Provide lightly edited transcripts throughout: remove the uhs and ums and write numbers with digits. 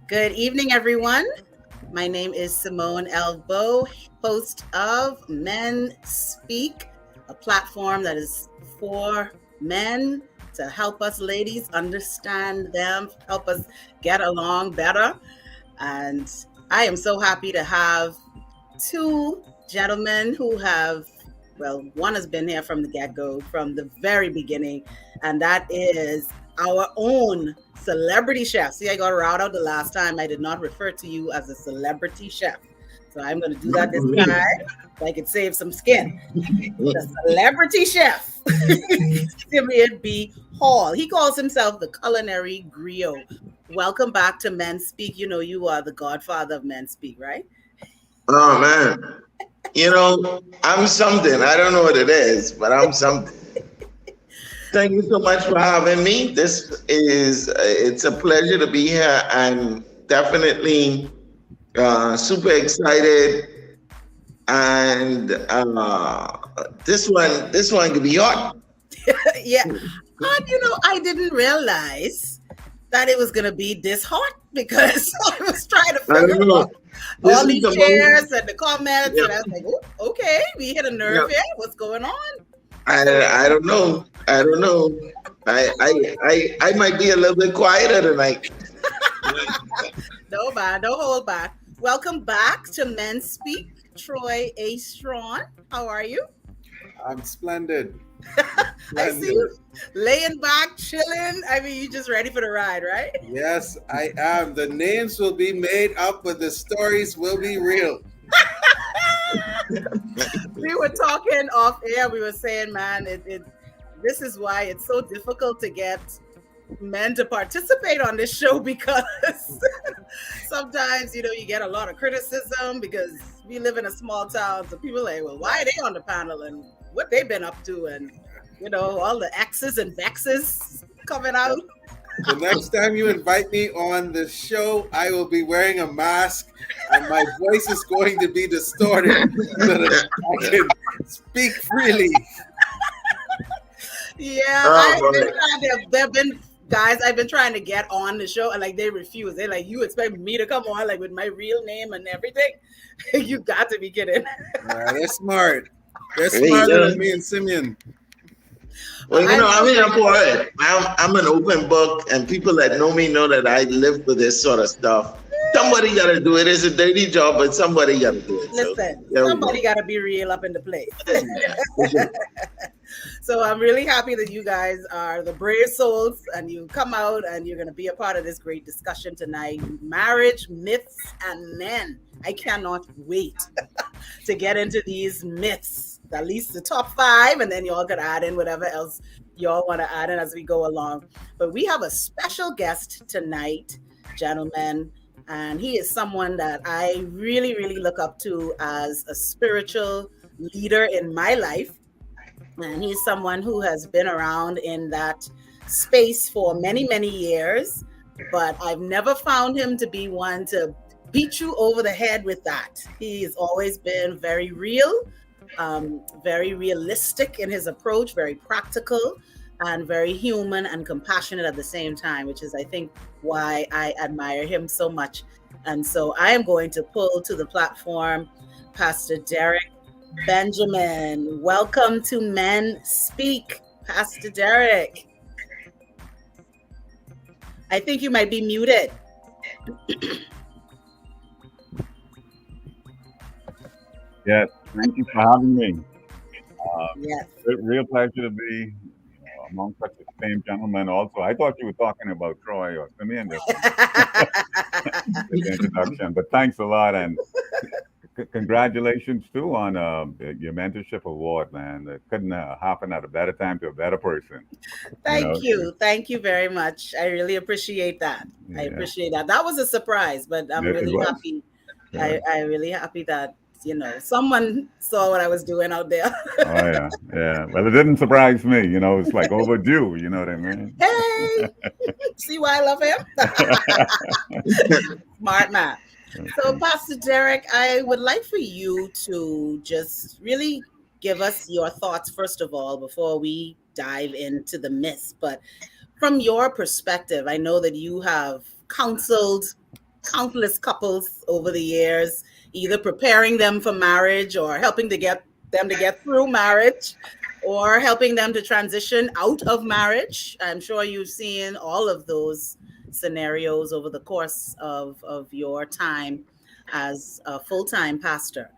Good evening, everyone. My name is Simmone L. Bowe, host of MenSpeak, a platform that is for men to help us ladies understand them, help us get along better. And I am so happy to have two gentlemen who have, well, one has been here from the get-go, from the very beginning, and that is our own celebrity chef. See, I got routed out the last time. I did not refer to you as a celebrity chef. So I'm going to do that this time so I could save some skin. The celebrity chef, Simmone B. Hall. He calls himself the culinary griot. Welcome back to MenSpeak. You know you are the godfather of MenSpeak, right? Oh man, I'm something. I don't know what it is, but I'm something. Thank you so much for having me. It's a pleasure to be here. I'm definitely super excited, and this one could be hot. Yeah. And I didn't realize that it was going to be this hot because I was trying to I figure don't know. out This all is these the most. shares and the comments. Yeah, And I was like, "Ooh, okay, we hit a yeah. nerve here. What's going on?" I don't know. I don't know. I might be a little bit quieter tonight. No, man, don't hold back. Welcome back to Men Speak, Troy A. Strawn. How are you? I'm splendid. I see Splendid. you laying back, chilling. I mean, you just ready for the ride, right? Yes, I am. The names will be made up, but the stories will be real. We were talking off air. We were saying, man, this is why it's so difficult to get men to participate on this show because sometimes you get a lot of criticism because we live in a small town, so people are like, well, why are they on the panel and what they've been up to, and all the X's and Vexes coming out. The next time you invite me on the show, I will be wearing a mask and my voice is going to be distorted so that I can speak freely. Yeah, Oh boy. there've been guys I've been trying to get on the show and like they refuse. They're like, you expect me to come on like with my real name and everything? You got to be kidding. They're smart. They're Hey, smarter than me and Simeon. well, I I'm love here it. for it. I'm an open book, and people that know me know that I live for this sort of stuff. Somebody got to do it. It's a dirty job, but somebody got to do it. So Listen, there we go. somebody got to be real up in the place. Yeah, for sure. So I'm really happy that you guys are the brave souls and you come out and you're going to be a part of this great discussion tonight. Marriage, myths, and men. I cannot wait to get into these myths, at least the top 5, and then y'all can add in whatever else y'all want to add in as we go along. But we have a special guest tonight, gentlemen, and he is someone that I really, really look up to as a spiritual leader in my life. And he's someone who has been around in that space for many, many years. But I've never found him to be one to beat you over the head with that. He's always been very real, very realistic in his approach, very practical, and very human and compassionate at the same time, which is, I think, why I admire him so much. And so I am going to pull to the platform Pastor Derek Benjamin. Welcome to Men Speak, Pastor Derek. I think you might be muted. Yes, thank you for having me. Yes. Real pleasure to be among such esteemed gentlemen. Also, I thought you were talking about Troy or Simeon just with the introduction, but thanks a lot and congratulations too on your mentorship award, man. It couldn't happen at a better time to a better person. You Thank know, you. Thank you very much. I really appreciate that. I yeah, appreciate that. That was a surprise, but I'm it really was. happy. Yeah. I really happy that, someone saw what I was doing out there. Oh yeah, yeah. Well, it didn't surprise me. It's like overdue. You know what I mean? Hey, see why I love him? Smart man. So, Pastor Derek, I would like for you to just really give us your thoughts, first of all, before we dive into the myths. But from your perspective, I know that you have counseled countless couples over the years, either preparing them for marriage or helping to get them to get through marriage or helping them to transition out of marriage. I'm sure you've seen all of those scenarios over the course of your time as a full-time pastor.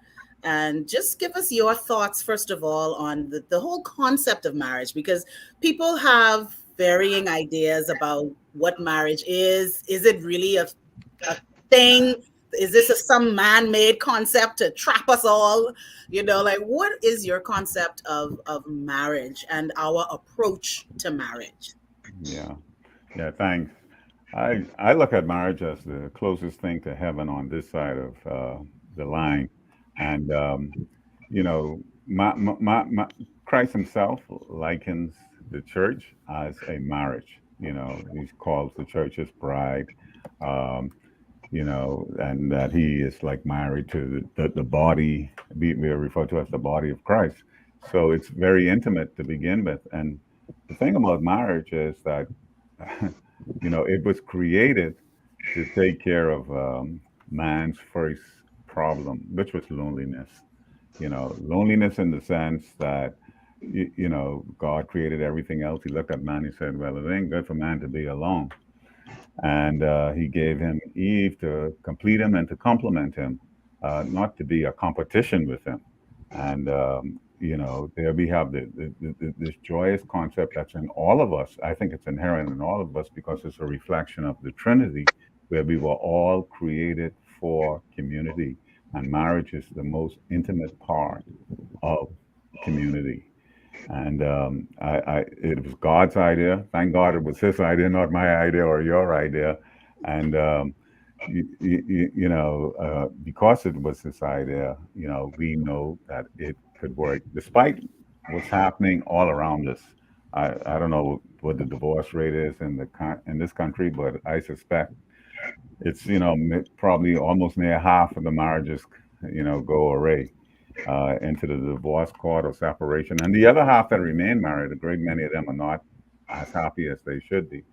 And just give us your thoughts, first of all, on the whole concept of marriage, because people have varying ideas about what marriage is. Is it really a thing? Is this some man-made concept to trap us all? Like, what is your concept of marriage and our approach to marriage? Yeah. Yeah. Thanks. I look at marriage as the closest thing to heaven on this side of the line, and you know, Christ Himself likens the church as a marriage. He calls the church His bride. Um, and that He is like married to the body. We are referred to as the body of Christ. So it's very intimate to begin with. And the thing about marriage is that it was created to take care of man's first problem, which was loneliness. Loneliness in the sense that, God created everything else. He looked at man, He said, well, it ain't good for man to be alone. And He gave him Eve to complete him and to complement him, not to be a competition with him. And there we have this joyous concept that's in all of us. I think it's inherent in all of us because it's a reflection of the Trinity, where we were all created for community, and marriage is the most intimate part of community. And it was God's idea. Thank God it was His idea, not my idea or your idea. And because it was His idea, we know that it could work despite what's happening all around us. I don't know what the divorce rate is in this country, but I suspect it's probably almost near half of the marriages go away into the divorce court or separation. And the other half that remain married, a great many of them are not as happy as they should be.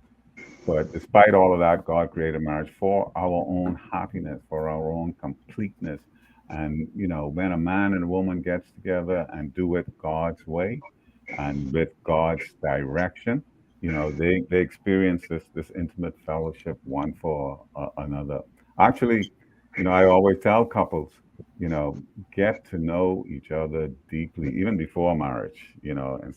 But despite all of that, God created marriage for our own happiness, for our own completeness. And, when a man and a woman gets together and do it God's way and with God's direction, they experience this intimate fellowship one for another. Actually, I always tell couples, get to know each other deeply, even before marriage, and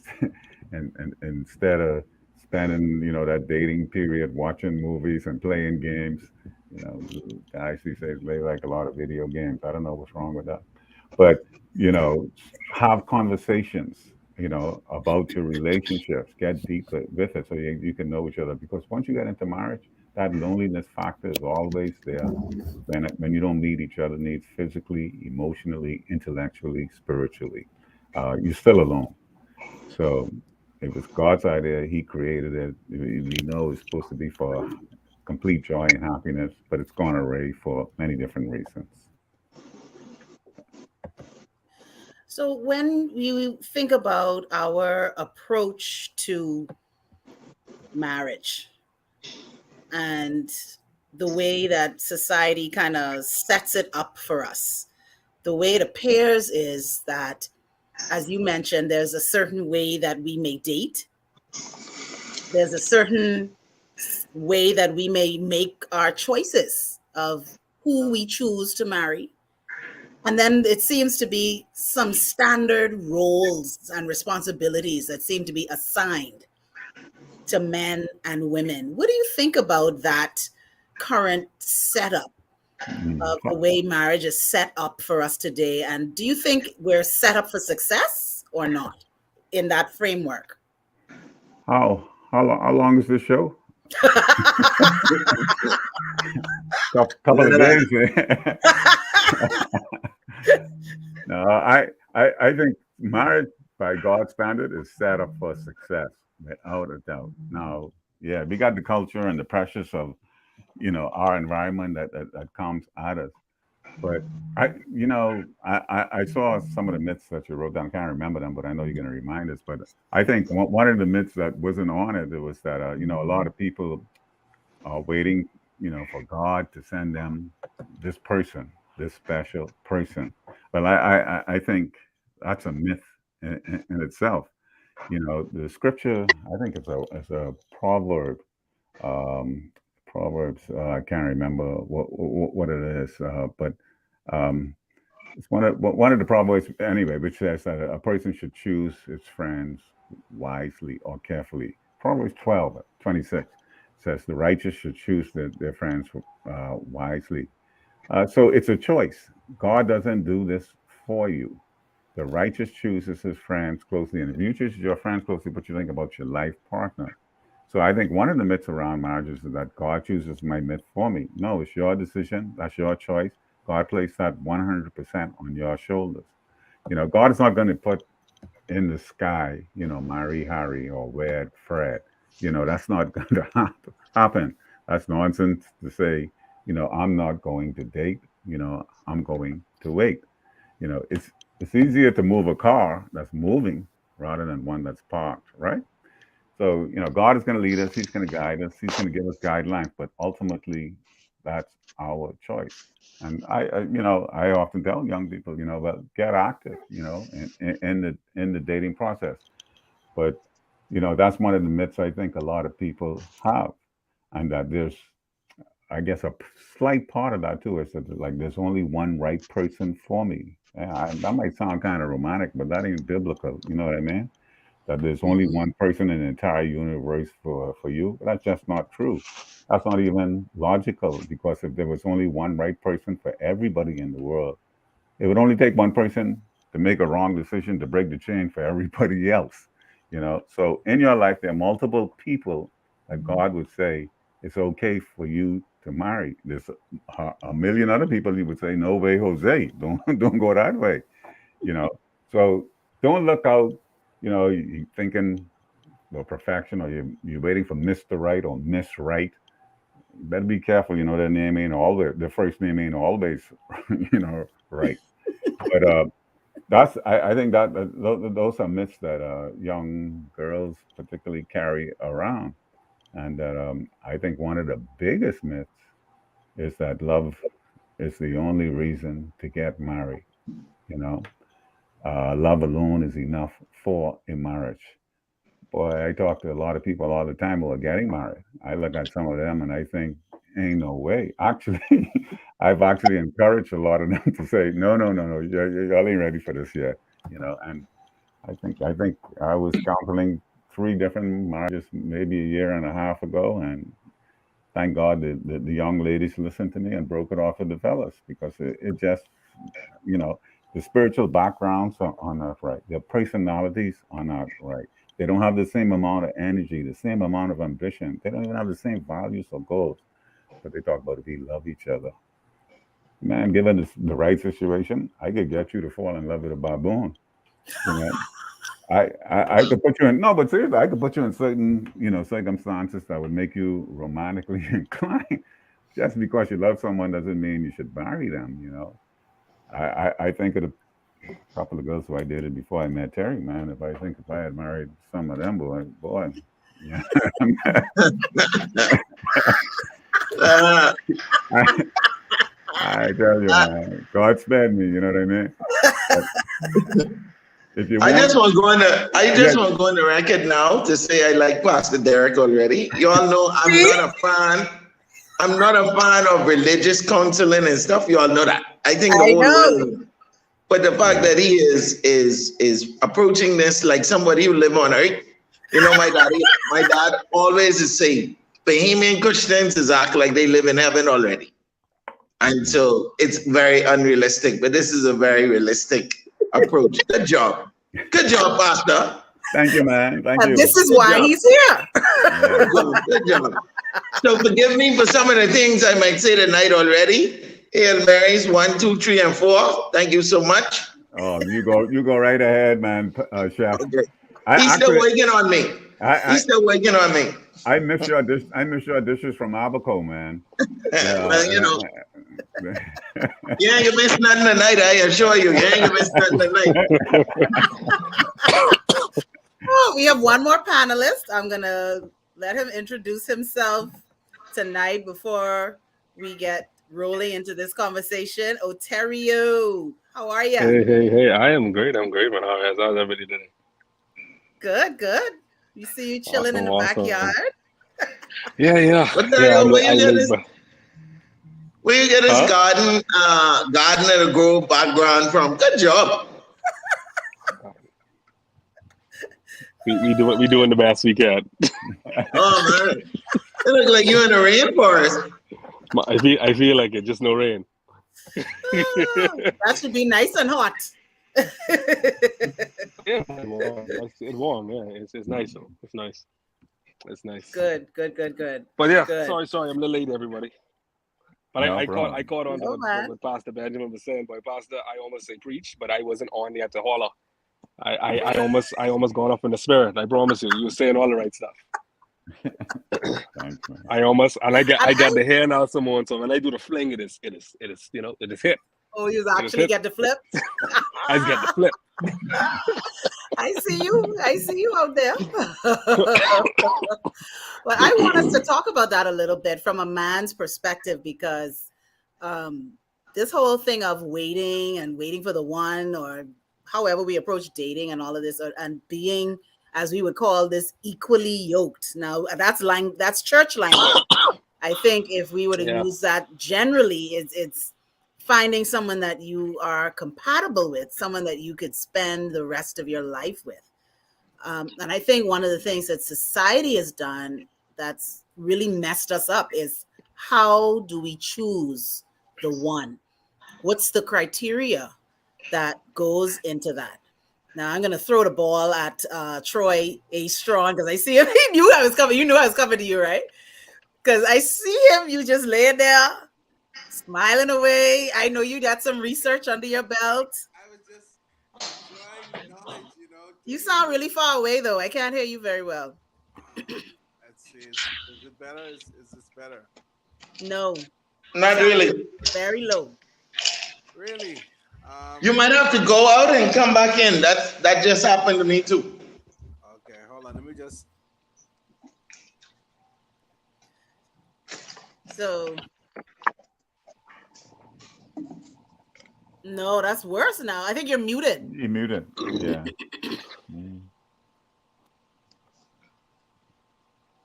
instead of spending, that dating period watching movies and playing games. Guys these days play like a lot of video games. I don't know what's wrong with that. But, have conversations, about your relationships, get deeper with it so you can know each other. Because once you get into marriage, that loneliness factor is always there when you don't meet each other needs physically, emotionally, intellectually, spiritually. You're still alone. So it was God's idea. He created it. We know it's supposed to be for complete joy and happiness, but it's gone away for many different reasons. So when you think about our approach to marriage and the way that society kind of sets it up for us, the way it appears is that, as you mentioned, there's a certain way that we may date. There's a certain way that we may make our choices of who we choose to marry. And then it seems to be some standard roles and responsibilities that seem to be assigned to men and women. What do you think about that current setup of the way marriage is set up for us today? And do you think we're set up for success or not in that framework? How long is this show? Couple of days. No, I think marriage by God's standard is set up for success without a doubt. Now, yeah, we got the culture and the pressures of our environment that comes at us. But I saw some of the myths that you wrote down. I can't remember them, but I know you're going to remind us. But I think one of the myths that wasn't on it was that a lot of people are waiting for God to send them this person, this special person. But I think that's a myth in itself. The scripture, I think it's a proverb. Um, Proverbs, I can't remember what it is, but um, it's one of the proverbs anyway, which says that a person should choose his friends wisely or carefully. Proverbs 12:26 says the righteous should choose their friends wisely. So it's a choice. God doesn't do this for you. The righteous chooses his friends closely. And if you choose your friends closely, but you think about your life partner. So I think one of the myths around marriages is that God chooses my myth for me. No, it's your decision. That's your choice. God placed that 100% on your shoulders. God is not going to put in the sky, marry Harry or wed Fred. That's not going to happen. That's nonsense to say, I'm not going to date, I'm going to wait. It's easier to move a car that's moving rather than one that's parked, right? So, God is going to lead us. He's going to guide us. He's going to give us guidelines, but ultimately, that's our choice. And I often tell young people, well, get active, in the dating process. But, that's one of the myths I think a lot of people have, and that there's, I guess, a slight part of that too is that like there's only one right person for me. Yeah, that might sound kind of romantic, but that ain't biblical. You know what I mean? That there's only one person in the entire universe for you. That's just not true. That's not even logical because if there was only one right person for everybody in the world, it would only take one person to make a wrong decision to break the chain for everybody else. So in your life, there are multiple people that God would say it's okay for you to marry. There's a million other people he would say, no way, Jose, don't go that way. So don't look out. You thinking perfection, or you're waiting for Mr. Right or Miss Right. You better be careful. Their name ain't always, their first name ain't always, right. But I think that those are myths that young girls particularly carry around, and that I think one of the biggest myths is that love is the only reason to get married. You know, love alone is enough for a marriage. Boy, I talk to a lot of people all the time who are getting married. I look at some of them and I think, ain't no way. Actually, I've actually encouraged a lot of them to say, no, no, no, no, y'all ain't ready for this yet. And I think I was counseling 3 different marriages maybe a year and a half ago, and thank God the young ladies listened to me and broke it off with the fellas because it just, you know, the spiritual backgrounds are not right. Their personalities are not right. They don't have the same amount of energy, the same amount of ambition. They don't even have the same values or goals. But they talk about if we love each other. Man, given the right situation, I could get you to fall in love with a baboon. You know, I could put you in no, but seriously, I could put you in certain circumstances that would make you romantically inclined. Just because you love someone doesn't mean you should marry them. I think of a couple of girls who I dated before I met Terry. Man, if I had married some of them, boy, yeah. Uh, I, I tell you, man, God spared me. You know what I mean? But if you I just want, want going to I yeah, just want to go on the record now to say I like Pastor Derek already. You all know I'm See? not a fan. I'm not a fan of religious counseling and stuff. You all know that. I think the I whole world know. knows. But the fact yeah, that he is approaching this like somebody who live on earth. My dad always is saying Bahamian Christians is act like they live in heaven already. And so it's very unrealistic. But this is a very realistic approach. Good job. Good job, Pastor. thank you, man. Thank And you. this is Good why job. he's here. Yeah, Good job. Good job. So forgive me for some of the things I might say tonight already. Hail Marys 1, 2, 3, and 4. Thank you so much. oh, you go right ahead, man, chef. Okay. I He's still actually, working on me. I, He's still working on me. I miss your dish. I miss your dishes from Abaco, man. Well, Yeah. you ain't gonna miss nothing tonight. I assure you, you ain't gonna miss nothing tonight. Oh, we have one more panelist. I'm gonna let him introduce himself tonight before we get rolling into this conversation. Oterio, how are you? Hey! I am great. I'm great, man. How's everybody doing? Good. You see you chilling in the Awesome. backyard. Yeah. Ontario, I live. where you get this Huh? garden at a grove background from? Good job. We doing the best we can. Oh man, it looks like you're in the rainforest. I feel like it. Just no rain. That should be nice and hot. Yeah, it's warm. Yeah, it's nice though. It's nice. It's nice. Good. But yeah, Good. sorry, I'm a little late, everybody. But No I problem. caught on to No, man. what Pastor Benjamin was saying. Boy, Pastor, I almost say preach, but I wasn't on yet to holler. I almost gone up in the spirit. I promise you. You were saying all the right stuff. Thanks, man. I got the hair now, Simmone. So when I do the fling, it is hit. Oh, you actually get the flip. I got the flip. I see you out there. But I want us to talk about that a little bit from a man's perspective, because this whole thing of waiting for the one, or however we approach dating and all of this, and being, as we would call this, equally yoked. Now that's church language. I think if we were to use that generally, it's finding someone that you are compatible with, someone that you could spend the rest of your life with. And I think one of the things that society has done that's really messed us up is, how do we choose the one? What's the criteria that goes into that? Now I'm going to throw the ball at Troy A. Strong, because I see him. He knew I was coming. You knew I was coming to you, right? Because I see him. You just laying there, smiling away. I know you got some research under your belt. I was just enjoying the knowledge, You sound really far away, though. I can't hear you very well. Let's see. Is it better? Is this better? No. Not really. Very low. Really? You might have to go out and come back in. That just happened to me too. Okay, hold on. Let me just. So, no, that's worse now. I think you're muted. You muted. Yeah.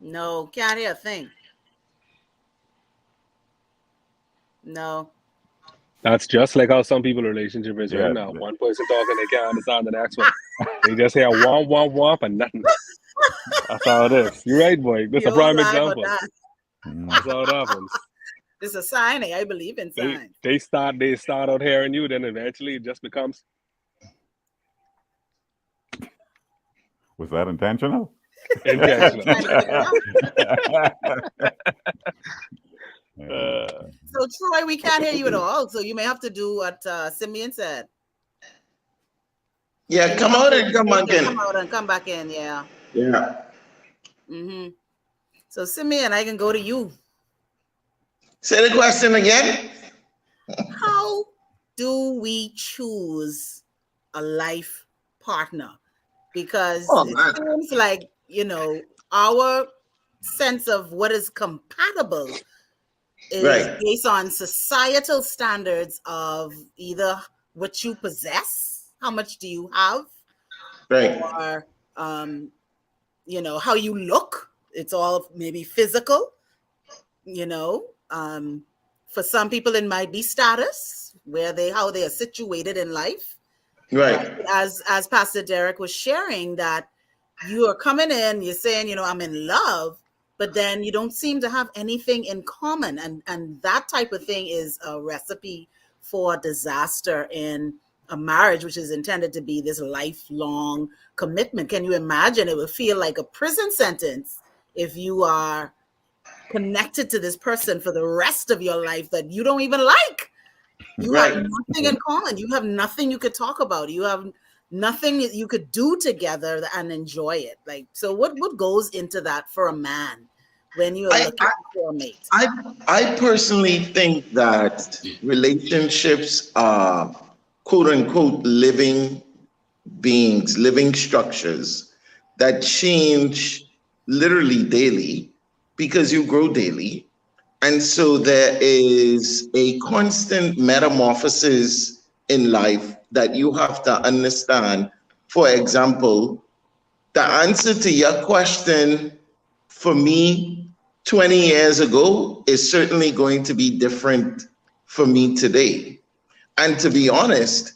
No, can't hear a thing. No. That's just like how some people relationship is Yeah. right now. One person talking, they can't understand the next one. They just hear womp and nothing. That's how it is. You're right, boy. That's a prime example. That's how it happens. It's a sign. I believe in signs. They start out hearing you, then eventually it just becomes. Was that intentional? Intentional. So Troy, we can't hear you at all. So you may have to do what Simeon said. Yeah, come out and come back in. Come out and come back in. Yeah. Yeah. Mm-hmm. So Simeon, I can go to you. Say the question again. How do we choose a life partner? Because it seems like, our sense of what is compatible is based on societal standards of either what you possess, how much do you have, or how you look. It's all maybe physical, for some people it might be status, how they are situated in life. Right. As Pastor Derek was sharing, that you are coming in, you're saying, I'm in love, but then you don't seem to have anything in common. And that type of thing is a recipe for disaster in a marriage, which is intended to be this lifelong commitment. Can you imagine? It would feel like a prison sentence if you are connected to this person for the rest of your life that you don't even like. You have nothing in common. You have nothing you could talk about. You have nothing you could do together and enjoy it. So what goes into that for a man when you're looking for a mate? I personally think that relationships are quote unquote living beings, living structures that change literally daily, because you grow daily. And so there is a constant metamorphosis in life that you have to understand. For example, the answer to your question for me 20 years ago is certainly going to be different for me today. And to be honest,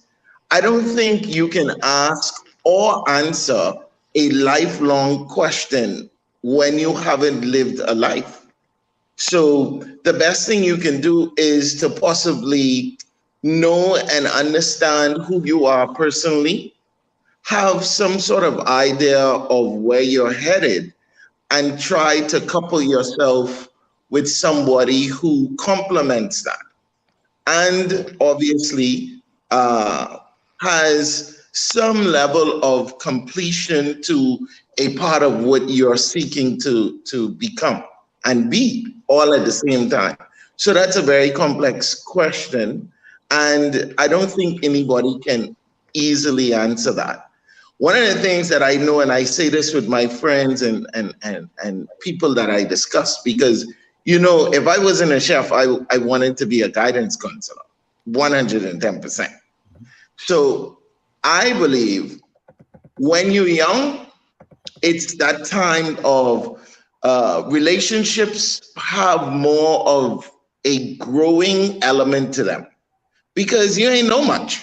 I don't think you can ask or answer a lifelong question when you haven't lived a life. So the best thing you can do is to possibly know and understand who you are personally, have some sort of idea of where you're headed, and try to couple yourself with somebody who complements that. And obviously has some level of completion to a part of what you're seeking to become and be all at the same time. So that's a very complex question. And I don't think anybody can easily answer that. One of the things that I know, and I say this with my friends and people that I discuss, because, you know, if I wasn't a chef, I wanted to be a guidance counselor, 110%. So I believe when you're young, it's that time of relationships have more of a growing element to them because you ain't know much.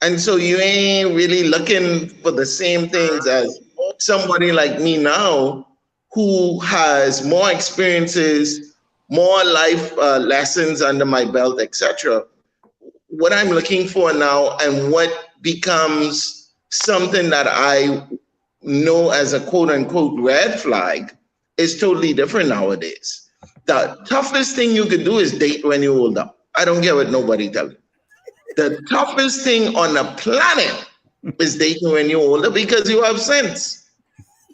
And so you ain't really looking for the same things as somebody like me now who has more experiences, more life lessons under my belt, etc. What I'm looking for now and what becomes something that I know as a quote unquote red flag is totally different nowadays. The toughest thing you could do is date when you're older. I don't care what nobody tells you. The toughest thing on the planet is dating when you're older because you have sense.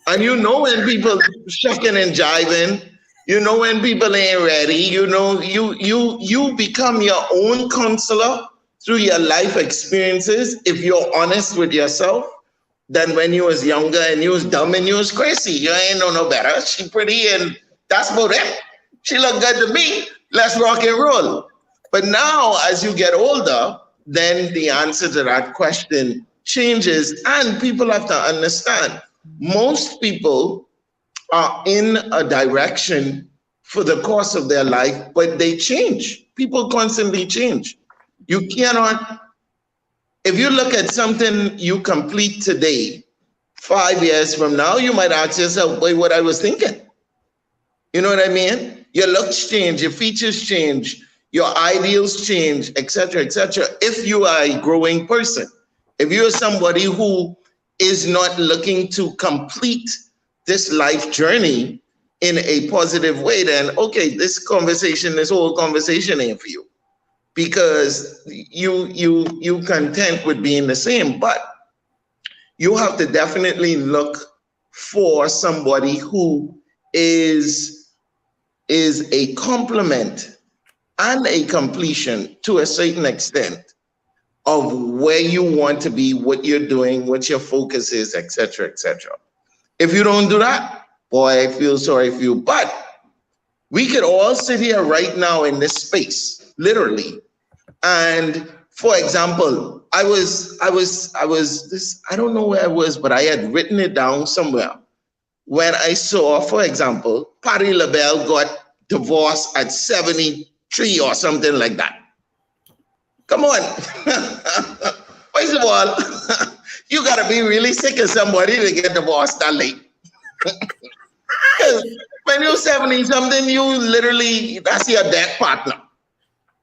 And you know when people shucking and jiving, you know when people ain't ready, you know, you become your own counselor through your life experiences if you're honest with yourself than when you was younger and you was dumb and you was crazy. You ain't know no better. She pretty and that's about it. She look good to me. Let's rock and roll. But now as you get older, then the answer to that question changes and people have to understand. Most people are in a direction for the course of their life, but they change. People constantly change. You cannot, if you look at something you complete today, 5 years from now, you might ask yourself, wait, what I was thinking. You know what I mean? Your looks change, your features change, your ideals change, etc., etc. If you are a growing person, if you're somebody who is not looking to complete this life journey in a positive way, then okay, this whole conversation ain't for you, because you content with being the same. But you have to definitely look for somebody who is a complement and a completion to a certain extent of where you want to be, what you're doing, what your focus is, etc., etc. If you don't do that, boy, I feel sorry for you. But we could all sit here right now in this space, literally. And for example, I don't know where I was, but I had written it down somewhere when I saw, for example, Patti LaBelle got divorced at 73 or something like that. Come on. First of all, you gotta be really sick of somebody to get divorced that late. When you're 70 something, you literally, that's your death partner.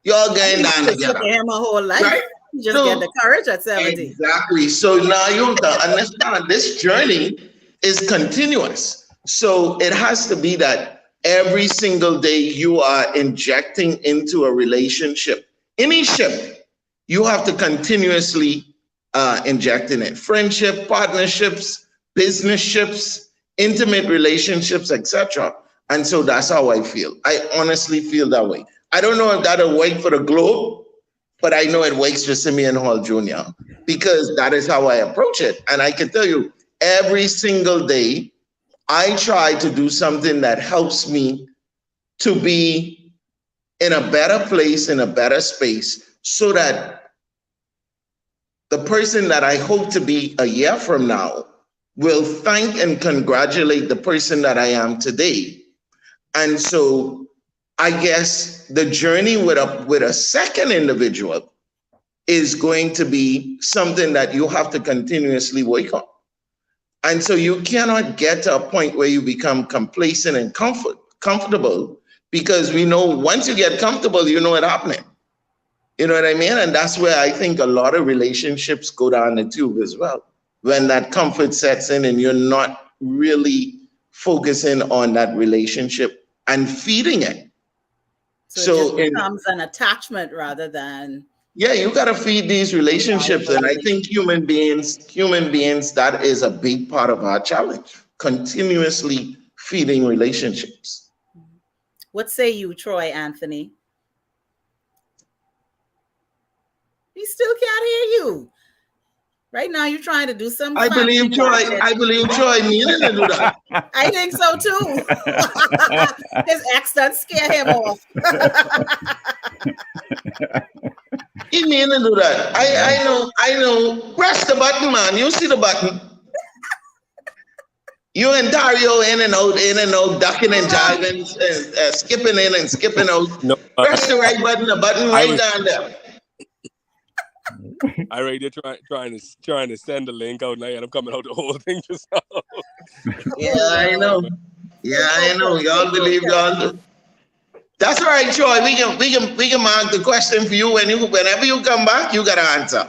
You're going down together. Him a whole life. Right? You just get the courage at 70. Exactly. So now you have to understand this journey is continuous. So it has to be that every single day you are injecting into a relationship. Any ship, you have to continuously inject in it. Friendship, partnerships, business ships, intimate relationships, etc. And so that's how I feel. I honestly feel that way. I don't know if that'll work for the globe, but I know it works for Simmone Hall Jr. because that is how I approach it. And I can tell you, every single day, I try to do something that helps me to be in a better place, in a better space, so that the person that I hope to be a year from now will thank and congratulate the person that I am today. And so I guess the journey with a second individual is going to be something that you have to continuously work on. And so you cannot get to a point where you become complacent and comfortable, because we know once you get comfortable, you know what's happening. You know what I mean? And that's where I think a lot of relationships go down the tube as well. When that comfort sets in and you're not really focusing on that relationship and feeding it. So it just becomes an attachment rather than. Yeah, you got to feed these relationships. And I think human beings, that is a big part of our challenge, continuously feeding relationships. What say you, Troy Anthony? We still can't hear you. Right now, you're trying to do something. I believe Troy needed to do that. I think so too. His accent scare him off. He needed to do that. I know. Press the button, man. You see the button. You and Dario in and out, ducking and jiving, skipping in and skipping out. No, press the right button. The button right down there. I already trying to send the link out now, and I'm coming out the whole thing just now. Yeah, I know. Y'all believe y'all. That's all right, Troy. We can mark the question for you whenever you come back. You got to answer.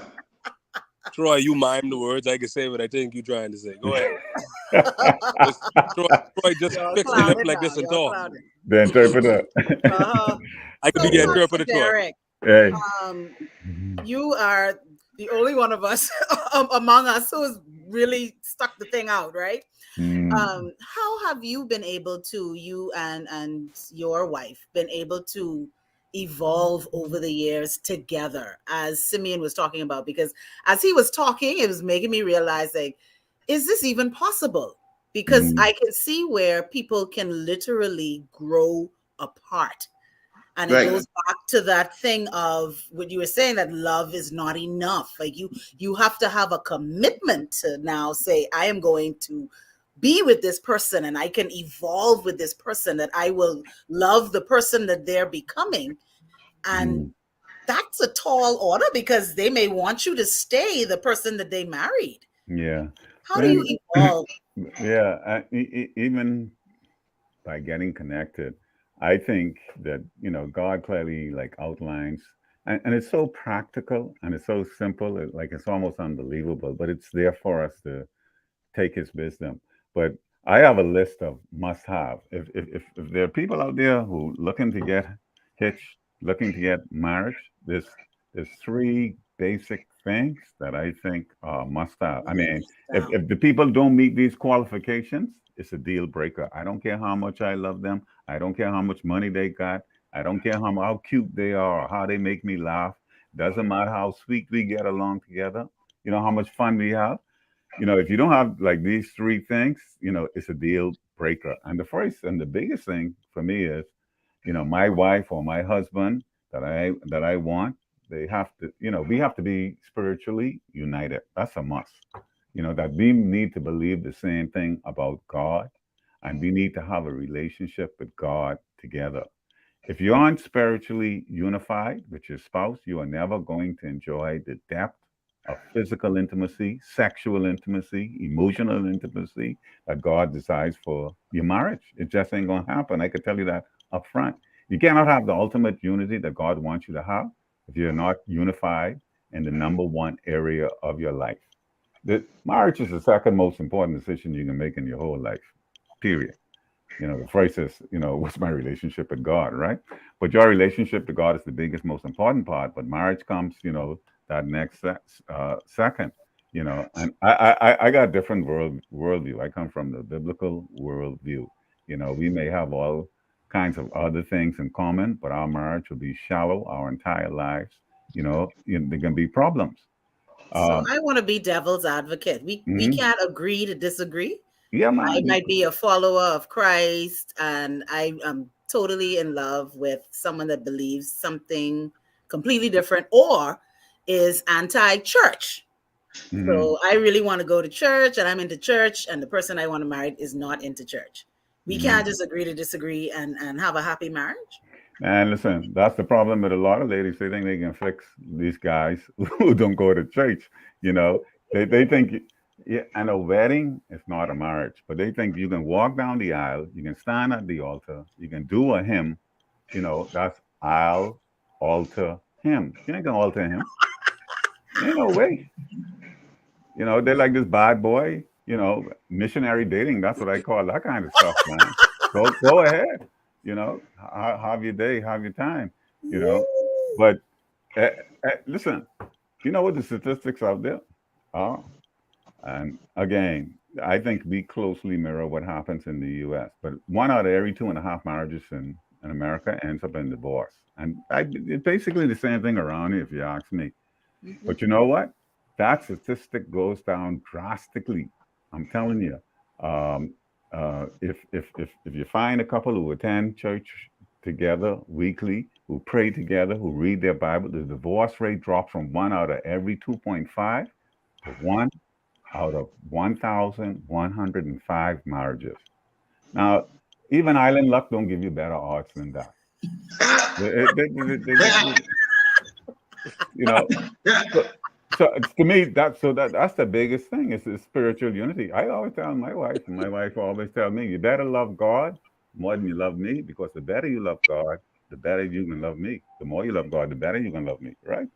Troy, you mime the words. I can say what I think you're trying to say. Go ahead. Troy, just fix the lip like this and talk. The interpreter. I could be the interpreter, Troy. Hey. You are the only one of us among us who's really stuck the thing out, right? How have you been able to, you and your wife, been able to evolve over the years together, as Simmone was talking about? Because as he was talking, it was making me realize, like, is this even possible? Because I can see where people can literally grow apart. And it goes back to that thing of what you were saying, that love is not enough. Like you have to have a commitment to now say, I am going to be with this person and I can evolve with this person, that I will love the person that they're becoming. And that's a tall order, because they may want you to stay the person that they married. Yeah. How do you evolve? Yeah. Even by getting connected, I think that, God clearly outlines, and it's so practical and it's so simple. It's almost unbelievable, but it's there for us to take his wisdom. But I have a list of must have. If there are people out there who looking to get hitched, looking to get married, there's three basic things that I think are must have. I mean, if the people don't meet these qualifications, it's a deal breaker. I don't care how much I love them. I don't care how much money they got. I don't care how cute they are or how they make me laugh. Doesn't matter how sweet we get along together. How much fun we have. If you don't have these three things, it's a deal breaker. And the first and the biggest thing for me is, my wife or my husband that I want, they have to, we have to be spiritually united. That's a must. That we need to believe the same thing about God, and we need to have a relationship with God together. If you aren't spiritually unified with your spouse, you are never going to enjoy the depth of physical intimacy, sexual intimacy, emotional intimacy that God desires for your marriage. It just ain't going to happen. I could tell you that up front. You cannot have the ultimate unity that God wants you to have if you're not unified in the number one area of your life. The marriage is the second most important decision you can make in your whole life, period. The first is, what's my relationship with God, right? But your relationship to God is the biggest, most important part. But marriage comes, that next second, and I got a different worldview. I come from the biblical worldview. We may have all kinds of other things in common, but our marriage will be shallow our entire lives. There can be problems. So I want to be devil's advocate. We can't agree to disagree. Yeah, man. I might be a follower of Christ, and I am totally in love with someone that believes something completely different or is anti-church. Mm-hmm. So I really want to go to church and I'm into church and the person I want to marry is not into church. We can't just agree to disagree and have a happy marriage. And listen, that's the problem with a lot of ladies. They think they can fix these guys who don't go to church. You know, they think, yeah, and a wedding is not a marriage, but they think you can walk down the aisle, you can stand at the altar, you can do a hymn. You know, that's I'll alter him. You ain't gonna alter him. Ain't no way. You know, they're like this bad boy. You know, missionary dating. That's what I call that kind of stuff, man. Go ahead. You know, have your day, have your time. You know, but listen, you know what the statistics out there are, and again, I think we closely mirror what happens in the U.S. But 1 out of every 2.5 marriages in America ends up in divorce, and it's basically the same thing around here, if you ask me. But you know what? That statistic goes down drastically. I'm telling you. Um, if you find a couple who attend church together weekly, who pray together, who read their Bible, the divorce rate drops from 1 out of every 2.5 to 1 out of 1,105 marriages. Now, even Island Luck don't give you better odds than that. You know, so, so to me, that's the biggest thing is the spiritual unity. I always tell my wife, and my wife always tell me, you better love God more than you love me, because the better you love God, the better you can love me. The more you love God, the better you can love me, right?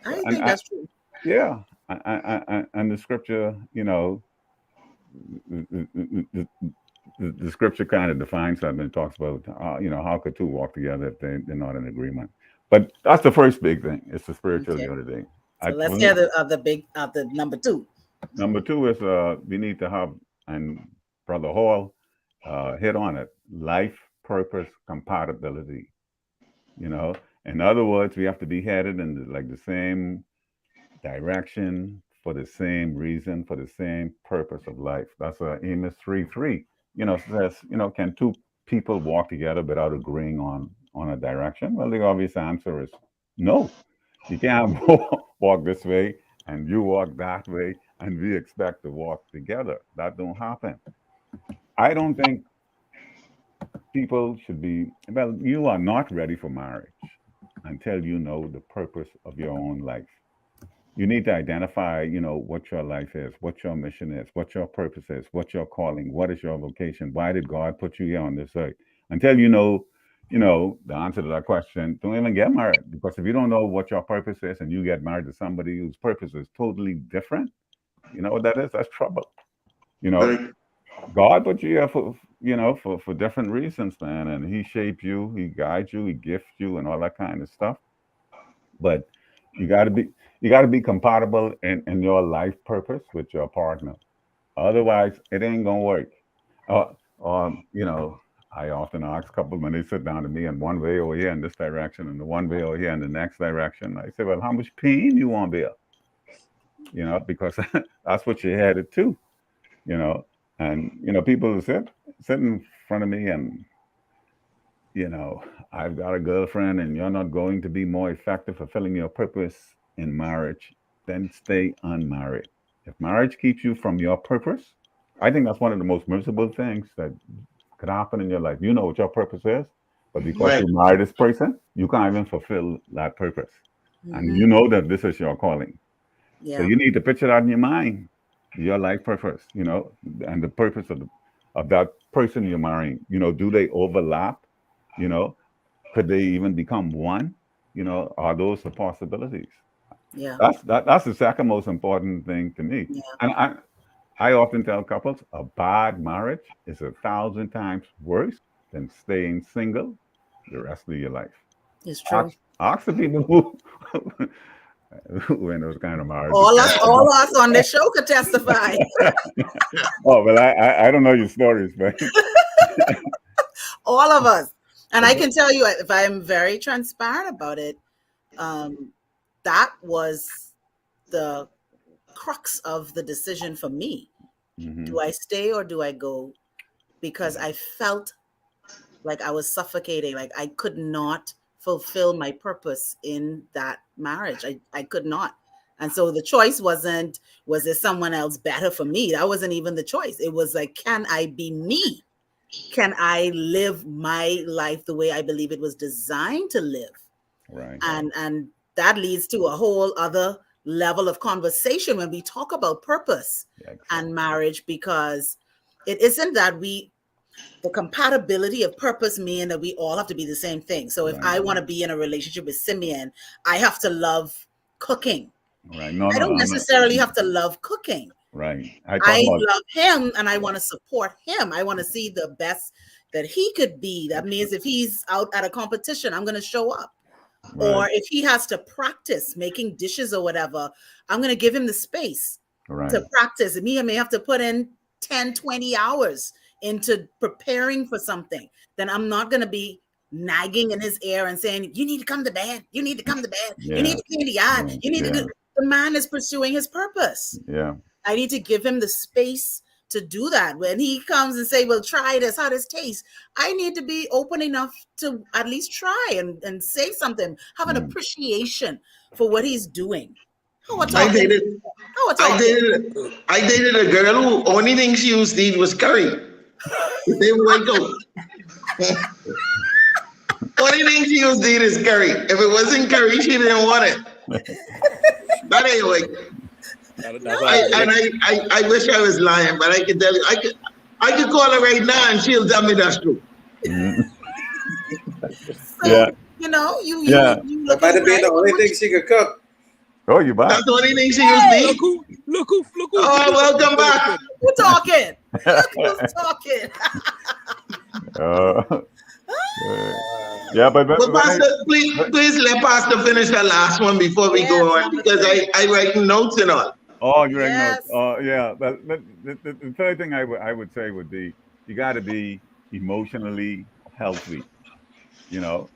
So, I think that's true. yeah, and the scripture, you know, the scripture kind of defines that, and it talks about, you know, how could two walk together if they're not in agreement. But that's the first big thing. It's the spiritual Okay. unity. So let's hear the number two. Number two is we need to have, and Brother Hall hit on it, life purpose compatibility. You know, in other words, we have to be headed in like the same direction for the same reason, for the same purpose of life. That's Amos 3:3. You know, says, you know, can two people walk together without agreeing on a direction? Well, the obvious answer is no. You can't walk this way and you walk that way and we expect to walk together. That don't happen. I don't think people should be, well, you are not ready for marriage until you know the purpose of your own life. You need to identify, you know, what your life is, what your mission is, what your purpose is, what your calling, what is your vocation, why did God put you here on this earth. Until you know the answer to that question, don't even get married, because if you don't know what your purpose is and you get married to somebody whose purpose is totally different, you know what that is? That's trouble. You know, God put you here for, you know, for different reasons, man, and He shaped you, He guides you, He gifts you, and all that kind of stuff. But you got to be compatible in your life purpose with your partner. Otherwise, it ain't gonna work. Uh, you know, I often ask couples when they sit down to me in one way over here in this direction and the one way over here in the next direction. I say, well, how much pain you want to bear? You know, because that's what you're headed to. You know, and you know, people sit in front of me and, you know, I've got a girlfriend and you're not going to be more effective fulfilling your purpose in marriage, then stay unmarried. If marriage keeps you from your purpose, I think that's one of the most miserable things that could happen in your life. You know what your purpose is, but because Right. you marry this person, you can't even fulfill that purpose. And you know that this is your calling. So Yeah. you need to picture that in your mind, your life purpose, you know, and the purpose of that person you're marrying. You know, do they overlap? You know, could they even become one? You know, are those the possibilities? Yeah. That's the second most important thing to me. Yeah. And I often tell couples a bad marriage is 1,000 times worse than staying single the rest of your life. It's true. Ask the people who in those kind of marriages. All us on this show could testify. Oh well, I don't know your stories, but All of us. And I can tell you, if I am very transparent about it, that was the crux of the decision for me. mm-hmm. Do I stay or do I go? Because I felt like I was suffocating. Like I could not fulfill my purpose in that marriage. I could not. And so the choice wasn't, was there someone else better for me? That wasn't even the choice. It was like, can I be me? Can I live my life the way I believe it was designed to live? Right. And that leads to a whole other level of conversation when we talk about purpose and marriage, because it isn't that the compatibility of purpose mean that we all have to be the same thing. So if I want to be in a relationship with Simmone, I have to love cooking. Right. No, I don't necessarily have to love cooking. Right. I love him and I want to support him. I want to see the best that he could be. That means if he's out at a competition, I'm going to show up. Right. Or if he has to practice making dishes or whatever, I'm going to give him the space to practice. And he may have to put in 10, 20 hours into preparing for something. Then I'm not going to be nagging in his ear and saying, you need to come to bed. You need to come to bed. You need to clean the yard. You need to do. The man is pursuing his purpose. Yeah. I need to give him the space to do that. When he comes and say, well, try this, how does it taste? I need to be open enough to at least try and say something, have an appreciation for what he's doing. I dated a girl who only thing she used to eat was curry. They wake up. Only thing she used to eat is curry. If it wasn't curry, she didn't want it. But anyway. I wish I was lying, but I can tell you, I could call her right now and she'll tell me that's true. So, you know, you that might have been the only thing she could cook. Oh, you back? That's the only thing she used to eat. Look who. Oh, welcome back. Who's talking? Who's talking? Yeah, but Pastor, please let Pastor finish that last one before we go on, because I write notes and all. Oh, you write notes. Oh, yeah. But the third thing I would say would be, you got to be emotionally healthy. You know,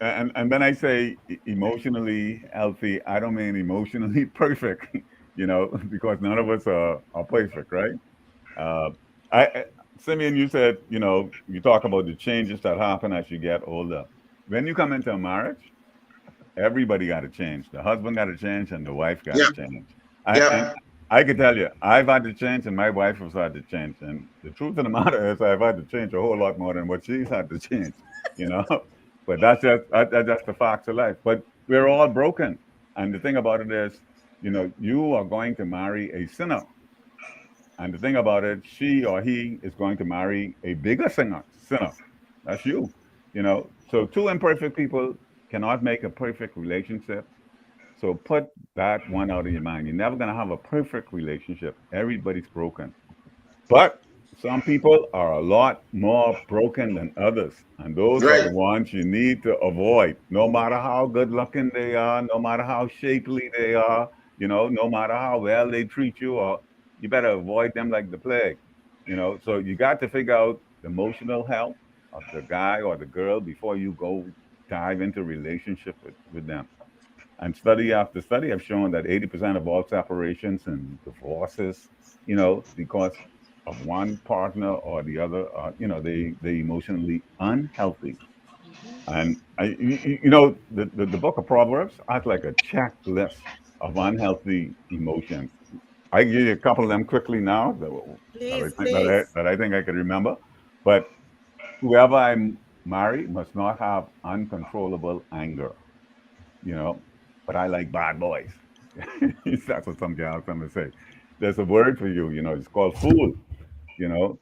and when I say emotionally healthy, I don't mean emotionally perfect. You know, because none of us are perfect, right? Simeon, you said, you know, you talk about the changes that happen as you get older. When you come into a marriage, everybody got to change. The husband got to change and the wife got to change. And I can tell you, I've had to change and my wife has had to change. And the truth of the matter is I've had to change a whole lot more than what she's had to change, you know. But that's just the facts of life. But we're all broken. And the thing about it is, you know, you are going to marry a sinner. And the thing about it, she or he is going to marry a bigger sinner. That's you. You know, so two imperfect people cannot make a perfect relationship. So put that one out of your mind. You're never going to have a perfect relationship. Everybody's broken. But some people are a lot more broken than others. And those are the ones you need to avoid. No matter how good looking they are, no matter how shapely they are, you know, no matter how well they treat you, or you better avoid them like the plague. You know, so you got to figure out the emotional health of the guy or the girl before you go dive into relationship with them. And study after study have shown that 80% of all separations and divorces, you know, because of one partner or the other, you know, they emotionally unhealthy. And you know, the book of Proverbs acts like a checklist of unhealthy emotions. I give you a couple of them quickly now that I think I can remember. But whoever I marry must not have uncontrollable anger, you know. But I like bad boys. That's what some gals come to say. There's a word for you, you know, it's called fool. You know,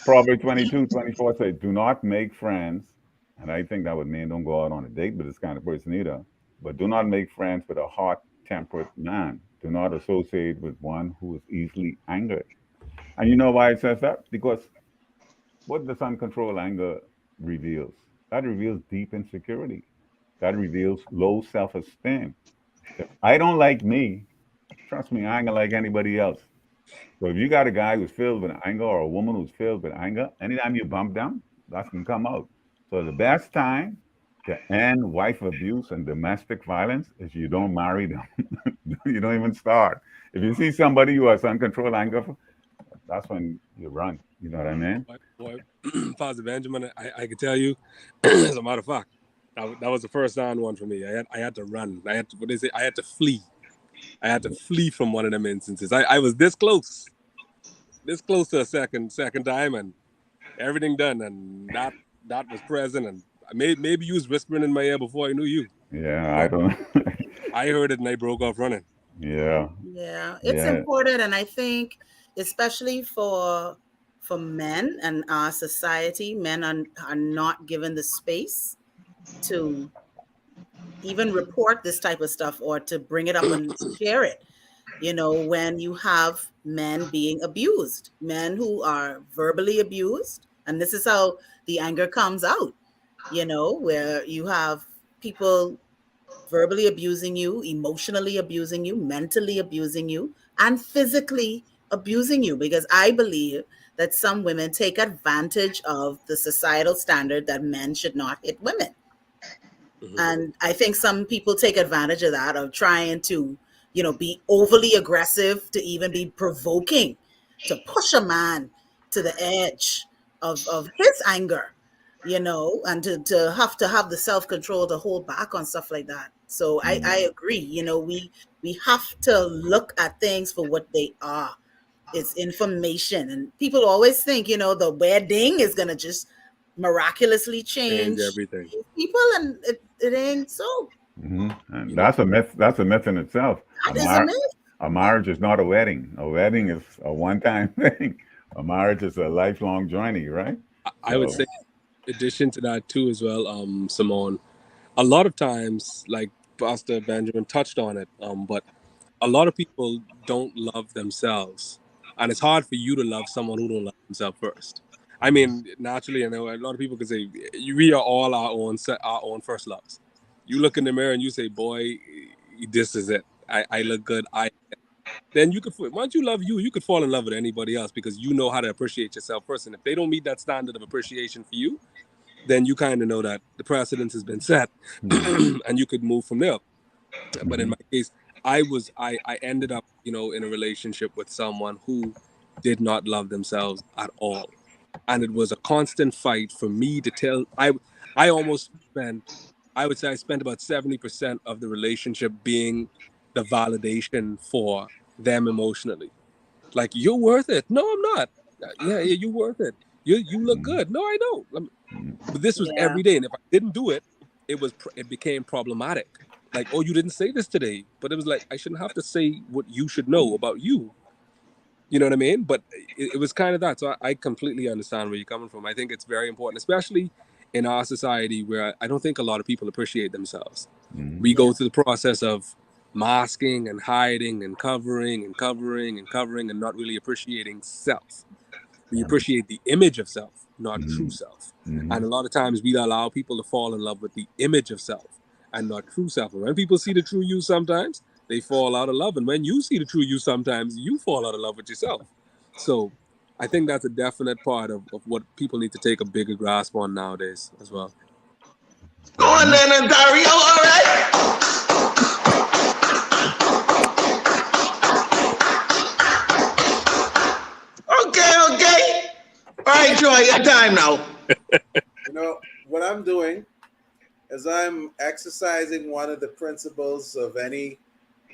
Proverbs 22:24 says, do not make friends. And I think that would mean don't go out on a date with this kind of person either. But do not make friends with a hot-tempered man. Do not associate with one who is easily angered. And you know why it says that? Because what does uncontrolled anger reveals? That reveals deep insecurity. That reveals low self-esteem. If I don't like me, trust me, I ain't gonna like anybody else. So if you got a guy who's filled with anger or a woman who's filled with anger, anytime you bump them, that's gonna come out. So the best time to end wife abuse and domestic violence is you don't marry them. You don't even start. If you see somebody who has uncontrolled anger, that's when you run. You know what I mean? Pastor Benjamin, I can tell you, as a matter of fact, that was the first down one for me. I had to run. I had to, what they say, I had to flee. I had to flee from one of them instances. I was this close to a second time, and everything done, and that was present, and maybe you was whispering in my ear before I knew you. Yeah, I don't. I heard it and I broke off running. Yeah. Yeah, it's important, and I think especially for men and our society, men are not given the space to even report this type of stuff or to bring it up and share it. You know, when you have men being abused, men who are verbally abused, and this is how the anger comes out, you know, where you have people verbally abusing you, emotionally abusing you, mentally abusing you, and physically abusing you. Because I believe that some women take advantage of the societal standard that men should not hit women. Mm-hmm. And I think some people take advantage of that, of trying to, you know, be overly aggressive, to even be provoking, to push a man to the edge of his anger, you know, and to have the self-control to hold back on stuff like that. So I agree, you know, we have to look at things for what they are. It's information. And people always think, you know, the wedding is going to just miraculously change everything. People, and it ain't so. Mm-hmm. And that's a myth. That's a myth in itself. That is a myth. A marriage is not a wedding. A wedding is a one-time thing. A marriage is a lifelong journey, right? I would say, in addition to that too, as well, Simmone, a lot of times, like Pastor Benjamin touched on it, but a lot of people don't love themselves, and it's hard for you to love someone who don't love themselves first. I mean, naturally, I know a lot of people can say we are all our own first loves. You look in the mirror and you say, "Boy, this is it. I look good. Then you could, once you love you, you could fall in love with anybody else because you know how to appreciate yourself first. And if they don't meet that standard of appreciation for you, then you kind of know that the precedence has been set, and you could move from there. But in my case, I ended up, you know, in a relationship with someone who did not love themselves at all. And it was a constant fight for me to tell. I almost spent, I would say I spent about 70% of the relationship being the validation for them emotionally. Like, you're worth it. No, I'm not. Yeah, you're worth it. You look good. No, I don't. But this was every day. And if I didn't do it, it became problematic. Like, oh, you didn't say this today. But it was like, I shouldn't have to say what you should know about you. You know what I mean? But it was kind of that. So I completely understand where you're coming from. I think it's very important, especially in our society where I don't think a lot of people appreciate themselves. We go through the process of masking and hiding and covering and not really appreciating self. We appreciate the image of self, not true self. And a lot of times we allow people to fall in love with the image of self and not true self. And when people see the true you sometimes, they fall out of love. And when you see the true you sometimes, you fall out of love with yourself. So I think that's a definite part of what people need to take a bigger grasp on nowadays as well. Go on then, Ontario, all right? Okay. All right, Troy, your time now. You know, what I'm doing is I'm exercising one of the principles of any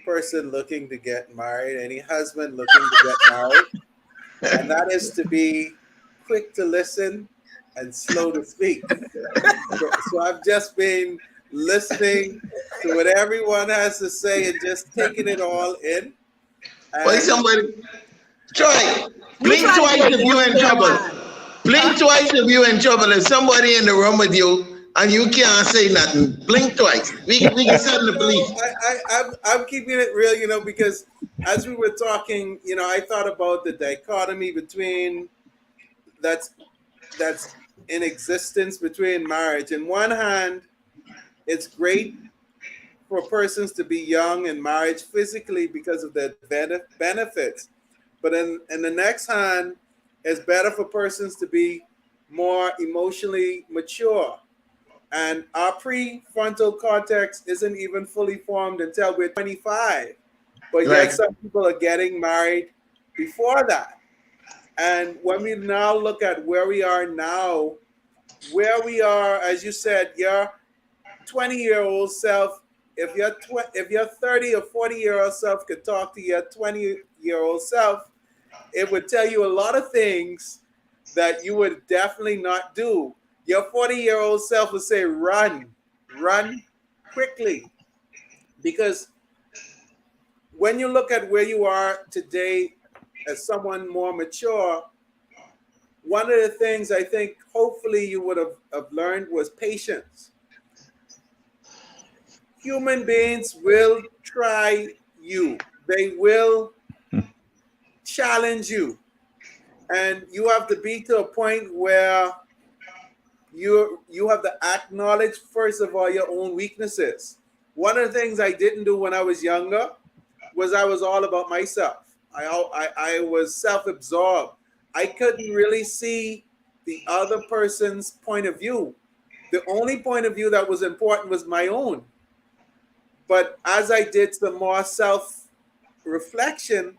person looking to get married, any husband looking to get married, and that is to be quick to listen and slow to speak. So I've just been listening to what everyone has to say and just taking it all in. Wait, somebody, Troy, blink twice if you're in trouble. Blink twice if you're in trouble. If somebody in the room with you and you can't say nothing, blink twice. We can send the police. I'm keeping it real, you know, because as we were talking, you know, I thought about the dichotomy between that's in existence between marriage. In one hand, it's great for persons to be young in marriage physically because of the benefits. But in the next hand, it's better for persons to be more emotionally mature. And our prefrontal cortex isn't even fully formed until we're 25. But yet some people are getting married before that. And when we now look at where we are now, where we are, as you said, your 20-year-old self, if your 30 or 40-year-old self could talk to your 20-year-old self, it would tell you a lot of things that you would definitely not do. Your 40-year-old self would say, run quickly. Because when you look at where you are today as someone more mature, one of the things I think hopefully you would have learned was patience. Human beings will try you. They will challenge you. And you have to be to a point where you have to acknowledge, first of all, your own weaknesses. One of the things I didn't do when I was younger was I was all about myself. I was self-absorbed. I couldn't really see the other person's point of view. The only point of view that was important was my own. But as I did some more self-reflection,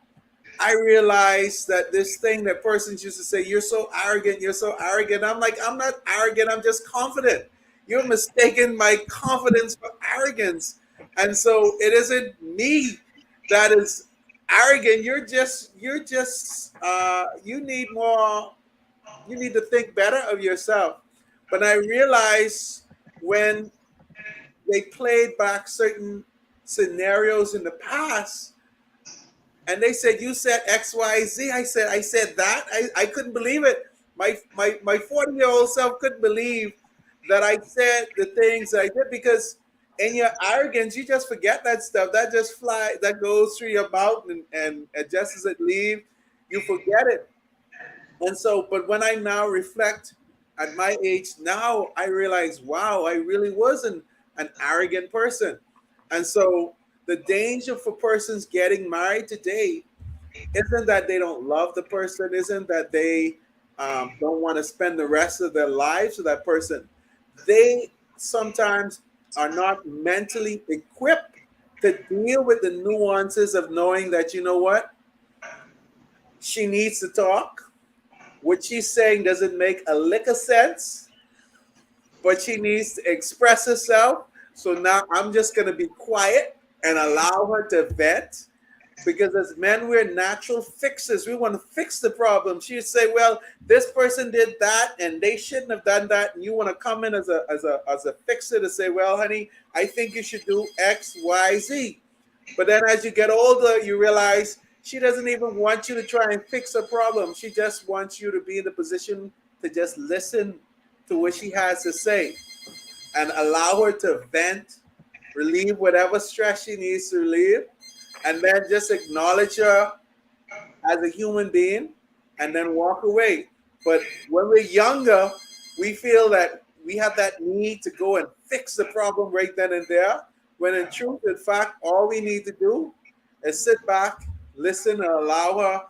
I realized that this thing that persons used to say, you're so arrogant, you're so arrogant. I'm like, I'm not arrogant, I'm just confident. You're mistaking my confidence for arrogance. And so it isn't me that is arrogant. You need to think better of yourself. But I realized when they played back certain scenarios in the past, and they said, you said X, Y, Z. I said that. I couldn't believe it. My 40-year-old self couldn't believe that I said the things that I did, because in your arrogance, you just forget that stuff. That just that goes through your mouth, and just as it leaves, you forget it. And so, but when I now reflect at my age now, I realize, wow, I really wasn't an arrogant person. And so the danger for persons getting married today isn't that they don't love the person, isn't that they don't want to spend the rest of their lives with that person. They sometimes are not mentally equipped to deal with the nuances of knowing that, you know what, she needs to talk. What she's saying doesn't make a lick of sense, but she needs to express herself. So now I'm just going to be quiet and allow her to vent, because as men, we're natural fixers. We want to fix the problem. She'd say, well, this person did that and they shouldn't have done that. And you want to come in as a fixer to say, well, honey, I think you should do X, Y, Z. But then as you get older, you realize she doesn't even want you to try and fix her problem. She just wants you to be in the position to just listen to what she has to say and allow her to vent, relieve whatever stress she needs to relieve, and then just acknowledge her as a human being and then walk away. But when we're younger, we feel that we have that need to go and fix the problem right then and there, when in truth, in fact, all we need to do is sit back, listen, and allow her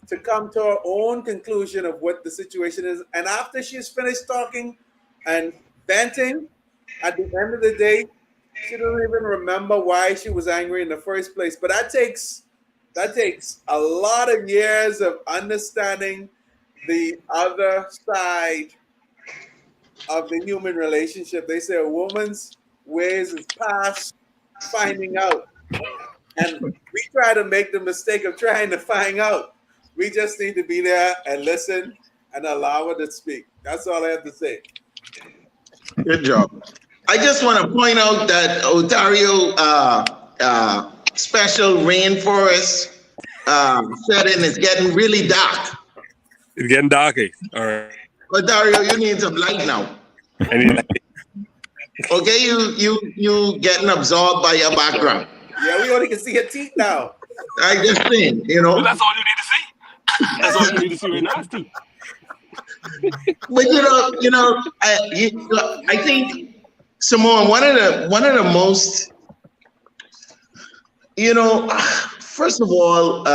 to come to her own conclusion of what the situation is. And after she's finished talking and venting, at the end of the day, she doesn't even remember why she was angry in the first place. But that takes a lot of years of understanding the other side of the human relationship. They say a woman's ways is past finding out. And we try to make the mistake of trying to find out. We just need to be there and listen and allow her to speak. That's all I have to say. Good job. I just want to point out that Ontario special rainforest setting is getting really dark. It's getting darker. All right. Ontario, you need some light now. Okay, you getting absorbed by your background. Yeah, we only can see her teeth now. I just think, you know. Well, that's all you need to see. That's all you need to see right now is teeth. But I think, Simmone, one of the most, first of all,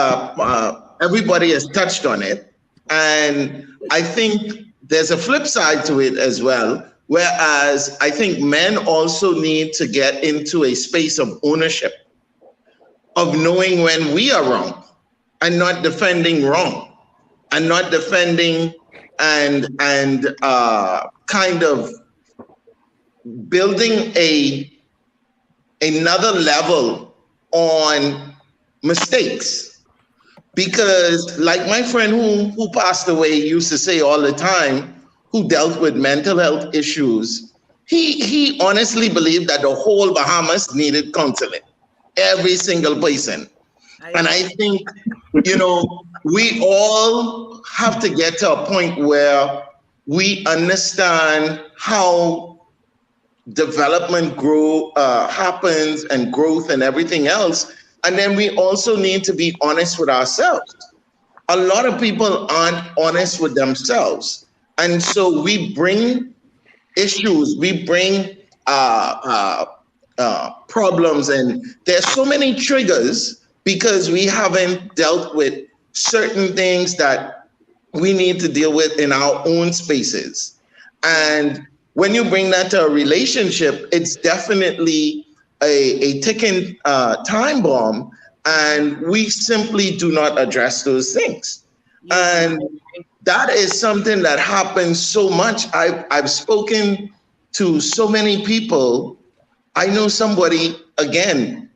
everybody has touched on it, and I think there's a flip side to it as well. Whereas I think men also need to get into a space of ownership, of knowing when we are wrong and not defending wrong. and not defending and kind of building another level on mistakes. Because like my friend who passed away used to say all the time, who dealt with mental health issues, he honestly believed that the whole Bahamas needed counseling, every single person. And I think, we all have to get to a point where we understand how development happens and growth and everything else. And then we also need to be honest with ourselves. A lot of people aren't honest with themselves. And so we bring issues, we bring problems, and there's so many triggers because we haven't dealt with certain things that we need to deal with in our own spaces. And when you bring that to a relationship, it's definitely a ticking time bomb, and we simply do not address those things. And that is something that happens so much. I've spoken to so many people. I know somebody, again,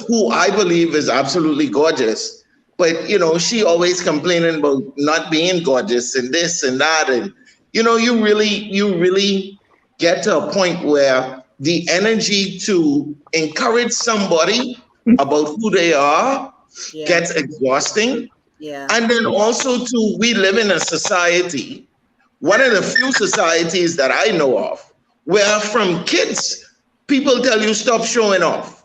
who I believe is absolutely gorgeous, but she always complaining about not being gorgeous and this and that. And you really get to a point where the energy to encourage somebody about who they are gets exhausting. Yeah. And then also too, we live in a society, one of the few societies that I know of, where from kids, people tell you stop showing off.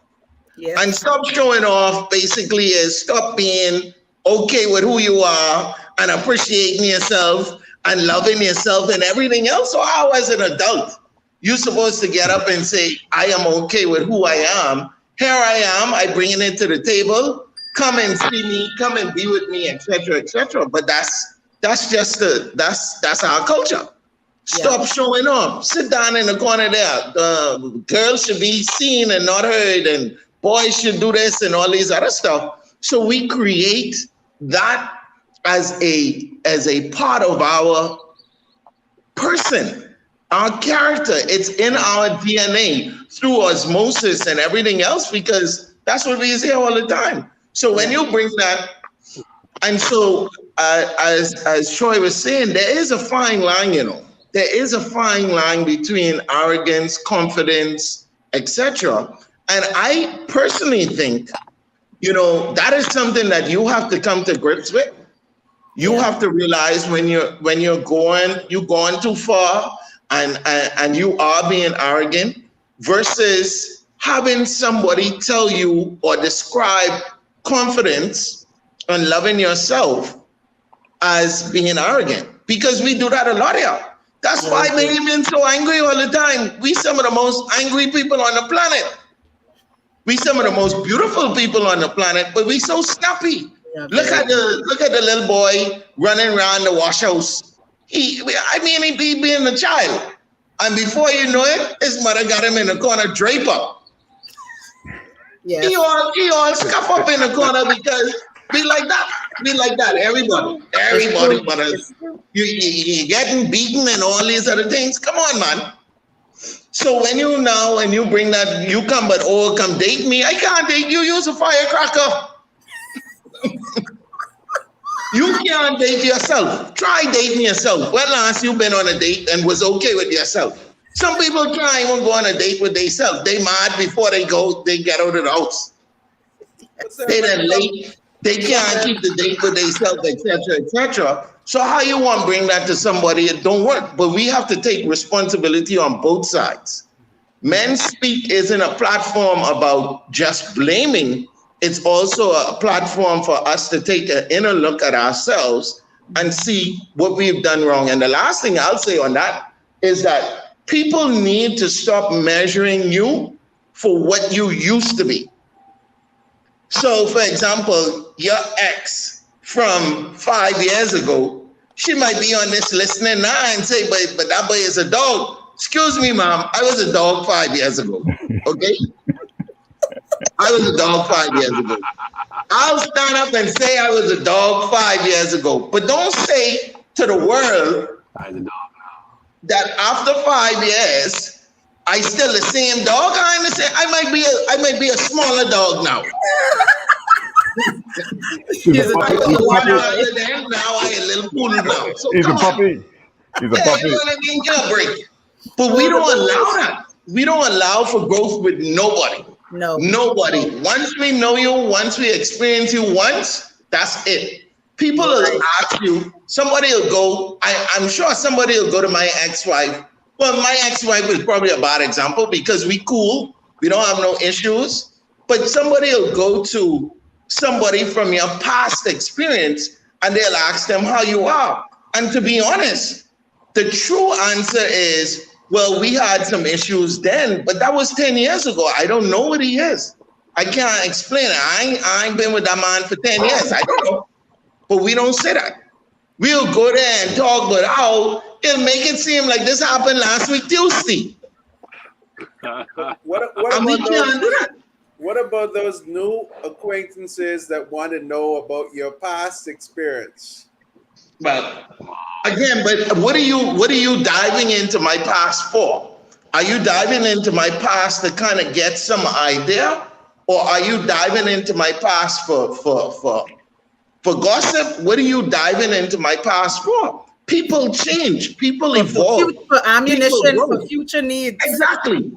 Yes. And stop showing off basically is stop being okay with who you are and appreciating yourself and loving yourself and everything else. So how, as an adult, you're supposed to get up and say, I am okay with who I am. Here I am, I bringing it to the table. Come and see me, come and be with me, etc., etc. But that's that's our culture. Stop showing off. Sit down in the corner there. Girls should be seen and not heard, and boys should do this and all these other stuff. So we create that as a part of our person, our character. It's in our DNA through osmosis and everything else, because that's what we say all the time. So when you bring that, and so as Troy was saying, there is a fine line, there is a fine line between arrogance, confidence, etc. And I personally think, that is something that you have to come to grips with. You have to realize when you're going too far and you are being arrogant, versus having somebody tell you or describe confidence and loving yourself as being arrogant, because we do that a lot here. That's why we've been so angry all the time. We some of the most angry people on the planet. We some of the most beautiful people on the planet, but we so snappy. Look at the little boy running around the wash house. He being a child, and before you know it, his mother got him in the corner, drape up. Yeah. He all scuff up in the corner because we like that. We like that. Everybody, but you getting beaten and all these other things. Come on, man. So when you bring that, you come date me. I can't date you. You're a firecracker. You can't date yourself. Try dating yourself. When last you been on a date and was okay with yourself? Some people try and go on a date with themselves. They mad before they get out of the house. They then late. They can't keep the date with themselves, etc., etc. So how you want to bring that to somebody? It don't work. But we have to take responsibility on both sides. MenSpeak isn't a platform about just blaming. It's also a platform for us to take an inner look at ourselves and see what we've done wrong. And the last thing I'll say on that is that people need to stop measuring you for what you used to be. So, for example, your ex from 5 years ago, she might be on this listening now and say, but that boy is a dog. Excuse me, ma'am, I was a dog 5 years ago, okay? I was a dog 5 years ago. I'll stand up and say I was a dog 5 years ago, but don't say to the world I'm a dog now. that after 5 years, I still the same dog. I understand. I might be a smaller dog now. He's a I dog. was a Rottweiler then, now I a little poodle now. So He's a come on. puppy. He's a Yeah, puppy. you know what I mean? Get a break. But we don't allow that. We don't allow for growth with nobody. No. Nobody. Once we know you, once we experience you once, that's it. People will ask you, somebody will go, I'm sure somebody will go to my ex-wife. Well, my ex-wife is probably a bad example because we cool. We don't have no issues. But somebody will go to somebody from your past experience and they'll ask them how you are. And to be honest, the true answer is, well, we had some issues then, but that was 10 years ago. I don't know what he is. I can't explain it. I ain't been with that man for 10 years. I don't know. But we don't say that. We'll go there and talk, but how it'll make it seem like this happened last week Tuesday. What about those new acquaintances that want to know about your past experience? Well, again, but what are you diving into my past for? Are you diving into my past to kind of get some idea, or are you diving into my past for gossip? What are you diving into my past for? People change, people evolve, for ammunition, for future needs. Exactly.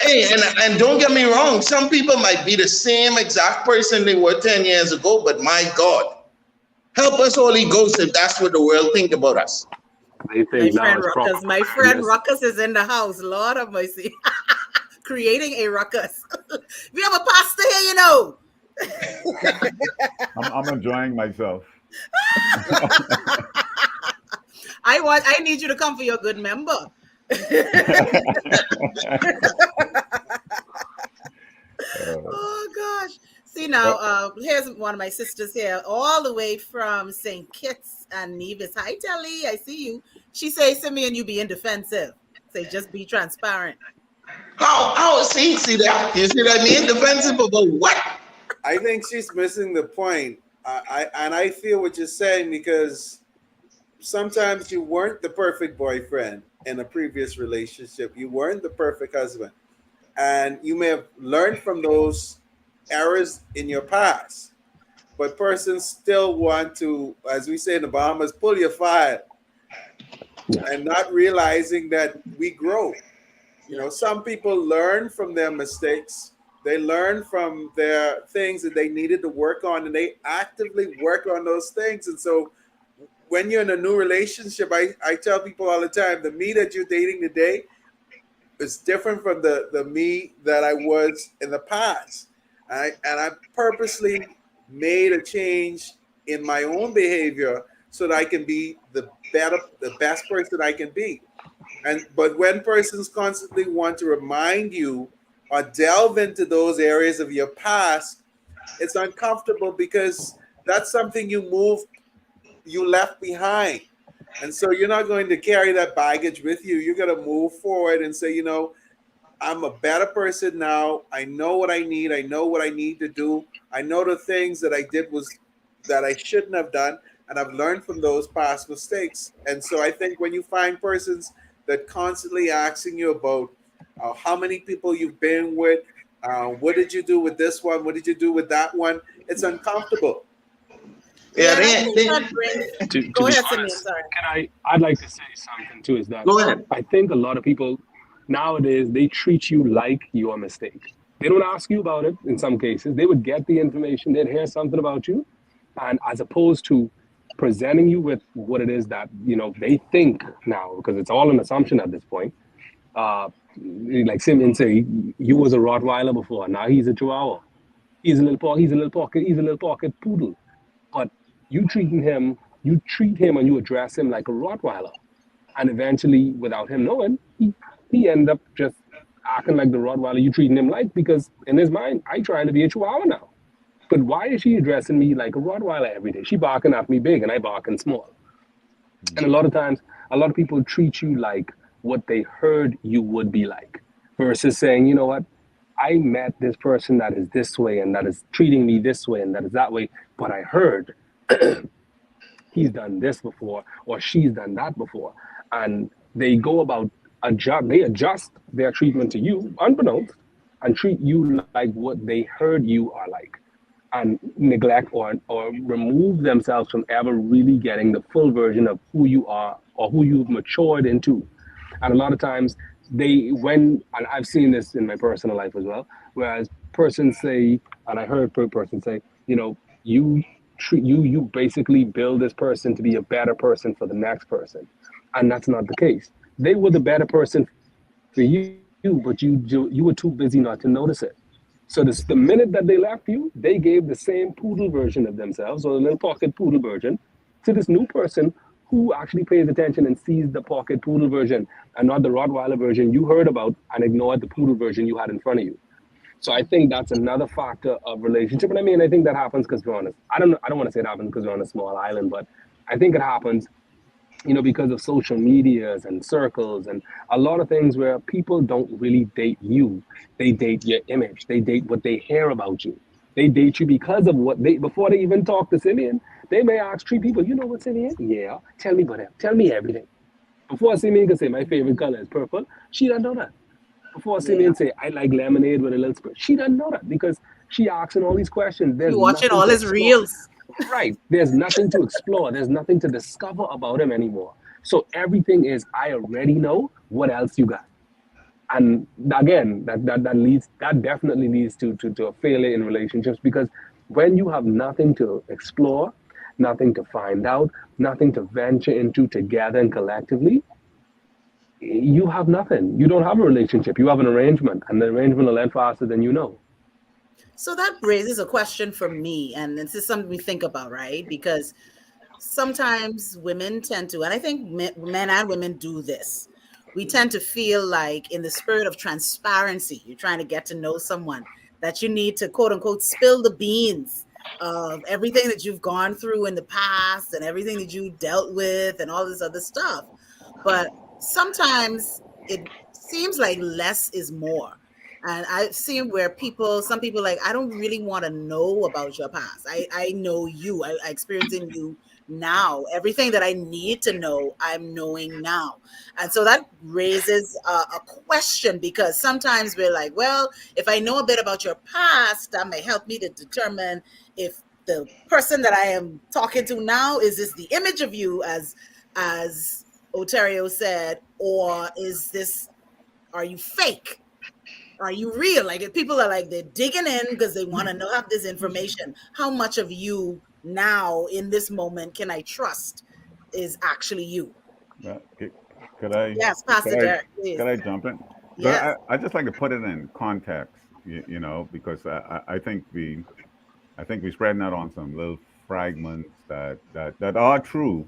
Hey, and don't get me wrong, some people might be the same exact person they were 10 years ago, but my God, help us, Holy Ghost, if that's what the world think about us. They think My friend Ruckus is in the house. Lord of mercy. Creating a ruckus. We have a pastor here, you know. I'm enjoying myself. I need you to come for your good member. Oh gosh. See now, here's one of my sisters here, all the way from St. Kitts and Nevis. Hi, Telly, I see you. She says, Simeon, you being defensive. Say, just be transparent. How see that? You see what I mean? Defensive about what? I think she's missing the point. I feel what you're saying, because sometimes you weren't the perfect boyfriend in a previous relationship. You weren't the perfect husband. And you may have learned from those errors in your past, but persons still want to, as we say in the Bahamas, pull your file, and not realizing that we grow. You know, some people learn from their mistakes. They learn from their things that they needed to work on, and they actively work on those things. And so when you're in a new relationship, I tell people all the time, the me that you're dating today is different from the me that I was in the past. And I purposely made a change in my own behavior so that I can be the best person I can be. But when persons constantly want to remind you or delve into those areas of your past, it's uncomfortable, because that's something you left behind. And so you're not going to carry that baggage with you. You're going to move forward and say, you know, I'm a better person now. I know what I need. I know what I need to do. I know the things that I did that I shouldn't have done. And I've learned from those past mistakes. And so I think when you find persons that constantly asking you about how many people you've been with, what did you do with this one? What did you do with that one? It's uncomfortable. Yeah, to be honest, I'd like to say something too, is that go ahead. I think a lot of people nowadays, they treat you like you're a mistake. They don't ask you about it in some cases. They would get the information, they'd hear something about you, and as opposed to presenting you with what it is that, you know, they think now, because it's all an assumption at this point. Like Simeon say, you was a Rottweiler before, now he's a Chihuahua. He's a little pocket poodle. But you treat him and you address him like a Rottweiler. And eventually, without him knowing, he ended up just acting like the Rottweiler you treating him like, because in his mind, I trying to be a Chihuahua now. But why is she addressing me like a Rottweiler every day? She barking at me big and I barking small. And a lot of times, a lot of people treat you like what they heard you would be like, versus saying, you know what, I met this person that is this way and that is treating me this way and that is that way, but I heard he's done this before or she's done that before. And they go about they adjust their treatment to you unbeknownst and treat you like what they heard you are like and neglect or remove themselves from ever really getting the full version of who you are or who you've matured into. And a lot of times and I've seen this in my personal life as well, whereas persons say, and I heard per person say, you you basically build this person to be a better person for the next person. And that's not the case. They were the better person for you, but you were too busy not to notice it. So the minute that they left you, they gave the same poodle version of themselves, or the little pocket poodle version, to this new person who actually pays attention and sees the pocket poodle version and not the Rottweiler version you heard about and ignored the poodle version you had in front of you. So I think that's another factor of relationship. And I mean, I think that happens because we're on a, I don't want to say it happens because we're on a small island, but I think it happens because of social medias and circles and a lot of things where people don't really date you. They date your image. They date what they hear about you. They date you because of before they even talk to Simeon, they may ask three people, you know what, Simeon? Yeah, tell me about it. Tell me everything. Before Simeon can say, my favorite color is purple, she doesn't know that. Before Yeah. Simeon say, I like lemonade with a little spit, she doesn't know that because she asking all these questions. There's You watching nothing all to his explore. reels. Right. There's nothing to explore. There's nothing to discover about him anymore. So everything is, I already know. What else you got? And again, that definitely leads to a failure in relationships because when you have nothing to explore, nothing to find out, nothing to venture into together and collectively, you have nothing. You don't have a relationship. You have an arrangement, and the arrangement will end faster than you know. So that raises a question for me, and this is something we think about, right? Because sometimes women tend to, and I think men and women do this. We tend to feel like, in the spirit of transparency, you're trying to get to know someone, that you need to quote unquote spill the beans of everything that you've gone through in the past and everything that you dealt with and all this other stuff. But sometimes it seems like less is more. And I've seen where some people like, I don't really want to know about your past. I know you. I experience in you now. Everything that I need to know, I'm knowing now. And so that raises a question, because sometimes we're like, well, if I know a bit about your past, that may help me to determine if the person that I am talking to now, is this the image of you, as Oterio said, or are you fake? Are you real? Like, if people are like, they're digging in because they want to know, have this information. How much of you now in this moment can I trust is actually you? Uh, c- Could I Yes, could Pastor I Derek, please. could I jump in? But Yes. I just like to put it in context, because I think we're spreading out on some little fragments that are true,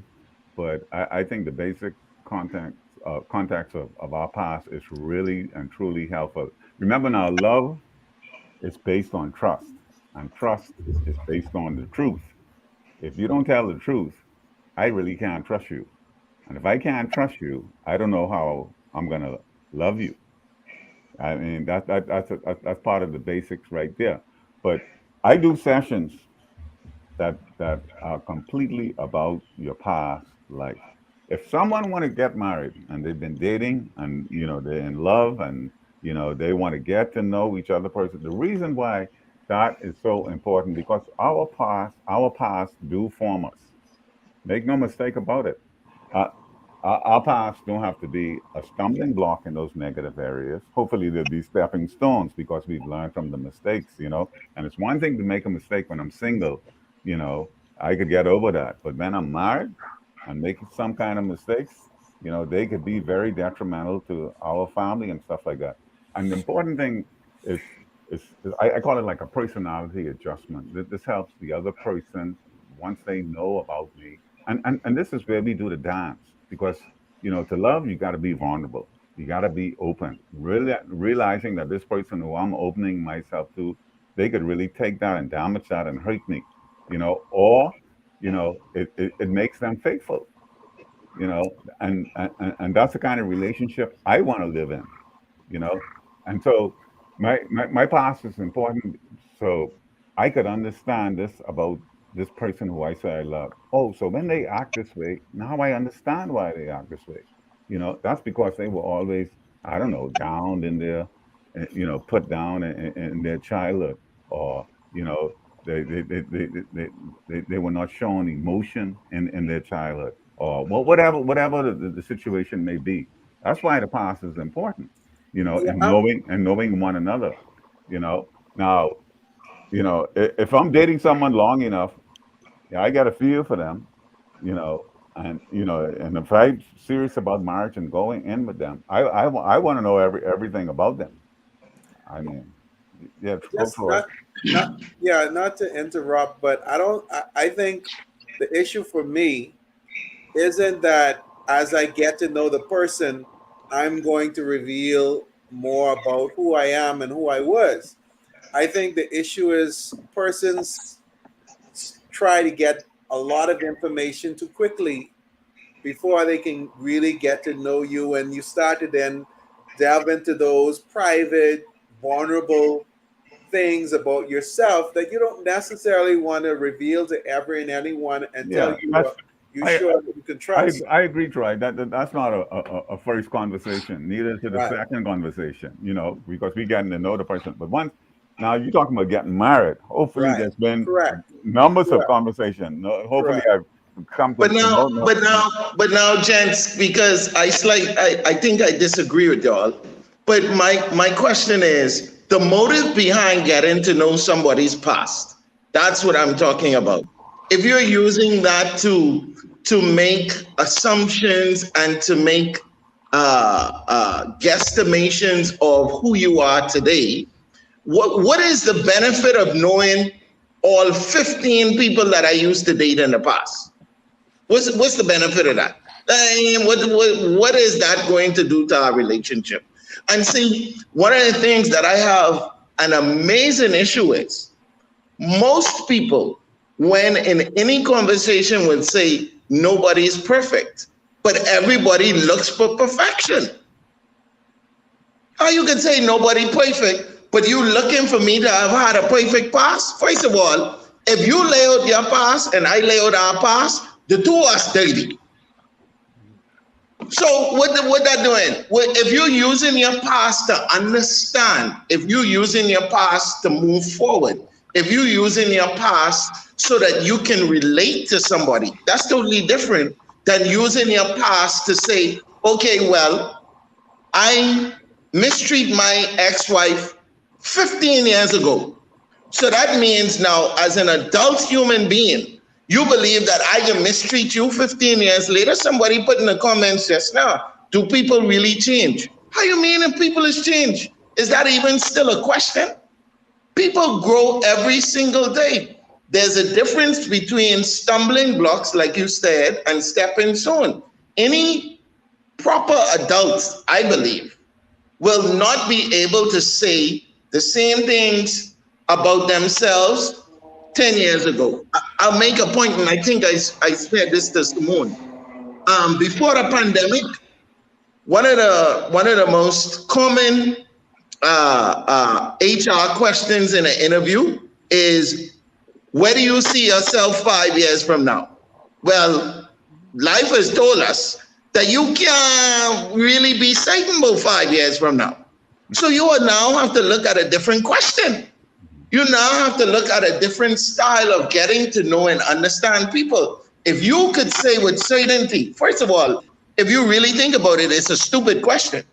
but I think the basic context of our past is really and truly helpful. Remember now, love is based on trust, and trust is based on the truth. If you don't tell the truth, I really can't trust you. And if I can't trust you, I don't know how I'm gonna love you. I mean, that's part of the basics right there. But I do sessions that are completely about your past life. If someone want to get married and they've been dating and they're in love and they want to get to know each other person, the reason why that is so important because our past do form us. Make no mistake about it. Uh, our past don't have to be a stumbling block in those negative areas. Hopefully, they'll be stepping stones because we've learned from the mistakes. And it's one thing to make a mistake when I'm single, you know, I could get over that. But when I'm married and making some kind of mistakes, they could be very detrimental to our family and stuff like that. And the important thing is, I call it like a personality adjustment. This helps the other person once they know about me and this is where we do the dance because to love you got to be vulnerable, you got to be open, really realizing that this person who I'm opening myself to, they could really take that and damage that and hurt me, or it makes them faithful, you know and that's the kind of relationship I want to live in, you know and so my past is important, so I could understand this about this person who I say I love. Oh, so when they act this way, now I understand why they act this way. That's because they were always, I don't know, down in their, put down in their childhood, or you know, they were not showing emotion in their childhood, or whatever the situation may be. That's why the past is important, Yeah, and knowing one another. Now, if I'm dating someone long enough, yeah, I got a feel for them, and if I'm serious about marriage and going in with them, I want to know everything about them. I mean, yeah, go just for it. not yeah, not to interrupt, but I think the issue for me isn't that as I get to know the person, I'm going to reveal more about who I am and who I was. I think the issue is persons try to get a lot of information too quickly before they can really get to know you, and you start to then delve into those private, vulnerable things about yourself that you don't necessarily want to reveal to ever and anyone until Yeah, that's you I sure that you can I trust. I agree, Troy. That's not a first conversation. Neither is it a Right, second conversation. Because we getting to know the person. But once now you're talking about getting married. Hopefully, right. there's been Correct, numbers of correct, conversation. No, hopefully, correct. I've come But to now, know. but now, but now, gents, because I think I disagree with y'all. But my question is the motive behind getting to know somebody's past. That's what I'm talking about. If you're using that to make assumptions and to make guesstimations of who you are today, what is the benefit of knowing all 15 people that I used to date in the past? What's the benefit of that? What is that going to do to our relationship? And see, one of the things that I have an amazing issue is most people, when in any conversation, would say nobody's perfect, but everybody looks for perfection. How you can say nobody perfect, but you looking for me to have had a perfect past? First of all, if you lay out your past and I lay out our past, the two of us dirty. So what that doing? If you're using your past to understand, if you're using your past to move forward, if you're using your past so that you can relate to somebody, that's totally different than using your past to say, okay, well, I mistreat my ex-wife 15 years ago. So that means now, as an adult human being, you believe that I can mistreat you 15 years later? Somebody put in the comments just now, do people really change? How you mean if people is change? Is that even still a question? People grow every single day. There's a difference between stumbling blocks, like you said, and stepping stone. Any proper adult, I believe, will not be able to say the same things about themselves 10 years ago. I'll make a point, and I think I said this to Simmone. Before the pandemic, one of the most common HR questions in an interview is, where do you see yourself 5 years from now? Well, life has told us that you can't really be certain about 5 years from now. So you will now have to look at a different question. You now have to look at a different style of getting to know and understand people. If you could say with certainty, first of all, if you really think about it, it's a stupid question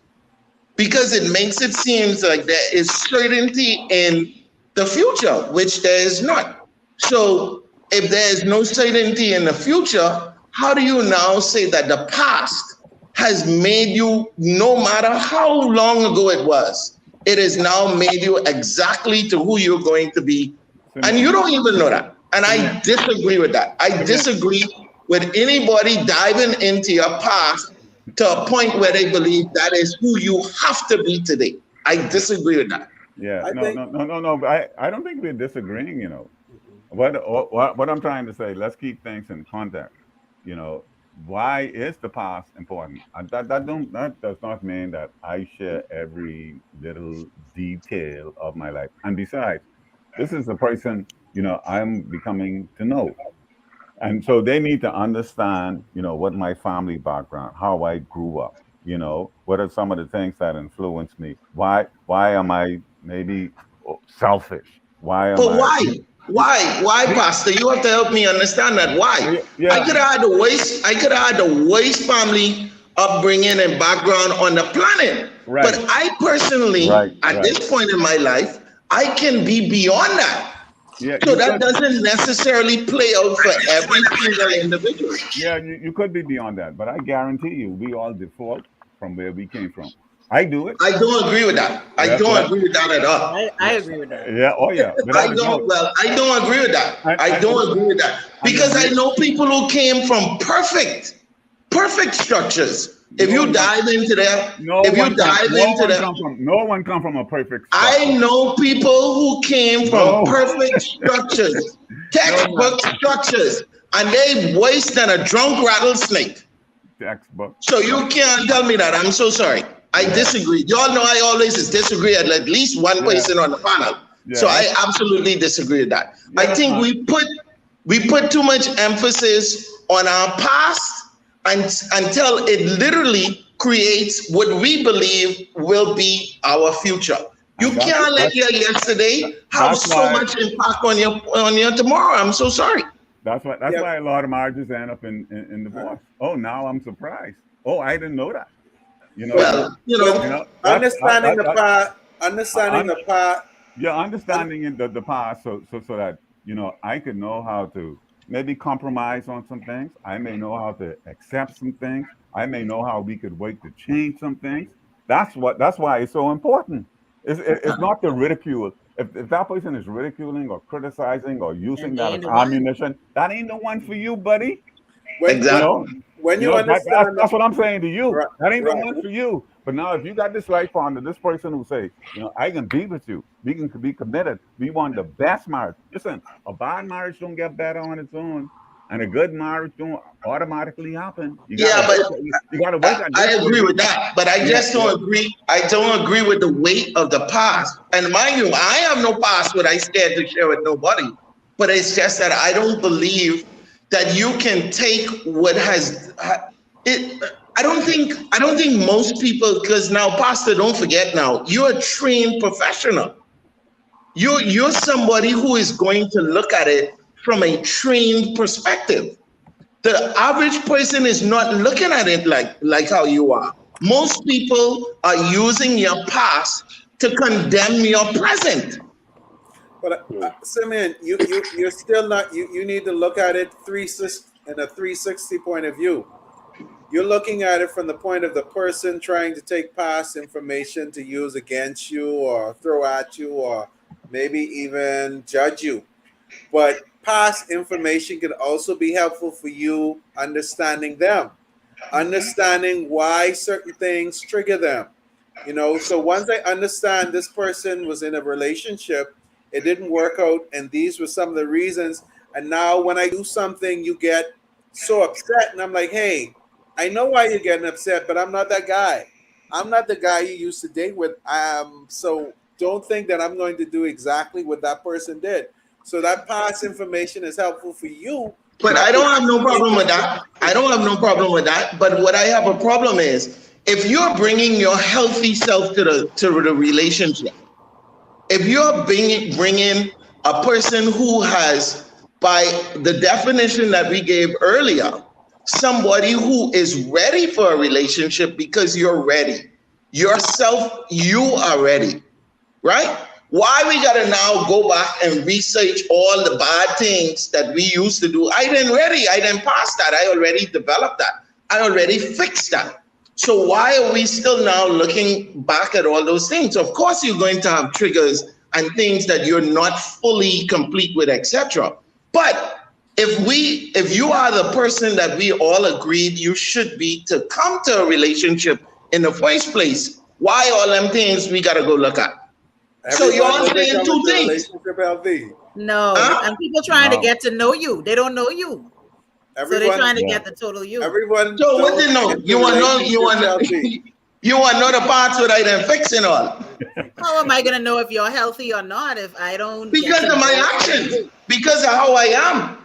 because it makes it seem like there is certainty in the future, which there is not. So if there is no certainty in the future, how do you now say that the past has made you, no matter how long ago it was, it has now made you exactly to who you're going to be? And you Simone, don't even know that. And I Simone, disagree with that. I Simone. disagree with anybody diving into your past to a point where they believe that is who you have to be today. I disagree with that. Yeah, I no, think no, no, no, no. But I don't think we're disagreeing. What I'm trying to say, let's keep things in context. You know, why is the past important? And that does not mean that I share every little detail of my life. And besides, this is the person, I'm becoming to know. And so they need to understand, what my family background, how I grew up, what are some of the things that influenced me? Why am I maybe selfish? Why am But I? why? Why, Pastor? You have to help me understand that. Why? Yeah, I could have had the worst family upbringing and background on the planet. But right, I personally, right, at right. this point in my life, I can be beyond that. Yeah, So you that could. doesn't necessarily play out for every single individual. Yeah, you could be beyond that, but I guarantee you, we all default from where we came from. I do it. I don't agree with that. I Yeah, don't yeah, agree with that at all. I agree with that. yeah. Oh, yeah, without a doubt. I don't agree with that. I And don't agree with that and the because I know people who came from perfect structures. If no you one come, dive into that, no if you one come, dive no into one that, come from, no one come from a perfect I structure. know people who came from No, perfect structures, no man, textbook structures, and they worse than a drunk rattlesnake. textbook So you structure. can't tell me that. I'm so sorry. I Yeah, disagree. Y'all know I always disagree at least one yeah, person on the panel. yeah. So I absolutely disagree with that. Yeah, I that's think fine. we put too much emphasis on our past and until it literally creates what we believe will be our future. You And can't let your yesterday have that's so why much impact on your tomorrow. I'm so sorry. that's Yeah. why a lot of marriages end up in divorce. Oh, now I'm surprised. Oh, I didn't know that. You But know, Well, but that's understanding the part, understanding un, the part, yeah, un, understanding in the past, so that I could know how to maybe compromise on some things. I may know how to accept some things. I may know how we could work to change some things. That's why it's so important. It's not the ridicule. If that person is ridiculing or criticizing or And using they that as ain't the one. ammunition, that ain't the one for you, buddy. when You when exactly. know, when you you know understand the that's what I'm saying to you. right, That ain't the right. one for you. But now, if you got this life partner, this person who say, I can be with you. We can be committed. We want the best marriage. Listen, a bad marriage don't get better on its own, and a good marriage don't automatically happen. You gotta Yeah, but work. You gotta work at I this with agree it. with that, but I Yeah, just yeah. don't agree. I don't agree with the weight of the past. And mind you, I have no past what I scared to share with nobody. But it's just that I don't believe that you can take what has it. I don't think most people, because now, Pastor, don't forget now, you're a trained professional. You're somebody who is going to look at it from a trained perspective. The average person is not looking at it like how you are. Most people are using your past to condemn your present. But Simeon, you're still not. You need to look at it in a 360 point of view. You're looking at it from the point of the person trying to take past information to use against you or throw at you or maybe even judge you. But past information can also be helpful for you understanding them, understanding why certain things trigger them. So once I understand this person was in a relationship, it didn't work out, and these were some of the reasons. And now when I do something, you get so upset, and I'm like, hey, I know why you're getting upset, but I'm not that guy. I'm not the guy you used to date with. So don't think that I'm going to do exactly what that person did. So that past information is helpful for you, But I not to don't have no make problem with this that. I don't have no problem with that. But what I have a problem is if you're bringing your healthy self to the relationship, if you're bringing a person who has, by the definition that we gave earlier, somebody who is ready for a relationship because you're ready. Yourself, you are ready, right? Why we gotta now go back and research all the bad things that we used to do? I didn't ready. I didn't pass that. I already developed that. I already fixed that. So why are we still now looking back at all those things? Of course, you're going to have triggers and things that you're not fully complete with, etc. But if you are the person that we all agreed you should be to come to a relationship in the first place, why all them things we gotta go look at? So everyone you're doesn't saying come two into a things. relationship healthy. No, Huh? and people trying to No, get to know you. They don't know you. So they're trying to Yeah. get the total you. everyone. So what don't you know? get You the want know? relationship healthy. You want know the parts without them fixing all? How am I gonna know if you're healthy or not if I don't get Because to of my know? actions, because of how I am.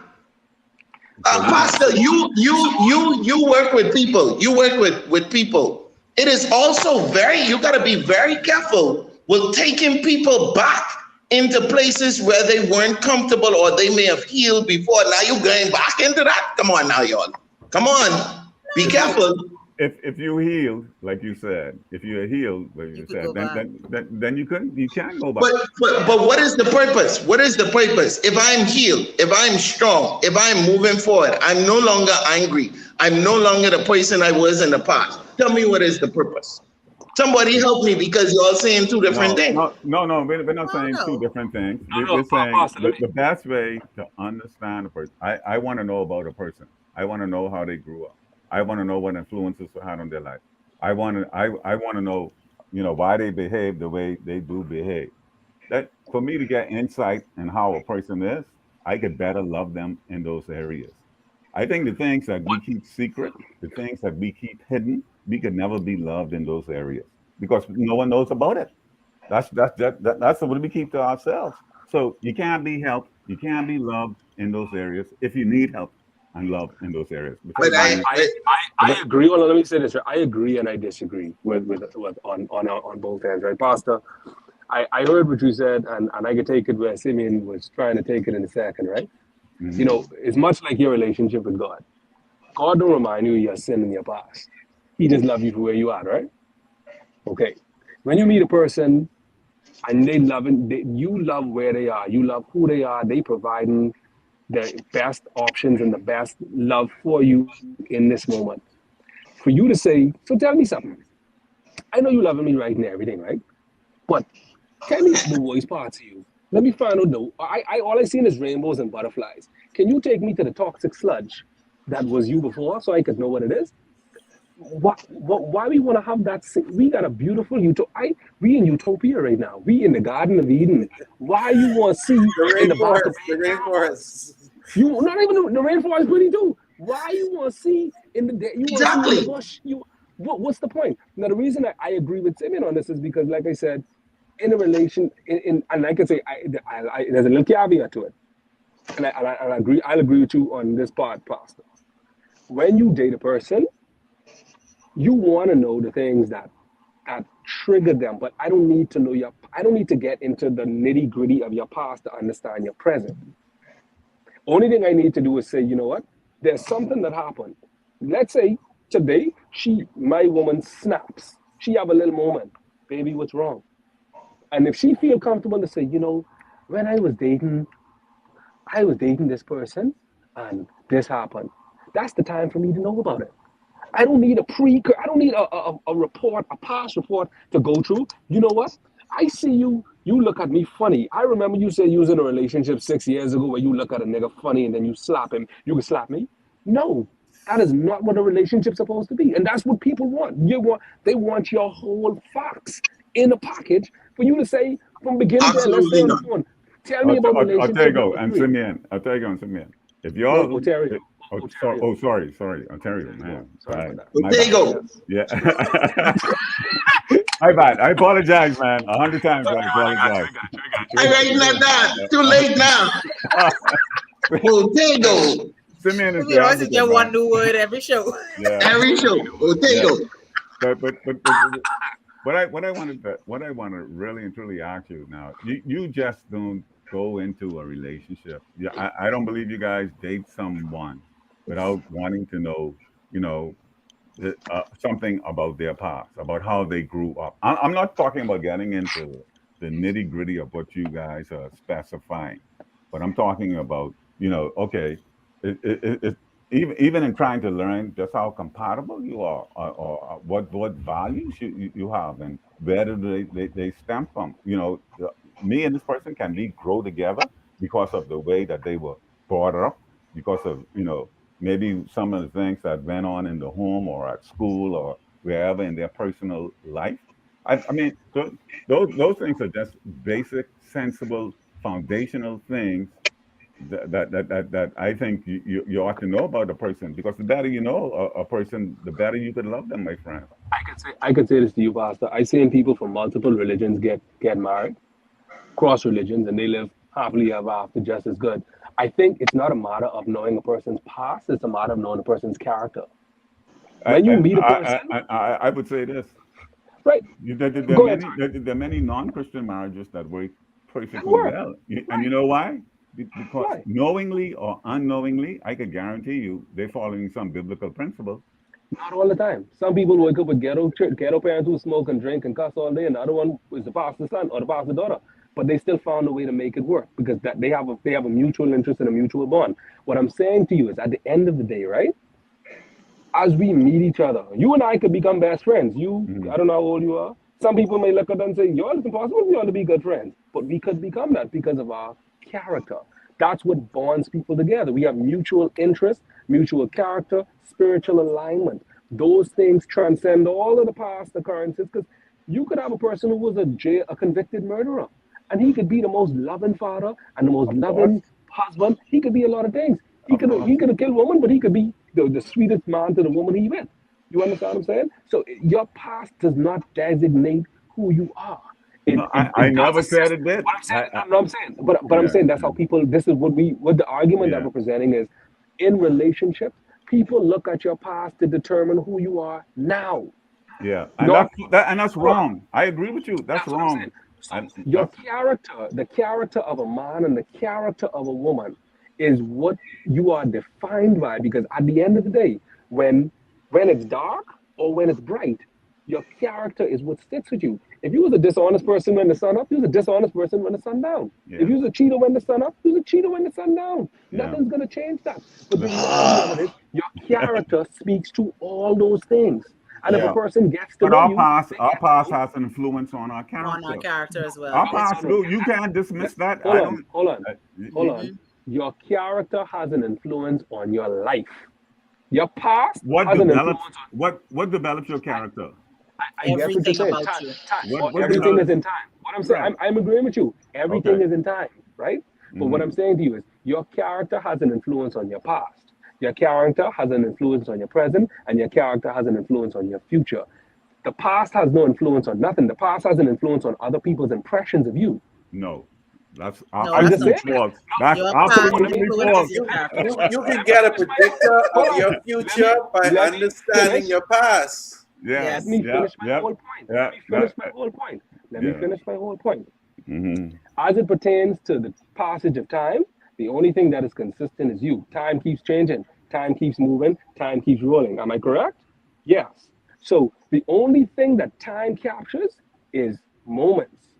Pastor, you work with people. You work with people. It is also you got to be very careful with taking people back into places where they weren't comfortable or they may have healed before. Now you're going back into that. Come on now, y'all. Come on. Be careful. If you healed, like you said, if you're healed, like You you could said, go back. then you can't go back. But what is the purpose? What is the purpose? If I'm healed, if I'm strong, if I'm moving forward, I'm no longer angry. I'm no longer the person I was in the past. Tell me what is the purpose? Somebody help me because you're all saying two different things. No. We're not Oh saying two no. different things. No, We're saying Pastor, let me. the best way to understand a person. I want to know about a person. I want to know how they grew up. I want to know what influences they had on their life. I want to know, why they behave the way they do behave. That for me to get insight in how a person is, I could better love them in those areas. I think the things that we keep secret, the things that we keep hidden, we could never be loved in those areas because no one knows about it. That's what we keep to ourselves. So you can't be helped, you can't be loved in those areas if you need help and love in those areas because But I, I, I, I agree. Well, let me say this, right? I agree and I disagree with on both ends, right, Pastor? I heard what you said, and I could take it where Simeon was trying to take it in a second, right? Mhm. It's much like your relationship with God. God don't remind you of your sin in your past. He just loves you for where you are, right? Okay. When you meet a person and you love where they are, you love who they are, they providing the best options and the best love for you in this moment. For you to say, so tell me something. I know you loving me right and everything, right? But tell me the worst parts of you. Let me find out the. All I seen is rainbows and butterflies. Can you take me to the toxic sludge that was you before, so I could know what it is? Why we want to have that? We got a beautiful we in utopia right now. We in the Garden of Eden. Why you want to see The in the back of rainforest. The rainforest. you not even the rainforest pretty too. Why you want to see you want to see in the exactly. bush? What's the point? Now the reason I agree with Simeon on this is because, like I said, in a relation, and I can say there's a little caveat to it, and I agree. I'll agree with you on this part, Pastor. When you date a person, you want to know the things that trigger them, but I don't need to know I don't need to get into the nitty gritty of your past to understand your present. Only thing I need to do is say, you know what? There's something that happened. Let's say today, my woman snaps. She have a little moment. Baby, what's wrong? And if she feel comfortable to say, when I was dating this person and this happened. That's the time for me to know about it. I don't need I don't need a report, a past report to go through. You know what? I see you look at me funny. I remember you said you was in a relationship 6 years ago where you look at a nigga funny and then you slap him. You can slap me. No, that is not what a relationship's supposed to be. And that's what people want. They want your whole facts in a package for you to say from beginning to end. Let's say Absolutely on the not. phone. Tell me about I'll tell you relationship go number and 3. Simeon. I'll tell you go and Simeon. If y'all, Ontario. Ontario. sorry, Ontario, Ontario. man. Sorry Right, about that. Well, my there you bad. go. Yes. Yeah, my bad. I apologize, man. 100 times I I got you. apologize. I got you. I got you. I'm writing that down. Too late now. Well, there you go. Simeon is We the always advocate, get one man. new word every show. Yeah, Every show. Well, there you yeah. go. But what I want to really and truly ask you now, you just don't go into a relationship. Yeah, I don't believe you guys date someone without wanting to know, you know, something about their past, about how they grew up. I'm not talking about getting into the nitty gritty of what you guys are specifying, but I'm talking about, okay, it, even in trying to learn just how compatible you are, or what values you have, and where do they stem from. Me and this person can we grow together because of the way that they were brought up, because of maybe some of the things that went on in the home or at school or wherever in their personal life. I mean, those things are just basic, sensible, foundational things that I think you ought to know about a person, because the better you know a person, the better you could love them, my friend. I could say this to you, Pastor. I seen people from multiple religions get married, cross religions, and they live happily ever after just as good. I think it's not a matter of knowing a person's past; it's a matter of knowing a person's character. When you And meet a person, I would say this: right? there are Go ahead, many sorry. non-Christian marriages that work That perfectly work, well, and you right? know why? Because Why? knowingly or unknowingly, I can guarantee you they're following some biblical principle. Not all the time. Some people wake up with ghetto parents who smoke and drink and cuss all day, and the other one is the pastor's son or the pastor's daughter. But they still found a way to make it work because that they have a mutual interest and a mutual bond. What I'm saying to you is, at the end of the day, right? As we meet each other, you and I could become best friends. Hmm. I don't know how old you are. Some people may look at us and say, "Yo, it's impossible for you all to be good friends." But we could become that because of our character. That's what bonds people together. We have mutual interest, mutual character, spiritual alignment. Those things transcend all of the past occurrences because you could have a person who was a convicted murderer, and he could be the most loving father and the most Of course, loving husband. He could be a lot of things. He of could course. he could have killed a woman, but he could be the sweetest man to the woman he with. You understand what I'm saying? So your past does not designate who you are. It, No, it, I it does never assist. said it did. What I'm saying, no, no, I'm saying, but I'm Yeah, saying that's how people. This is what the argument that yeah, we're presenting is. In relationships, people look at your past to determine who you are now. yeah, and Not that's hold on. wrong. I agree with you. That's That's what I'm wrong. saying. So And your that's character, the character of a man and the character of a woman, is what you are defined by. Because at the end of the day, when it's dark or when it's bright, your character is what sticks with you. If you was a dishonest person when the sun up, you was a dishonest person when the sun down. If yeah, you was a cheater when the sun up, you was a cheater when the sun down. yeah. Nothing's gonna change that. But the The- reality of it is, your character speaks to all those things. And if a yeah, person gets to but know you, they our get to past know. has an influence on our On our character. character as well. Our No, It's past no, no. true. do. You can't dismiss that. Hold I on, don't. hold on, Uh, hold y- on. Your character has an influence on your life. Your past what has an develops influence on. what develops your character? I guess what you're Everything saying. about Time, you. time. Well, What everything is develops? in time. What I'm saying, Right. I'm agreeing with you. Okay. Everything is in time, right? But what I'm Hmm. saying to you is, your character has an influence on your past. Your character has an influence on your present, and your character has an influence on your future. The past has no influence on nothing. The past has an influence on other people's impressions of you. No, that's No, I'm that's just not saying absolutely true. that. false. That's Your No, past no, absolutely let me influences false. your You, finish. Let character. me you, finish. you can Let me get a finish my whole. predictor Hold of on. your Let me future by let me understanding finish. your past. Yeah, Let Yes. me yeah, finish my yeah, whole point. Let yeah, me finish my whole point. Let me yeah. finish my whole point. Hmm. As it pertains to the passage of time, the only thing that is consistent is you. Time keeps changing, time keeps moving, time keeps rolling. Am I correct? Yes. So the only thing that time captures is moments.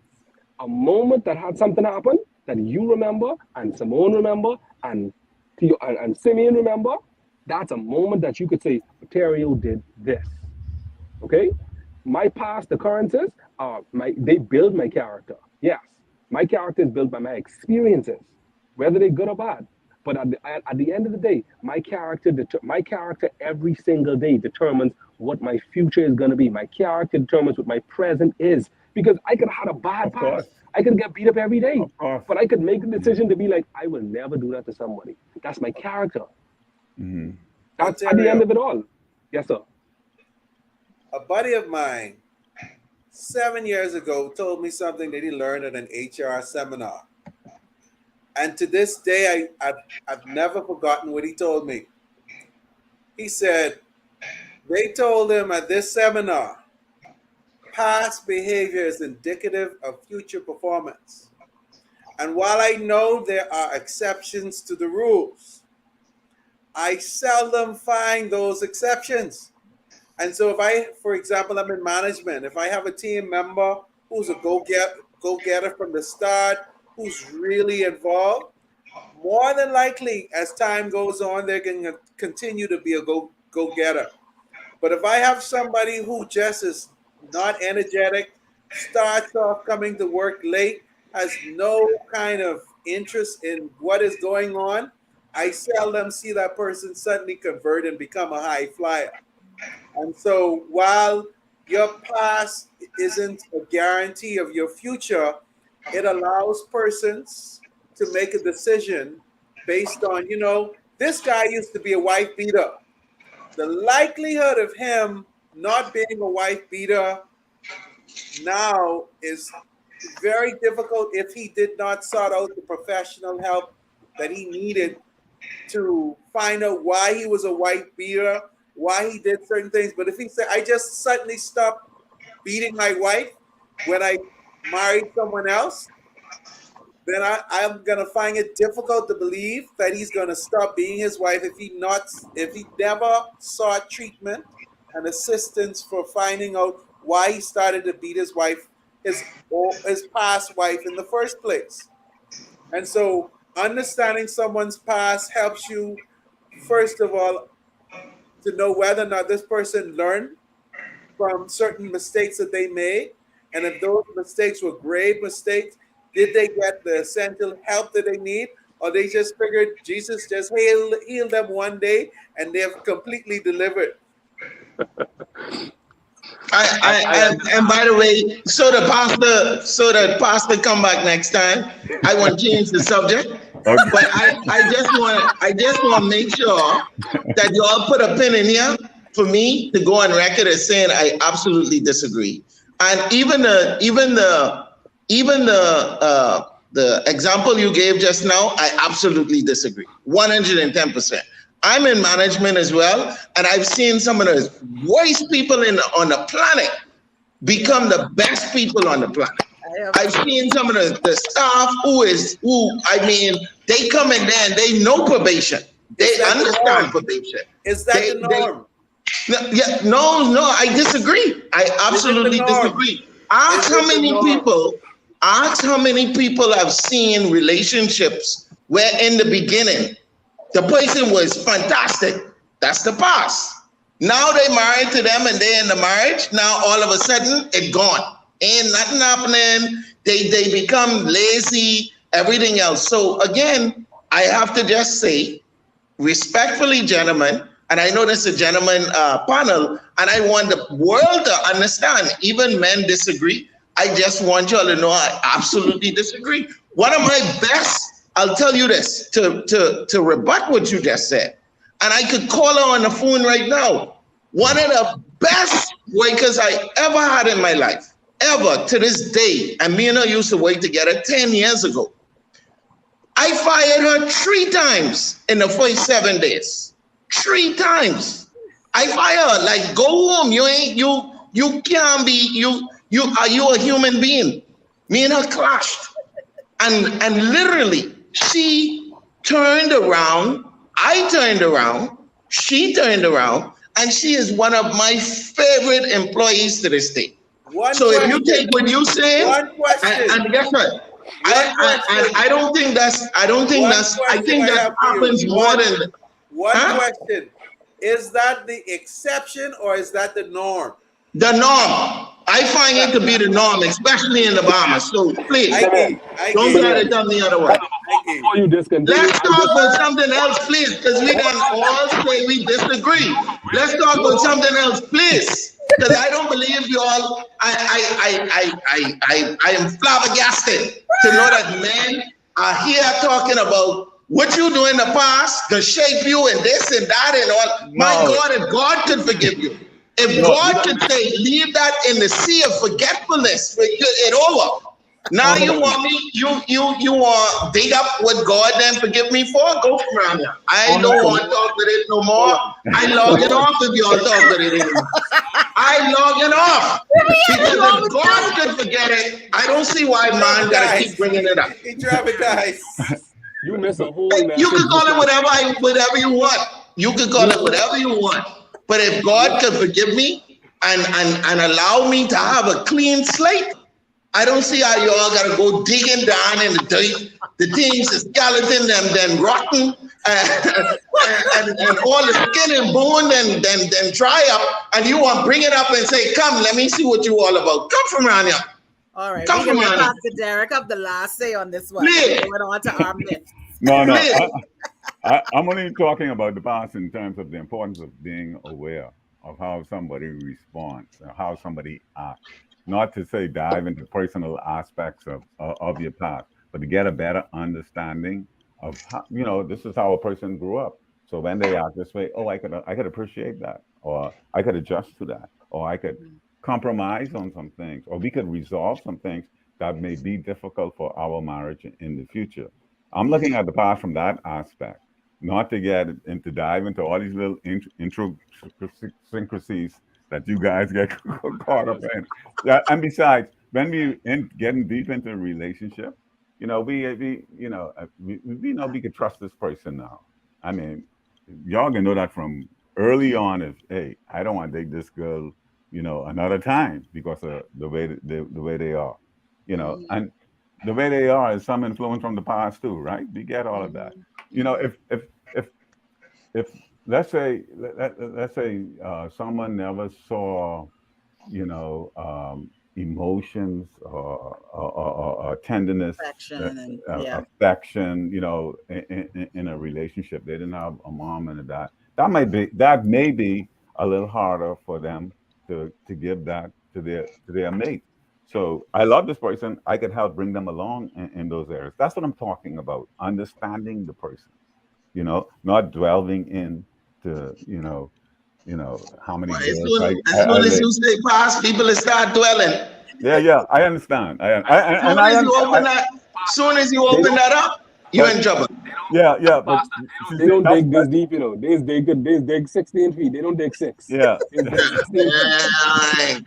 A moment that had something happen that you remember and Simone remember and and Simeon remember. That's a moment that you could say, Ontario did this. Okay? My past occurrences are they build my character. Yes. My character is built by my experiences, whether they're good or bad. But at the end of the day, my character every single day determines what my future is going to be. My character determines what my present is. Because I could have had a bad Of course, past. I could get beat up every day. of course. But I could make the Hmm. decision to be like, I will never do that to somebody. That's my character. Hmm. That's at the end Ontario, of it all. Yes, sir. a buddy of mine 7 years ago told me something that he learned at an HR seminar. And to this day, I've never forgotten what he told me. He said, they told him at this seminar, past behavior is indicative of future performance. And while I know there are exceptions to the rules, I seldom find those exceptions. And so if I, for example, I'm in management, if I have a team member who's a go getter from the start, who's really involved, more than likely as time goes on, they're going to continue to be a go getter. But if I have somebody who just is not energetic, starts off coming to work late, has no kind of interest in what is going on, I seldom see that person suddenly convert and become a high flyer. And so while your past isn't a guarantee of your future, it allows persons to make a decision based on, this guy used to be a wife beater. The likelihood of him not being a wife beater now is very difficult if he did not sort out the professional help that he needed to find out why he was a wife beater, why he did certain things. But if he said, I just suddenly stopped beating my wife when I married someone else, then I'm gonna find it difficult to believe that he's gonna stop being his wife if he never sought treatment and assistance for finding out why he started to beat his wife, his past wife in the first place. And so understanding someone's past helps you, first of all, to know whether or not this person learned from certain mistakes that they made. And if those mistakes were grave mistakes, did they get the essential help that they need? Or they just figured Jesus just healed them one day and they've completely delivered. And by the way, so the pastor come back next time. I want to change the subject. Okay. But I just want to make sure that you all put a pin in here for me to go on record as saying I absolutely disagree. And even the example you gave just now, I absolutely disagree. 110%. I'm in management as well, and I've seen some of the worst people on the planet become the best people on the planet. I've seen some of the staff who they come in there and they know probation. They understand probation. Is that the norm? No, I disagree. I absolutely disagree. Ask how many people I've seen relationships where in the beginning the person was fantastic. That's the past. Now they married to them and they're in the marriage. Now all of a sudden it gone. Ain't nothing happening. They become lazy, everything else. So again, I have to just say, respectfully, gentlemen, and I know this is a gentleman panel, and I want the world to understand, even men disagree. I just want y'all to know I absolutely disagree. One of my best, I'll tell you this, to rebut what you just said, and I could call her on the phone right now. One of the best workers I ever had in my life, ever to this day, and me and her used to work together 10 years ago. I fired her 3 times in the first 7 days. 3 times. I fire her, like, go home. You can't be, are you a human being? Me and her clashed. And literally, she turned around, I turned around, she turned around, and she is one of my favorite employees to this day. If you take what you say, and guess what? I don't think I think that happens more than one question. Is that the exception or is that the norm? The norm. I find it to be the norm, especially in the Bahamas. So please, don't try to tell me otherwise. Before you discontinue, let's talk about something else, please, because we don't all say we disagree. Let's talk about something else, please. Because I don't believe you all. I am flabbergasted to know that men are here talking about what you do in the past to shape you and this and that and all. My God, if God could forgive you, if God could say, leave that in the sea of forgetfulness, it over. Now you want me, you want dig up what God then forgive me for? Go from around here. I don't want to talk with it no more. I log it off if y'all talk with it anymore. I log it off. Because if God could forget it, I don't see why man gotta keep bringing it up. He dramatize. You miss a whole You can call it whatever you want. You can call it whatever you want. But if God could forgive me and allow me to have a clean slate, I don't see how you all gotta go digging down in the dirt. The things, the skeleton, then rotten, and all the skin and bone, then dry up, and you want to bring it up and say, "Come, let me see what you all about." Come from around here. All right, we're gonna pass to Derek up the last say on this one. Going on to our myths. No. I'm only talking about the past in terms of the importance of being aware of how somebody responds, or how somebody acts. Not to say dive into personal aspects of your past, but to get a better understanding of how, you know, this is how a person grew up. So when they act this way, oh, I could appreciate that, or I could adjust to that, or I could compromise on some things, or we could resolve some things that may be difficult for our marriage in the future. I'm looking at the past from that aspect, not to get into dive into all these little idiosyncrasies that you guys get caught up in. Yeah, and besides, when we getting deep into a relationship, you know, we know we could trust this person now. I mean, y'all can know that from early on. Is hey, I don't want to date this girl, you know, another time because of the way they are, you know, Mhm. and the way they are is some influence from the past too, right? We get all of that. Mhm. You know, Mhm. if if let's say let's say someone never saw, you know, emotions or tenderness, Affection and yeah. affection, you know, in a relationship. They didn't have a mom and a dad. That may be a little harder for them to give that to their mate. So I love this person. I could help bring them along in those areas. That's what I'm talking about. Understanding the person, you know, not dwelling in to, you know, how many Well, girls as soon I as lay. you say pass, people will start dwelling. Yeah, yeah, I understand. Soon as you open that, soon as you They open don't, that up, you're but in trouble. yeah, but Pastor, see, they don't that's dig that, this deep, you know. They dig 16 feet. They don't dig six. yeah. They dig 16 feet. Yeah.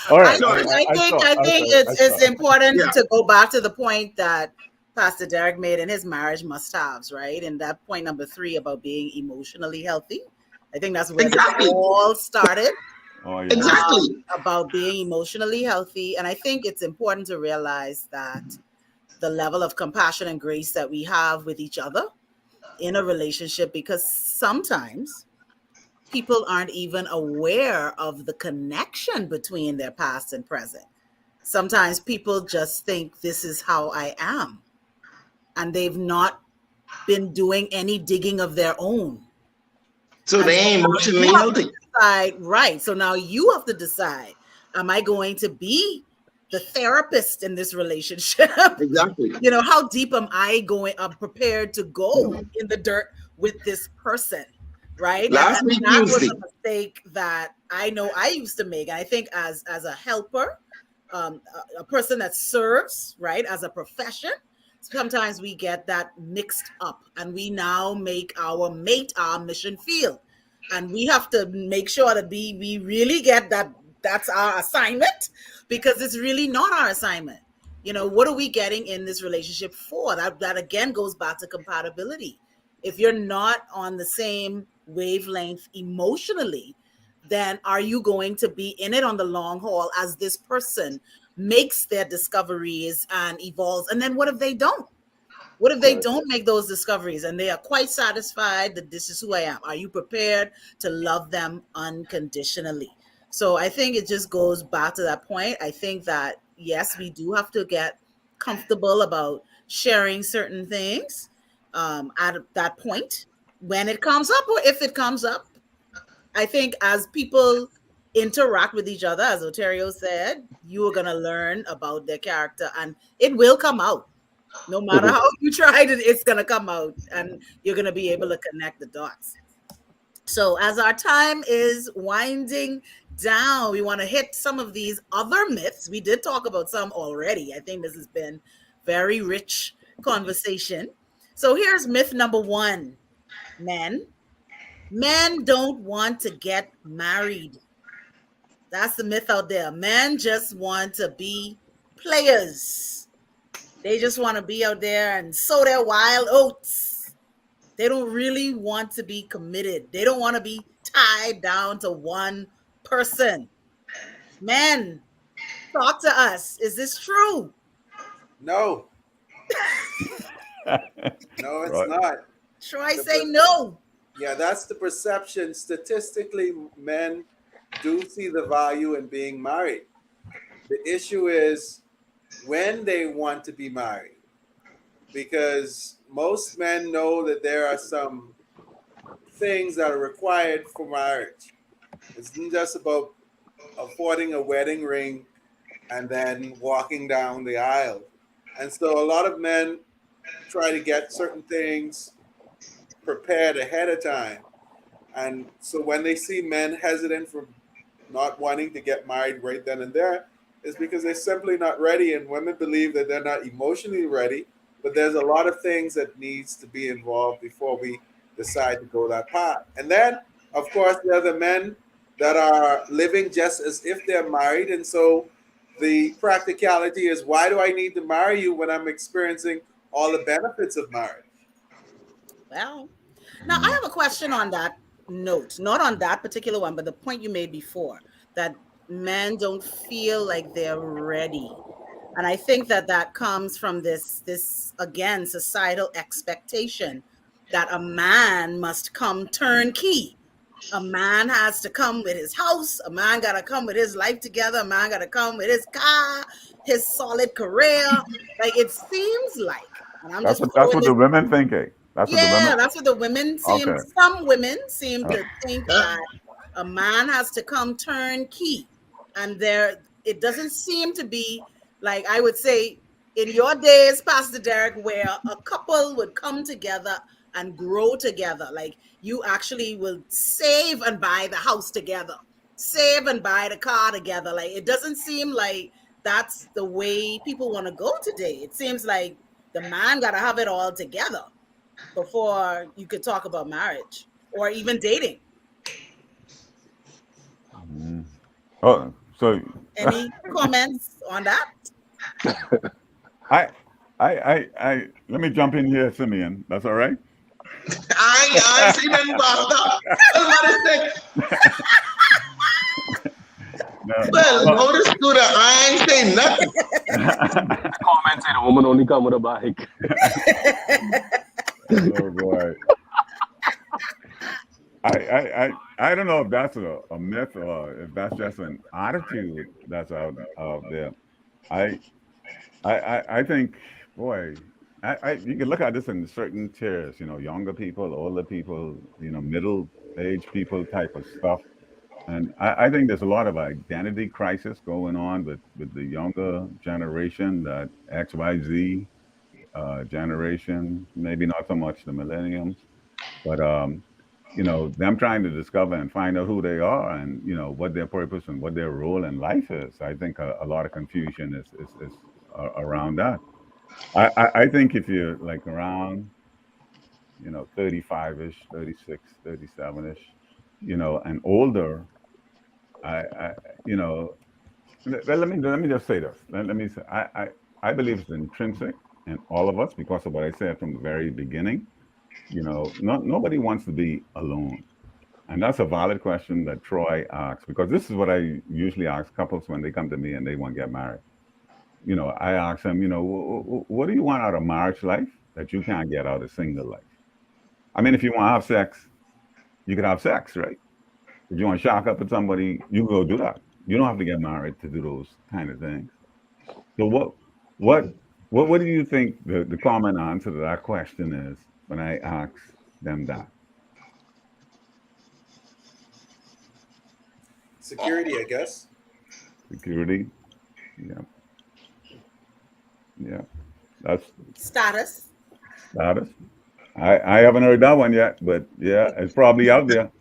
All I right, Sure. think I I think saw, I think I it's saw. important Yeah. to go back to the point that Pastor Derek made in his marriage must-haves, right? And that point number 3 about being emotionally healthy. I think that's where this Exactly. all started, Oh yeah, Exactly. about being emotionally healthy. And I think it's important to realize that the level of compassion and grace that we have with each other in a relationship, because sometimes people aren't even aware of the connection between their past and present. Sometimes people just think this is how I am, and they've not been doing any digging of their own. So And they so ain't now you emotionally have to healthy. decide, right? So now you have to decide, am I going to be the therapist in this relationship? Exactly. You know, how deep am I going? I'm prepared to go in the dirt with this person, right? Last And week that was Tuesday. a mistake that I know I used to make. And I think as a helper, a person that serves, right, as a profession, sometimes we get that mixed up, and we now make our mate our mission field, and we have to make sure that we really get that that's our assignment, because it's really not our assignment. You know, what are we getting in this relationship for? That again goes back to compatibility. If you're not on the same wavelength emotionally, then are you going to be in it on the long haul as this person makes their discoveries and evolves? And then what if they don't? What if they Right. don't make those discoveries and they are quite satisfied that this is who I am? Are you prepared to love them unconditionally? So I think it just goes back to that point. I think that, yes, we do have to get comfortable about sharing certain things at that point when it comes up, or if it comes up. I think as people interact with each other, as Oterio said, you are going to learn about their character, and it will come out. No matter how you tried it, it's going to come out, and you're going to be able to connect the dots. So, as our time is winding down, we want to hit some of these other myths. We did talk about some already. I think this has been very rich conversation. So, here's myth number 1. Men. Men don't want to get married. That's the myth out there. Men just want to be players. They just want to be out there and sow their wild oats. They don't really want to be committed. They don't want to be tied down to one person. Men, talk to us. Is this true? No, no, it's right. not. Troy The say per- no. yeah, that's the perception. Statistically, men do see the value in being married. The issue is when they want to be married, because most men know that there are some things that are required for marriage. It's not just about affording a wedding ring and then walking down the aisle. And so a lot of men try to get certain things prepared ahead of time. And so when they see men hesitant from not wanting to get married right then and there, it's because they're simply not ready. And women believe that they're not emotionally ready, but there's a lot of things that needs to be involved before we decide to go that path. And then, of course, there are the men that are living just as if they're married. And so the practicality is, why do I need to marry you when I'm experiencing all the benefits of marriage? Well, now I have a question on that note, not on that particular one, but the point you made before that men don't feel like they're ready. And I think that that comes from this again societal expectation that a man must come turnkey. A man has to come with his house. A man got to come with his life together. A man got to come with his car, his solid career. Like it seems like, and I'm just That's throwing what this. the women thinking. That's what the Yeah, women. that's what the women seem. Okay. Some women seem Uh, to think Huh? that a man has to come turnkey, and there it doesn't seem to be like I would say in your days, Pastor Derek, where a couple would come together and grow together. Like you actually will save and buy the house together, save and buy the car together. Like it doesn't seem like that's the way people want to go today. It seems like the man got to have it all together before you could talk about marriage or even dating. mm. Oh, so Any comments on that? I, let me jump in here, Simeon. That's all right. I see them, Pastor. No, Well, well, notice to the I ain't say nothing. Comment say the woman only come with a bike. oh boy. I don't know if that's a myth or if that's just an attitude that's out there. I I think, boy, you can look at this in certain tiers, younger people, older people, middle-aged people type of stuff. And I think there's a lot of identity crisis going on with the younger generation, that XYZ generation, maybe not so much the millenniums, but them trying to discover and find out who they are and what their purpose and what their role in life is. I think a lot of confusion is around that. I think if you're like around 35ish, 36, 37ish, and older, I you know let me just say this. Let me say I believe it's intrinsic in all of us because of what I said from the very beginning. Nobody wants to be alone. And that's a valid question that Troy asks, because this is what I usually ask couples when they come to me and they want to get married. I ask them, what do you want out of marriage life that you can't get out of single life? I mean, if you want to have sex, you can have sex, right? If you want to shack up with somebody, you can go do that. You don't have to get married to do those kind of things. So what, what do you think the common answer to that question is when I ask them that? Security, I guess. Security? Yeah, yeah. That's Status. status. I haven't heard that one yet, but yeah, it's probably out there.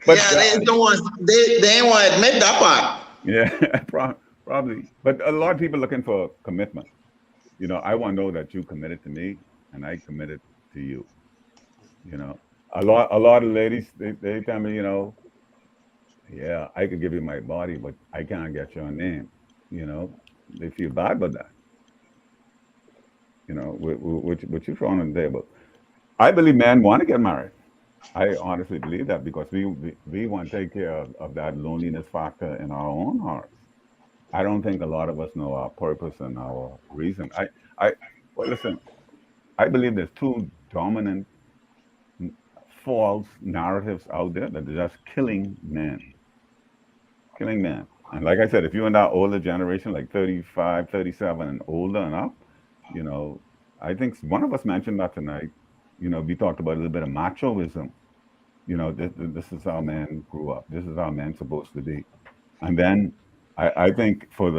But Yeah, they don't want they ain't want to admit that part. yeah, probably. But a lot of people looking for commitment. I want to know that you committed to me and I committed to you. You know, a lot of ladies they tell me, yeah, I could give you my body, but I can't get your name. You know, they feel bad about that. What you throwing on the table. I believe men want to get married. I honestly believe that because we want to take care of that loneliness factor in our own hearts. I don't think a lot of us know our purpose and our reason. I well, listen. I believe there's two dominant false narratives out there that are just killing men. And like I said, if you're in that older generation, like 35, 37 and older and up, you know, I think one of us mentioned that tonight. We talked about a little bit of machoism. This is how men grew up. This is how men's supposed to be. And then I think for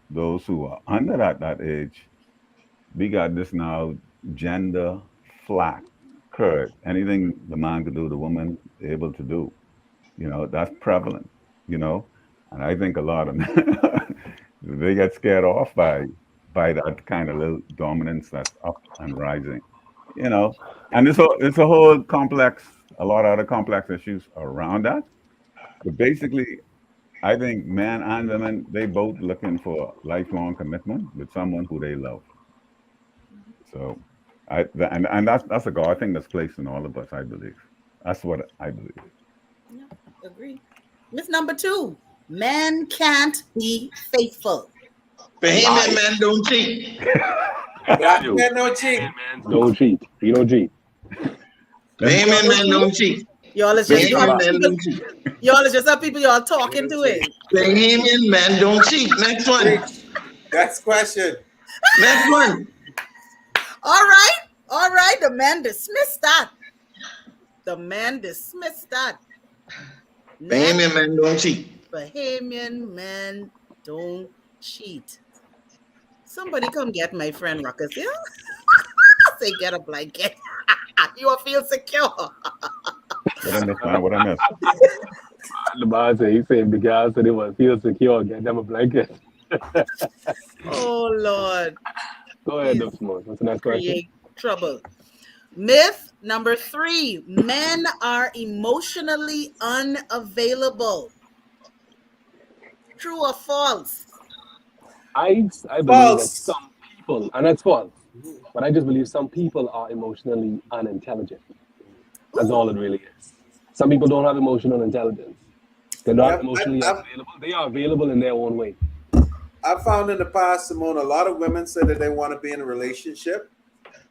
those who are under that age, we got this now gender flat, curd. Anything the man could do, the woman able to do. That's prevalent. You know, and I think a lot of men they get scared off by that kind of little dominance that's up and rising. You know, and it's a whole complex, a lot of other complex issues around that. But basically, I think men and women they both looking for lifelong commitment with someone who they love. So, and that's a God thing that's placed in all of us. I believe that's what I believe. Yeah, agree. Miss number two, men can't be faithful. Bahamian Lies. men don't cheat. Black You. men no cheat. Men don't cheat. We don't cheat. Bahamian men don't cheat. Y'all is just That's a Bahamian y'all lie. men people. don't cheat. Y'all is just some people y'all We talking don't to cheat. it. Bahamian men don't cheat. Next one. Preach. Next question. Next one. All right. The man dismissed that. The man dismissed that. Next, Bahamian men don't cheat. Bahamian men don't cheat. Somebody come get my friend Ruckus, yeah? Say get a blanket. You will feel secure. What I missed, man? What I missed? The man said, he said, the guy said they want to feel secure, get them a blanket. Oh Lord. Go ahead, Please Simmone. What's the next question? create trouble. Myth number 3. Men are emotionally unavailable. True or false? I believe that False. some people, and that's false, but I just believe some people are emotionally unintelligent. That's all it really is. Some people don't have emotional intelligence. They're not Yep. emotionally unavailable. They are available in their own way. I've found in the past, Simone, a lot of women say that they want to be in a relationship.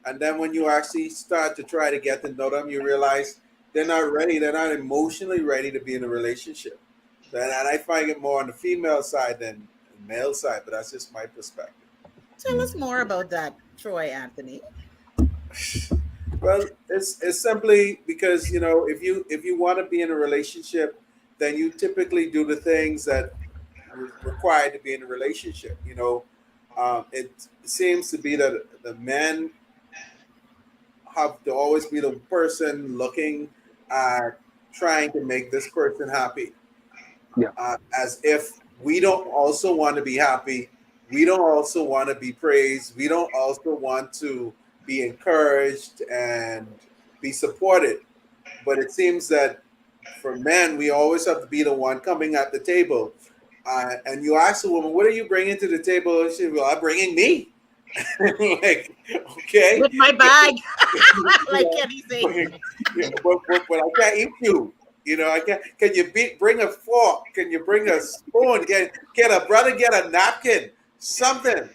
And then when you actually start to try to get to know them, you realize they're not ready. They're not emotionally ready to be in a relationship. And I find it more on the female side than the male side, but that's just my perspective. Tell us more about that, Troy Anthony. Well, it's simply because if you want to be in a relationship, then you typically do the things that required to be in a relationship. It seems to be that the men have to always be the person looking at trying to make this person happy, Yeah. as if we don't also want to be happy. We don't also want to be praised. We don't also want to be encouraged and be supported. But it seems that for men, we always have to be the one coming at the table. And you ask a woman, "What are you bringing to the table?" She says, "Well, I'm bringing me." Like, okay. With my bag. Like Kenny say. Yeah, but I can't eat you. I can't. Can you bring a fork? Can you bring a spoon? Get a brother, get a napkin, something.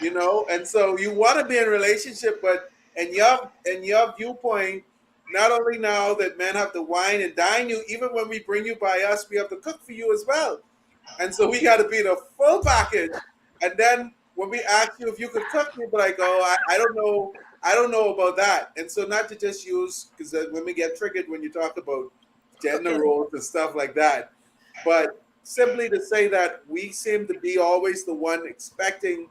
And so you want to be in a relationship, but in your viewpoint, not only now that men have to wine and dine you, even when we bring you by us, we have to cook for you as well. And so we got to be the full package. And then when we ask you if you could cook, you'll be like, "Oh, I don't know. I don't know about that." And so not to just use, because women get triggered when you talk about gender Okay. roles and stuff like that. But simply to say that we seem to be always the one expecting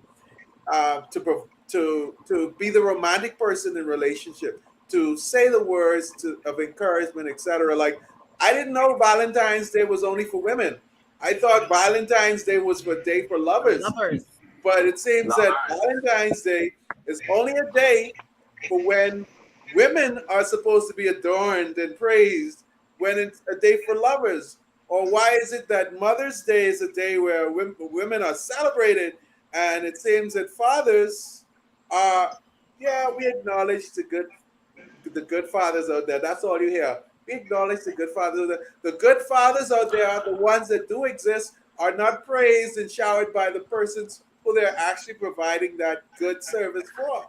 to be the romantic person in relationship, to say the words of encouragement, etc. Like, I didn't know Valentine's Day was only for women. I thought Valentine's Day was a day for For lovers. lovers. But it seems that Lovers. Valentine's Day is only a day for when women are supposed to be adorned and praised, when it's a day for lovers. Or why is it that Mother's Day is a day where women are celebrated, and it seems that fathers are, yeah, we acknowledge the good fathers out there. That's all you hear. We acknowledge the good fathers. The good fathers out there are the ones that do exist, are not praised and showered by the persons who they're actually providing that good service for.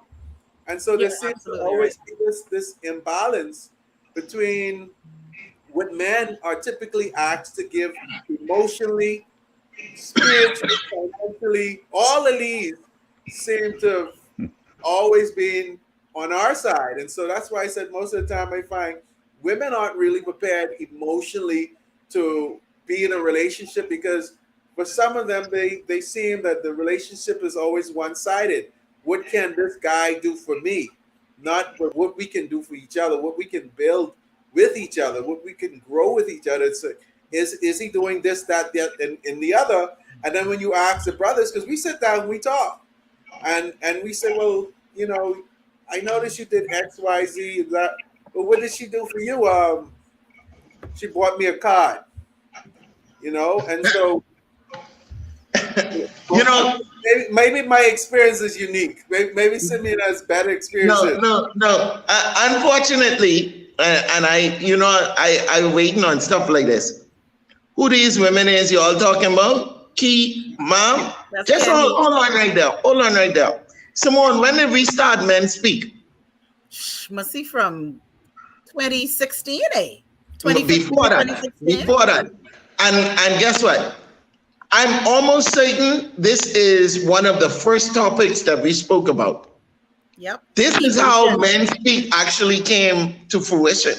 And so there You're seems to absolutely right. always be this imbalance between what men are typically asked to give emotionally, spiritually, financially. All of these seem to have always been on our side. And so that's why I said most of the time I find women aren't really prepared emotionally to be in a relationship, because for some of them, they seem that the relationship is always one-sided. What can this guy do for me? not but what we can do for each other, what we can build with each other, what we can grow with each other. It's is he doing this, that, and the other? And then when you ask the brothers, because we sit down and we talk, and we say, well, you know, I noticed you did X, Y, Z, that, but what did she do for you? She bought me a card, you know, and so You know, maybe my experience is unique. Maybe Simeon has better experiences. no. Unfortunately, and I'm waiting on stuff like this. Who these women is you all talking about? Key, mom? That's Just Kenny. hold on right there. Hold on right there. Simmone, when did we start MenSpeak? Must see from 2016, eh? Before that. And guess what? I'm almost certain this is one of the first topics that we spoke about. Yep. This is how MenSpeak actually came to fruition.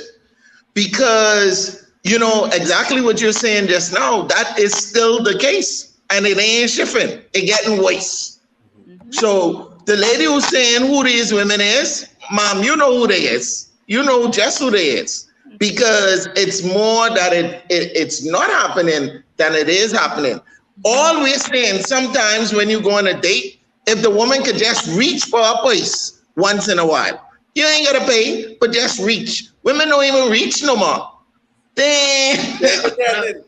Because, you know, exactly what you're saying just now, that is still the case. And it ain't shifting. It getting worse. Mm-hmm. So the lady who's saying who these women is, mom, you know who they is. You know just who they is. Because it's more that it's not happening than it is happening. All we're saying, sometimes when you go on a date, if the woman could just reach for a purse once in a while, you ain't gotta pay, but just reach. Women don't even reach no more. They ain't even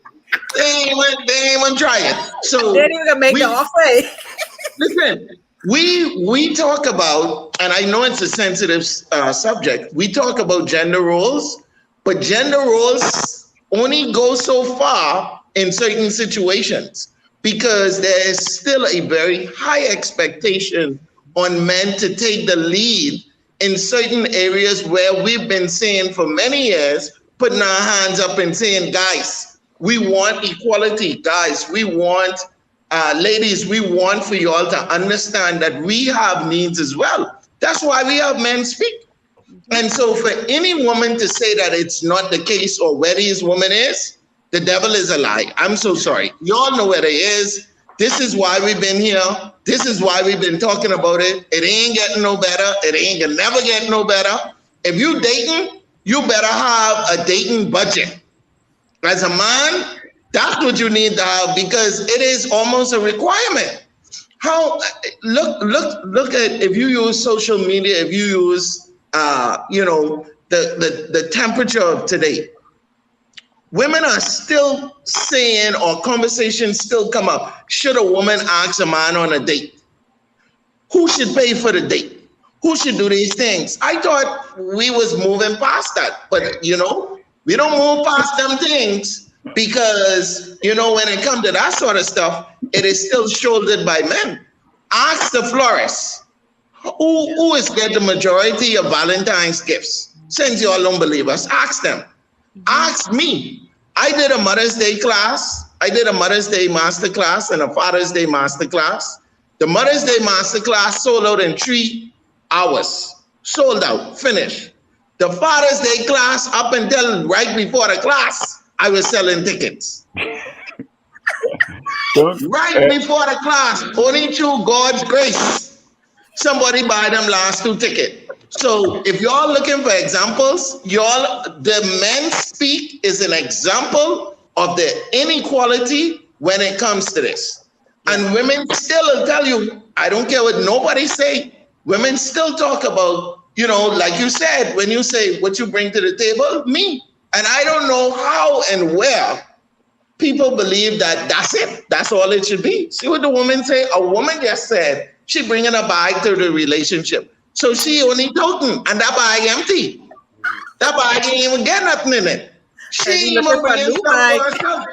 try it. So they didn't even make the offer. Listen, we talk about, and I know it's a sensitive subject, we talk about gender roles, but gender roles only go so far in certain situations, because there is still a very high expectation on men to take the lead in certain areas where we've been saying for many years, putting our hands up and saying, guys, we want equality. Guys, we want, ladies, we want for you all to understand that we have needs as well. That's why we have MenSpeak. And so for any woman to say that it's not the case or where these women is, the devil is a lie. I'm so sorry. You all know where they is. This is why we've been here. This is why we've been talking about it. It ain't getting no better. It ain't gonna never get no better. If you dating, you better have a dating budget. As a man, that's what you need to have, because it is almost a requirement. How look at, if you use social media, if you use the temperature of today. Women are still saying, or conversations still come up, should a woman ask a man on a date? Who should pay for the date? Who should do these things? I thought we was moving past that, but you know, we don't move past them things, because you know, when it comes to that sort of stuff, it is still shouldered by men. Ask the florist. Who is get the majority of Valentine's gifts? Since you all don't believe us, ask them. Ask me. I did a Mother's Day class. I did a Mother's Day master class and a Father's Day master class. The Mother's Day master class sold out in 3 hours. Sold out, finished. The Father's Day class, up until right before the class, I was selling tickets. Right before the class, only through God's grace, somebody buy them last 2 tickets. So if y'all looking for examples, the MenSpeak is an example of the inequality when it comes to this. And women still will tell you, I don't care what nobody say, women still talk about, you know, like you said, when you say what you bring to the table, me. And I don't know how and where people believe that that's it. That's all it should be. See what the woman say? A woman just said she bringing a bag to the relationship. So she only toting, and that bag empty. That bag ain't even get nothing in it. She ain't even bringing stuff for herself.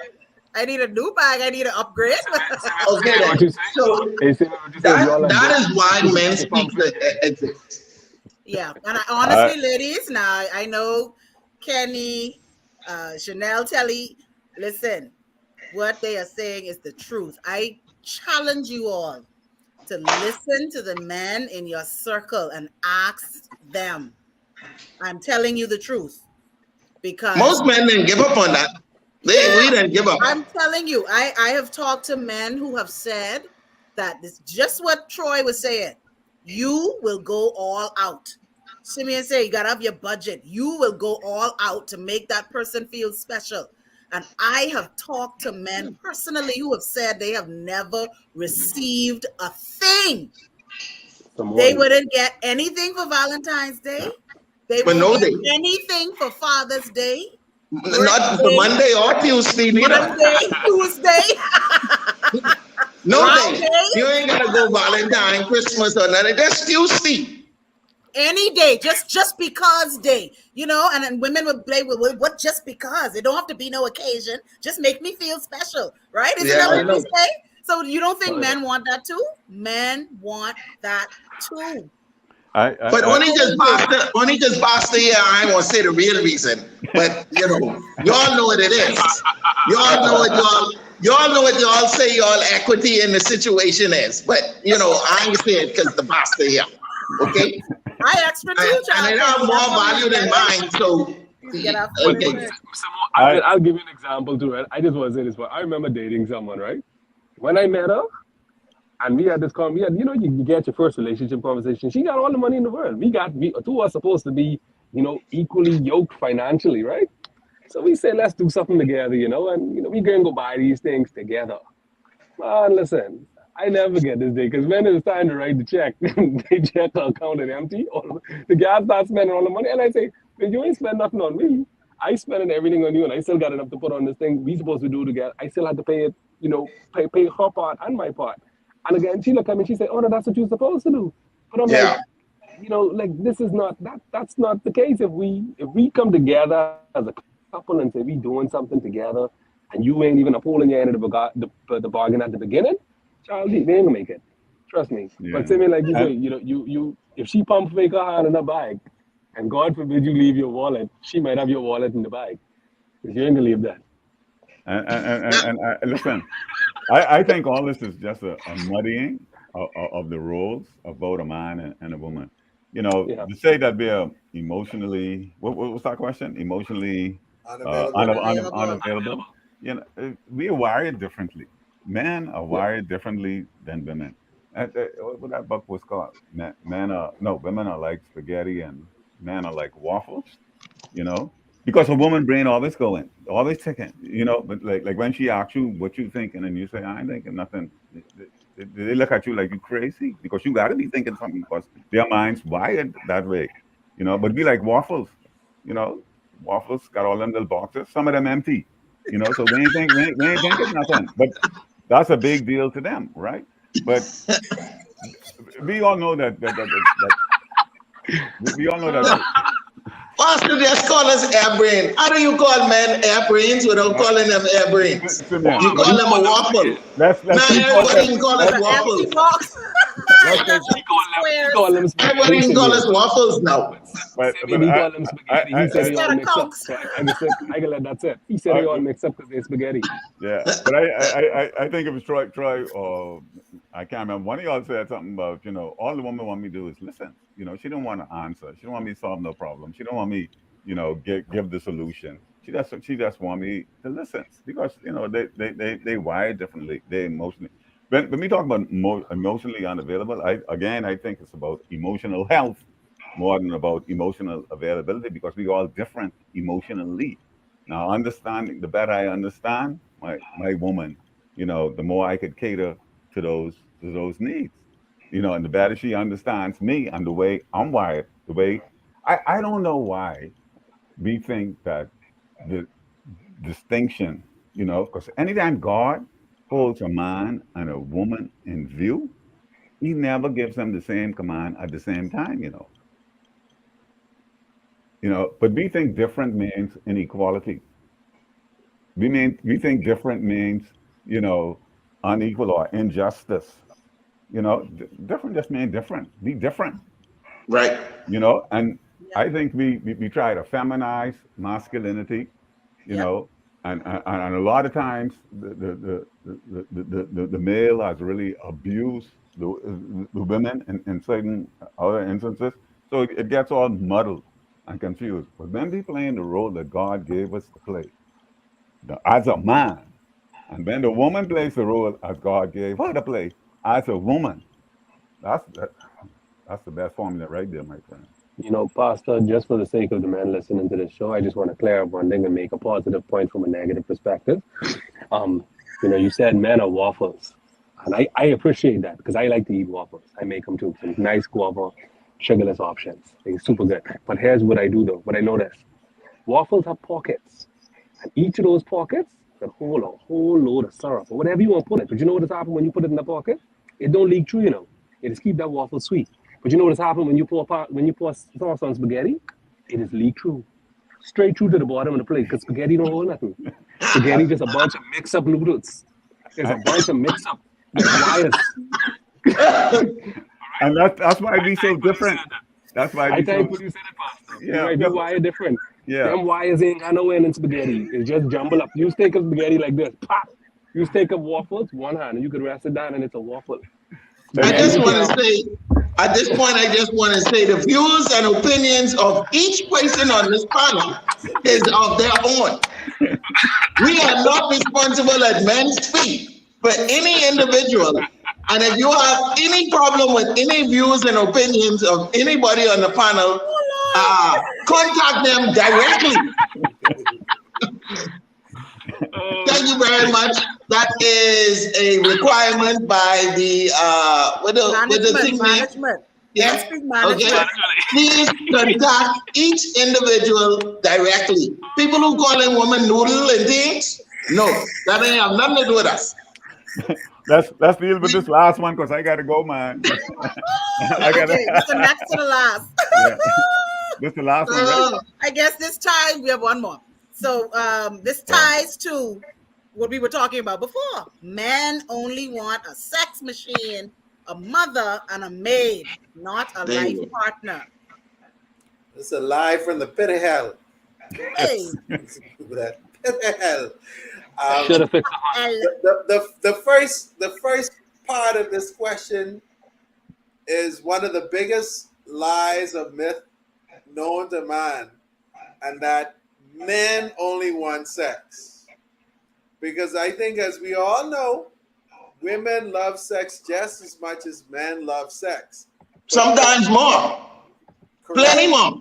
I need a new bag. I need an upgrade. Okay, then. So that is why MenSpeak exists. Yeah, and honestly, ladies, now I know Kenny, Chanel, Telly, listen, what they are saying is the truth. I challenge you all to listen to the men in your circle and ask them. I'm telling you the truth, because most men didn't give up on that. We didn't give up. I'm telling you, I have talked to men who have said that it's just what Troy was saying. You will go all out. Simeon say you gotta have your budget. You will go all out to make that person feel special. And I have talked to men personally who have said they have never received a thing. They Someone. wouldn't get anything for Valentine's Day. They But won't no get day, anything for Father's Day, not for birthday, Monday or Tuesday neither. Monday, Tuesday, No day. You Friday, ain't gotta go Valentine, Christmas or nothing. Just Tuesday. any day, just because day, and then women would play with what just because. It don't have to be no occasion. Just make me feel special, right? Isn't that Yeah. what I we know. say? So you don't think I know. men want that too? Men want that too. I, But I, I only just past the year, I ain't gonna say the real reason. But y'all know what it is. Y'all know what y'all know what y'all say y'all equity in the situation is. But I ain't saying it because the past the year. Okay? I extra too, And child. it have more value than mine, so Get our But feelings okay. hurt. I'll give you an example too. Right? I just want to say this one. I remember dating someone, right? When I met her, and we had this we had, you get your first relationship conversation. She got all the money in the world. We two are supposed to be, equally yoked financially, right? So we said, let's do something together, and we gonna go buy these things together. Man, listen, I never get this day because when it's time to write the check, they check the account is empty. The guy starts spending all the money, and I say, "Man, you ain't spend nothing on me. I spending everything on you, and I still got enough to put on this thing we supposed to do together. I still had to pay it, pay her part and my part." And again, she looked at me, she said, "Oh no, that's what you're supposed to do." But I'm like, Yeah. like this is not that's not the case. If we come together as a couple and say we doing something together, and you ain't even upholding your end of the bargain at the beginning, child, they ain't gonna make it. Trust me. But yeah. same like you say, And, you if she pump fake her hand in her bag, and God forbid you leave your wallet, she might have your wallet in the bag. Because you ain't gonna leave that. listen, I think all this is just a muddying of the roles of both a man and a woman. Yeah. To say that we are emotionally, what was that question? Emotionally Unavailable. Unavailable. unavailable. We are wired differently. Men are Yep. wired differently than women. What that book was called? Men are no, women are like spaghetti and men are like waffles. You know, because a woman brain always going, always ticking. But like when she asks you what you thinking, and you say I ain't thinking nothing, they look at you like you crazy because you got to be thinking something because their minds wired that way. But we like waffles. You know, waffles got all them little boxes. Some of them empty. So we ain't thinking nothing. But that's a big deal to them, right? But we all know that we all know that. Pastor just call us airbrain. How do you call men airbrains without Uh, calling them airbrains? Simeon, You call them a waffle. let's Now take one everybody step. can call It's us an empty waffles. box. Let's take Empty We squares. call them Everybody spaghetti, can call Simeon. us waffles now. but Simeon, but he call them spaghetti. He said they Instead all of mix up. conks. So I can let that sit. He said they I, all mix up because they're spaghetti. yeah, but I think it was Troy, or I can't remember. One of y'all said something about all the woman want me to do is listen. She don't want to answer. She don't want me to solve no problem. She don't want me give the solution. She just want me to listen because they wire differently. They emotionally. When we talk about emotionally unavailable, I think it's about emotional health more than about emotional availability because we all different emotionally. Now, understanding the better I understand my woman, the more I could cater to those needs. And the better she understands me and the way I'm wired, the way I don't know why we think that the distinction, because anytime God holds a man and a woman in view, he never gives them the same command at the same time. But we think different means inequality. We think different means, you know, unequal or injustice. Different just mean different. Be different. Right. And Yep. I think we try to feminize masculinity. You Yep. know, and a lot of times the male has really abused the women in certain other instances. So it gets all muddled and confused. But when we play in the role that God gave us to play, as a man, and when the woman plays the role as God gave her to play as a woman, that's that, that's the best formula right there, my friend. Pastor, just for the sake of the men listening to this show, I just want to clear up one thing and make a positive point from a negative perspective. You said men are waffles. And I appreciate that because I like to eat waffles. I make them too. Some nice guava, sugarless options. They're super good. But here's what I do though, what I noticed. Waffles have pockets. And each of those pockets can hold a whole load of syrup or whatever you want to put it. But you know what has happened when you put it in the pocket? It don't leak through. It just keep that waffle sweet. But you know what has happened when you pour sauce on spaghetti? It is leak through. Straight through to the bottom of the plate because spaghetti don't hold nothing. Spaghetti just a bunch of mix-up noodles. There's a bunch of mix-up wires. And that's why it be so different. That's why I it be tell you so. what you said it, Pastor. Yeah, It might be wired different. yeah. Them wires ain't got no end in spaghetti. It's just jumble up. You take a spaghetti like this, pop. You take up waffles, one hand, and you could rest it down, and it's a waffle. I just want to say, at this point, I just want to say the views and opinions of each person on this panel is of their own. We are not responsible at MenSpeak for any individual. And if you have any problem with any views and opinions of anybody on the panel, contact them directly. Thank you very much. That is a requirement by the management. Yeah. MenSpeak management. Okay. Please contact each individual directly. People who call in woman noodle and things, no, that ain't have nothing to do with us. Let's deal with this last one because I gotta go, man. Okay, this the next to the last. Yeah. This the last one, right? I guess this time we have one more. So this ties to what we were talking about before. Men only want a sex machine, a mother, and a maid, not a life partner. It's a lie from the pit of hell. Hey. That pit of hell. Should have fixed the first part of this question is one of the biggest lies of myth known to man, and that men only want sex. Because I think, as we all know, women love sex just as much as men love sex. Sometimes more. Correct. Plenty more.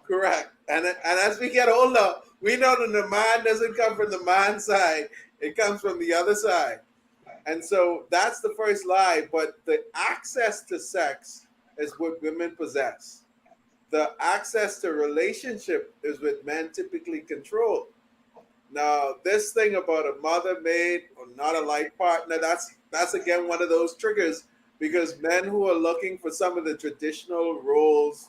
Correct. And as we get older, we know that the man doesn't come from the man's side. It comes from the other side. And so that's the first lie. But the access to sex is what women possess. The access to relationship is what men typically control. Now, this thing about a mother, maid, or not a life partner, that's again one of those triggers, because men who are looking for some of the traditional roles,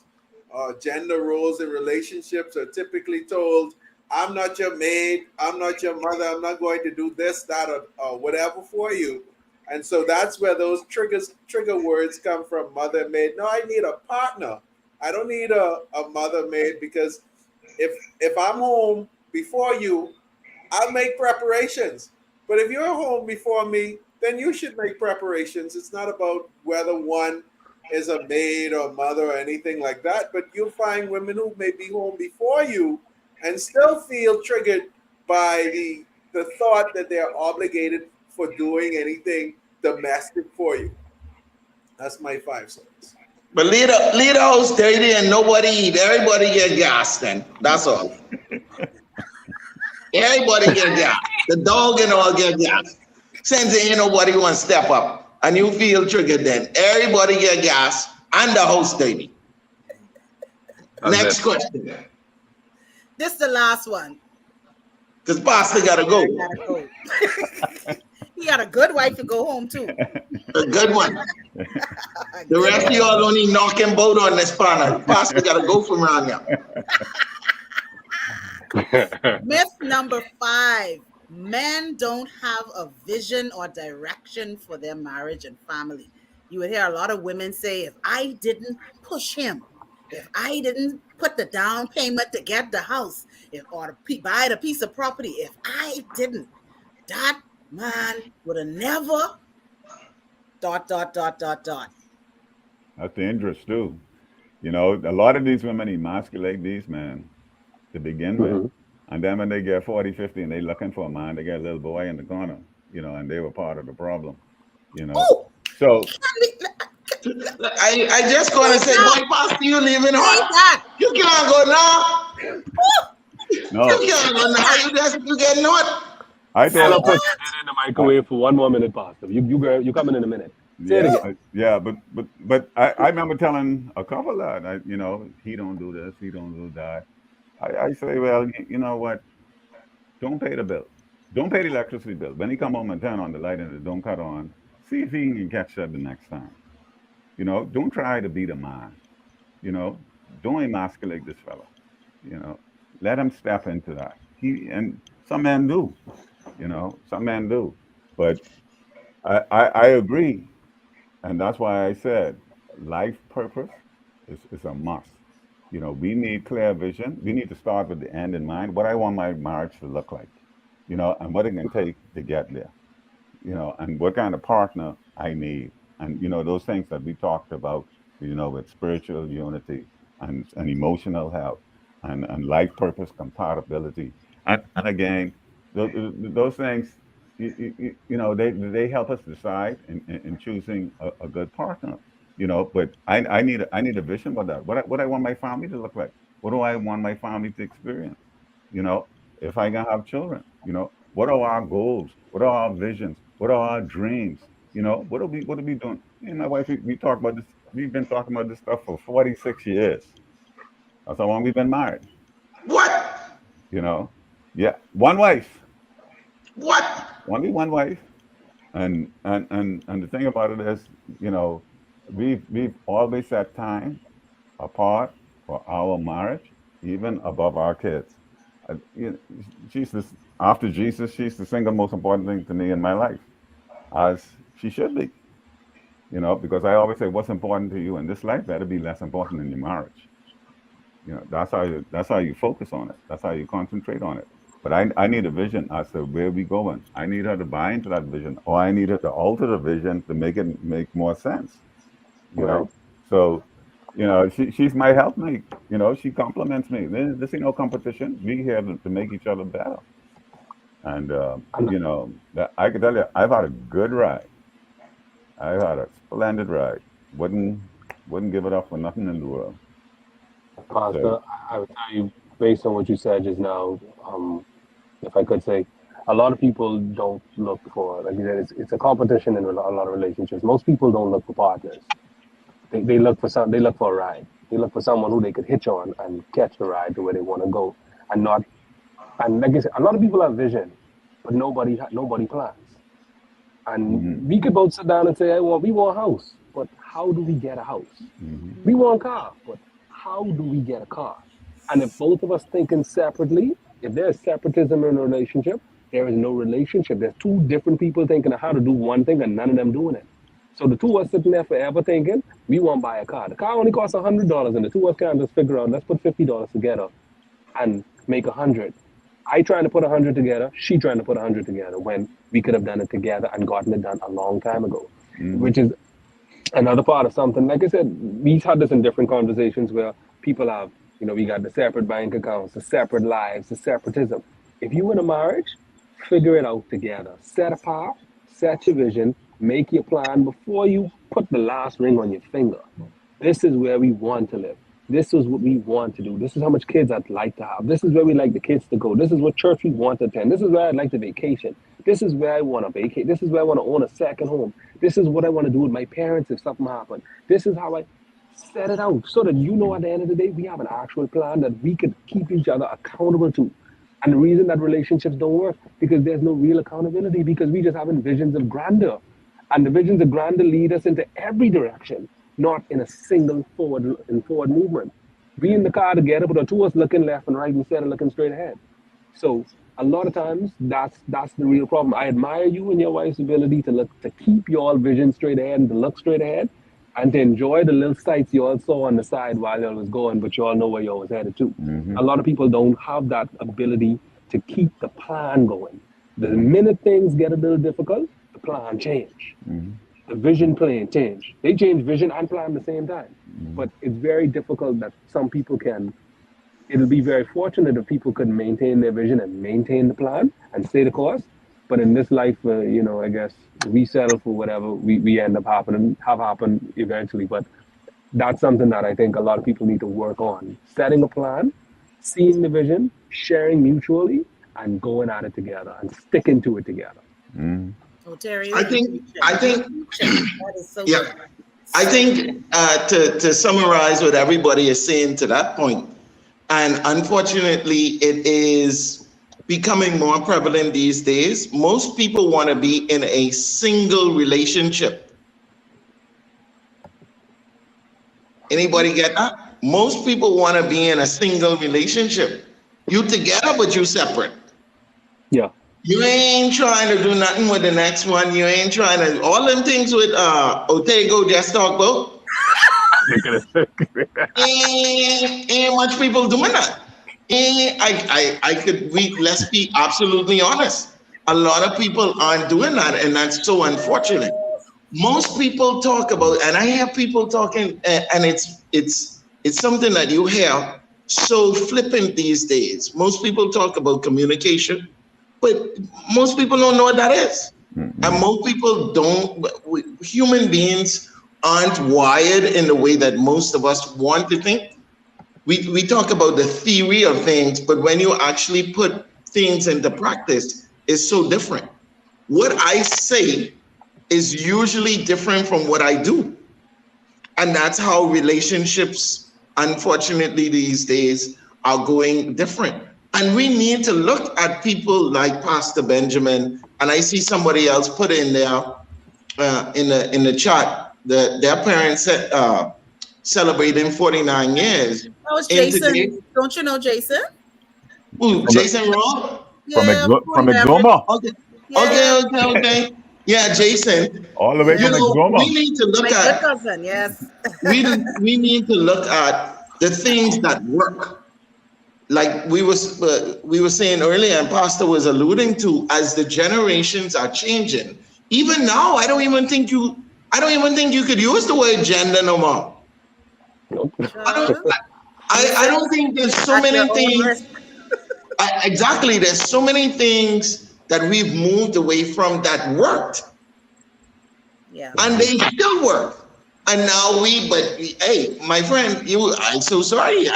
gender roles in relationships, are typically told, I'm not your maid, I'm not your mother, I'm not going to do this, that, or whatever for you. And so that's where those trigger words come from, mother, maid. No, I need a partner. I don't need a mother, maid, because if I'm home before you, I'll make preparations. But if you're home before me, then you should make preparations. It's not about whether one is a maid or mother or anything like that. But you'll find women who may be home before you and still feel triggered by the thought that they're obligated for doing anything domestic for you. That's my 5 cents. But leave the house dirty and nobody eat. Everybody get gas then. That's all. Everybody get gas. The dog and all get gas. Since ain't nobody want to step up and you feel triggered then. Everybody get gas and the house dirty. Next question. This is the last one. Because Pastor gotta go. He got a good wife to go home to. A good one. The rest of y'all only knocking boat on this panel. Pastor gotta go from around here. Myth number 5. Men don't have a vision or direction for their marriage and family. You would hear a lot of women say, if I didn't push him, if I didn't put the down payment to get the house, or to buy the piece of property, if I didn't, that man would have never ... That's the interest too. A lot of these women emasculate these men to begin with. And then when they get 40, 50 and they looking for a man, they get a little boy in the corner, and they were part of the problem, Oh, So I just gonna say, boy, Pastor, you leaving Say hot. that. You can't go now. No, You can't go now. You getting hot. I Ella, told, put it in the I, microwave for 1 more minute, Pastor. You coming in a minute. Say it yeah, again. yeah, but I remember telling a couple that he don't do this, he don't do that. I say, well, you know what? Don't pay the bill. Don't pay the electricity bill. When he come home and turn on the light and it don't cut on, see if he can catch that the next time. Don't try to be the man. You know, don't emasculate this fella. You know, let him step into that. And some men do. Some men do. But I agree, and that's why I said life purpose is a must. We need clear vision. We need to start with the end in mind. What I want my marriage to look like, and what it can take to get there, and what kind of partner I need. And, those things that we talked about, with spiritual unity and emotional health and life purpose compatibility. And again, those things, they help us decide in choosing a good partner. But I need a vision about that. What I want my family to look like. What do I want my family to experience? You know, if I can have children, what are our goals? What are our visions? What are our dreams? What are we doing? Me and my wife, we talk about this. We've been talking about this stuff for 46 years. That's how long we've been married. What? You know, yeah, one wife, What? only one wife. And the thing about it is, you know, we've always set time apart for our marriage, even above our kids. She's this, after Jesus, she's the single most important thing to me in my life, as she should be. Because I always say, what's important to you in this life better be less important in your marriage. That's how you focus on it. That's how you concentrate on it. But I need a vision as to where we going. I need her to buy into that vision, or I need her to alter the vision to make it make more sense. You Right. know, so she's my helpmate. She compliments me. This ain't no competition. We here to make each other better. And And that I can tell you, I've had a good ride. I've had a splendid ride. Wouldn't give it up for nothing in the world. So Pastor, I would tell you, based on what you said just now, if I could say, a lot of people don't look for, like you said, it's a competition in a lot of relationships. Most people don't look for partners. They look for they look for a ride. They look for someone who they could hitch on and catch the ride to where they want to go, and not. And like I said, a lot of people have vision, but nobody plans. hmm And we could both sit down and say, hey, well, we want a house, but how do we get a house? hmm We want a car, but how do we get a car? And if both of us thinking separately, if there's separatism in a relationship, there is no relationship. There's two different people thinking of how to do one thing and none of them doing it. So the two of us sitting there forever thinking, we want to buy a car. The car only costs $100 and the two of us can't just figure out, let's put $50 together and make 100. I trying to put 100 together, she trying to put 100 together when we could have done it together and gotten it done a long time ago, hmm which is another part of something. Like I said, we've had this in different conversations where people have, we got the separate bank accounts, the separate lives, the separatism. If you in a marriage, figure it out together. Set a path, set your vision, make your plan before you put the last ring on your finger. This is where we want to live. This is what we want to do. This is how much kids I'd like to have. This is where we like the kids to go. This is what church we want to attend. This is where I'd like to vacation. This is where I want to vacate. This is where I want to own a second home. This is what I want to do with my parents if something happened. This is how I set it out so that at the end of the day, we have an actual plan that we could keep each other accountable to. And the reason that relationships don't work, because there's no real accountability, because we just having visions of grandeur. And the visions of grandeur lead us into every direction, not in a single forward movement. We in the car together, but the two of us looking left and right instead of looking straight ahead. So a lot of times that's the real problem. I admire you and your wife's ability to keep your vision straight ahead and to look straight ahead and to enjoy the little sights you all saw on the side while you all was going, but you all know where you all was headed to. hmm A lot of people don't have that ability to keep the plan going. The hmm minute things get a little difficult, the plan change. hmm The vision plan change. They change vision and plan at the same time. hmm But it's very difficult that some people can. It'll be very fortunate if people could maintain their vision and maintain the plan and stay the course. But in this life, I guess we settle for whatever we end up have happen eventually. But that's something that I think a lot of people need to work on. Setting a plan, seeing the vision, sharing mutually, and going at it together and sticking to it together. Mm. Oh, Terry, I think, that is so yeah, good. I think to summarize what everybody is saying to that point, and unfortunately, it is becoming more prevalent these days. Most people want to be in a single relationship. Anybody get that? Most people want to be in a single relationship. You together, but you separate. Yeah. You ain't trying to do nothing with the next one. You ain't trying to, all them things with Otego just talk about. Ain't much people doing that. Let's be absolutely honest. A lot of people aren't doing that, and that's so unfortunate. Most people talk about, and I hear people talking, and it's something that you hear so flippant these days. Most people talk about communication, but most people don't know what that is. Mm-hmm. And most people don't, human beings aren't wired in the way that most of us want to think. We talk about the theory of things, but when you actually put things into practice, it's so different. What I say is usually different from what I do. And that's how relationships, unfortunately, these days are going different. And we need to look at people like Pastor Benjamin, and I see somebody else put in there in the chat that their parents celebrating 49 years. Oh, it's Jason. Don't you know Jason? Ooh, Jason Roll? Yeah, From Exoma? Okay. Yeah. Okay. Yeah, Jason. All the way from Exoma. We need to look My at good cousin, yes. we need to look at the things that work. Like we were saying earlier, and Pastor was alluding to, as the generations are changing. Even now, I don't even think you could use the word gender no more. Nope. I don't think there's so many things. Exactly, there's so many things that we've moved away from that worked. Yeah. And they still work. And now hey, my friend, I'm so sorry.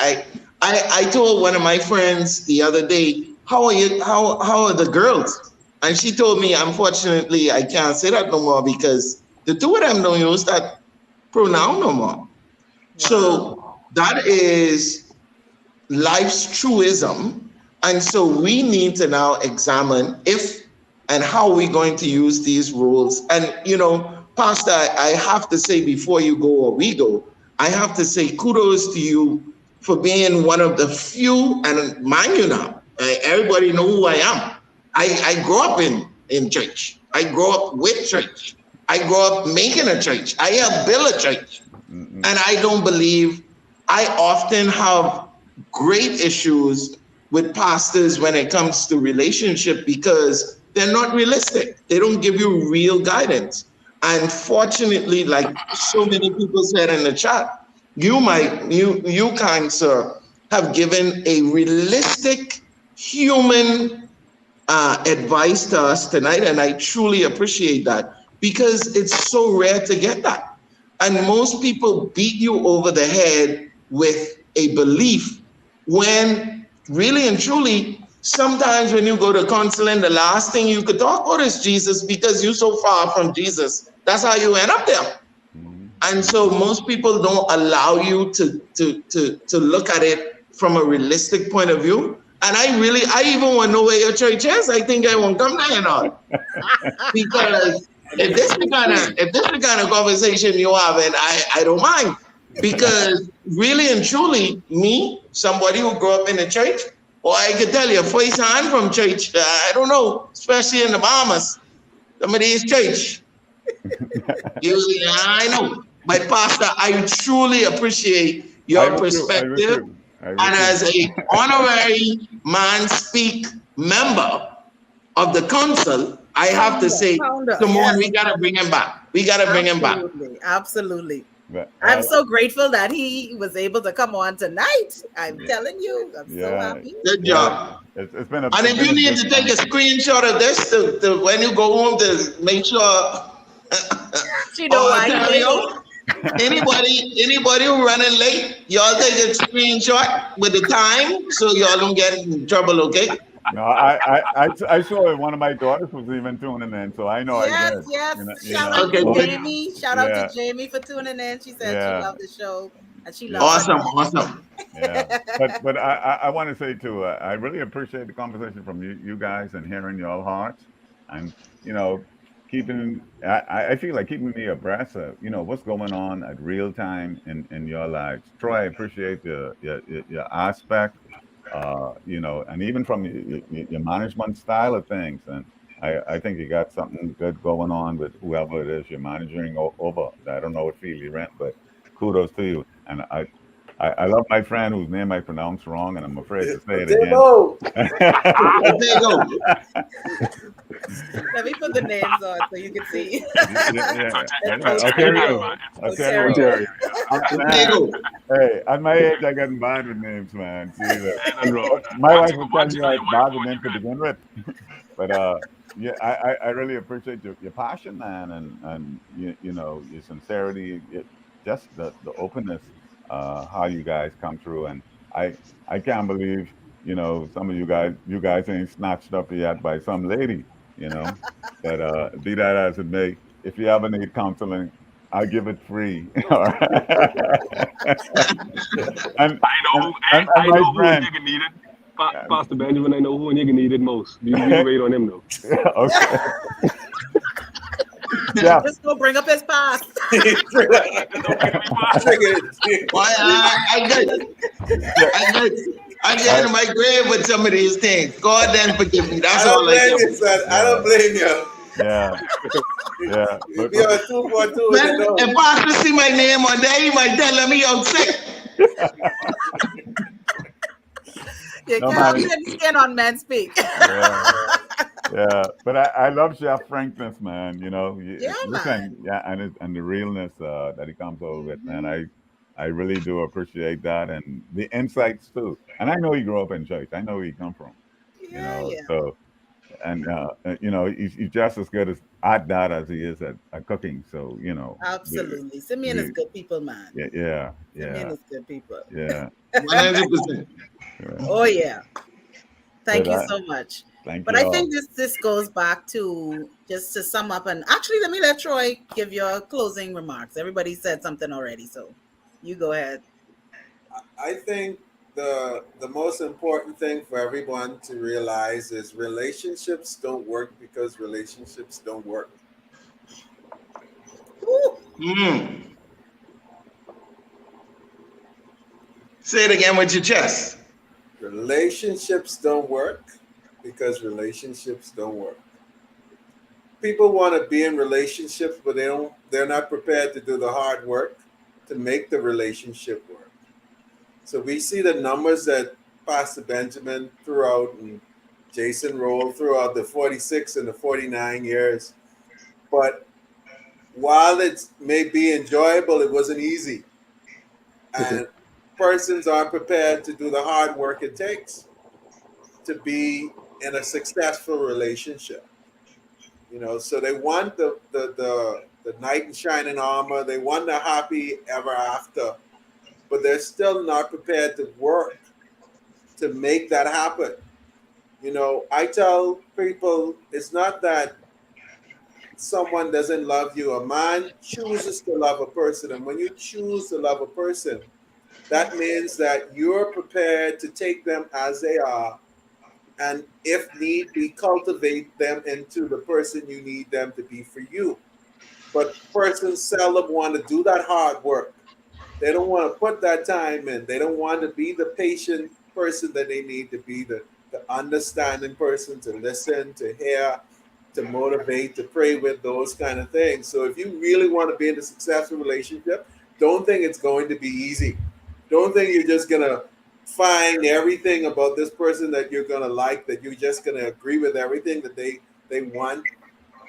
I told one of my friends the other day, how are you? How are the girls? And she told me, unfortunately, I can't say that no more because the two of them don't use that pronoun no more. Wow. So that is life's truism. And so we need to now examine if and how we're going to use these rules. And, Pastor, I have to say before you go or we go, I have to say kudos to you for being one of the few, and mind you now, everybody know who I am. I grew up in church. I grew up with church. I grew up making a church. I helped build a church. Mm-hmm. And I don't believe, I often have great issues with pastors when it comes to relationship because they're not realistic. They don't give you real guidance. And fortunately, like so many people said in the chat, you kind sir, have given a realistic human advice to us tonight. And I truly appreciate that because it's so rare to get that. And most people beat you over the head with a belief when really and truly, sometimes when you go to counseling, the last thing you could talk about is Jesus because you're so far from Jesus. That's how you end up there. And so most people don't allow you to look at it from a realistic point of view. And I even want to know where your church is. I think I won't come there and all. Because if this is the kind of conversation you're having, I don't mind. Because really and truly, me, somebody who grew up in the church, or I could tell you, first hand from church, I don't know, especially in the Bahamas, some of these church. I know. But Pastor, I truly appreciate your perspective. And as an honorary MenSpeak member of the council, I have to say, Simmone, we got to bring him back. We got to bring him back. Absolutely. But I'm so grateful that he was able to come on tonight. I'm yeah, telling you, I'm so yeah, happy. Good yeah. job. It's been a And it's if been you a need big to take fun. a screenshot of this to when you go home to make sure She know why he late. Ontario, anybody who running late, y'all take a screenshot with the time so y'all don't get in trouble, okay? No, I saw it. One of my daughters was even tuning in, so I know I Yes, did. yes. You Shout know. out to Okay, So good. Jamie. Shout out to yeah, Jamie for tuning in. She said she yeah, loved the show and she loves yeah, her Awesome, niece. awesome. yeah. But I want to say too, I really appreciate the conversation from you guys and hearing your hearts, and you know, keeping I feel like keeping me abreast of what's going on at real time in your lives. Troy, I appreciate your aspect, and even from your management style of things, and I think you got something good going on with whoever it is you're managing over. I don't know what field you're in, but kudos to you. And I love my friend whose name I pronounce wrong, and I'm afraid to say it again. Bowe. Okay, go. Let me put the names on so you can see. Yeah. Ontario, Ontario, man. Ontario. Ontario. Ontario. Okay, Man, go. hey, at my age, I get bad with names, man. Jesus. And wrong. My wife would One tell thing me on I your had bad whiteboard, with you names to got. begin with. But yeah, I really appreciate your passion, man, and your sincerity, just the openness, how you guys come through, and I can't believe some of you guys ain't snatched up yet by some lady, you know. But be that as it may, if you ever need counseling, I give it free. All right. and, I know and who. and I my know who a friend. nigga needed. Pastor Benjamin, I know who a nigga needed most. You can wait on him though. Okay. Yeah. Just go bring up his past. Why I get Yeah. I get I get I, in my grave with some of these things. God then forgive me. I That's don't all I blame can. you, son. I yeah. don't blame you. Yeah. Yeah. If you're a 2 for 2 in the Man, know. if Pastor see my name on there, he might tell me I'm sick. You No can't man. be any skin on MenSpeak. Yeah. Yeah. But I love Chef frankness, man. Yeah, man. Listen, yeah, and the realness that he comes over with, man. I really do appreciate that and the insights too. And I know he grew up in church. I know where he come from. Yeah, yeah. So and he's just as good as at that as he is at cooking. So we, Absolutely. Simeon is we good people, man. yeah, yeah, Simeon yeah, is good people. yeah. 100%. Yeah. Oh yeah. But Thank you so much. thank But you I all. think this goes back to just to sum up, and actually let me let Troy give your closing remarks. Everybody said something already, so you go ahead. I think the most important thing for everyone to realize is relationships don't work because relationships don't work. Woo. Mm. Say it again with your chest. Relationships don't work because relationships don't work. People want to be in relationships, but they're not prepared to do the hard work to make the relationship work. So we see the numbers that Pastor Benjamin threw out and Jason rolled throughout the 46 and the 49 years. But while it may be enjoyable, it wasn't easy. And persons aren't prepared to do the hard work it takes to be in a successful relationship. So they want the knight in shining armor, they want the happy ever after, but they're still not prepared to work to make that happen. I tell people it's not that someone doesn't love you. A man chooses to love a person, and when you choose to love a person, that means that you're prepared to take them as they are, and if need be, cultivate them into the person you need them to be for you. But persons seldom want to do that hard work. They don't want to put that time in. They don't want to be the patient person that they need to be, the understanding person to listen, to hear, to motivate, to pray with, those kind of things. So if you really want to be in a successful relationship, don't think it's going to be easy. Don't think you're just going to find everything about this person that you're going to like, that you're just going to agree with everything that they want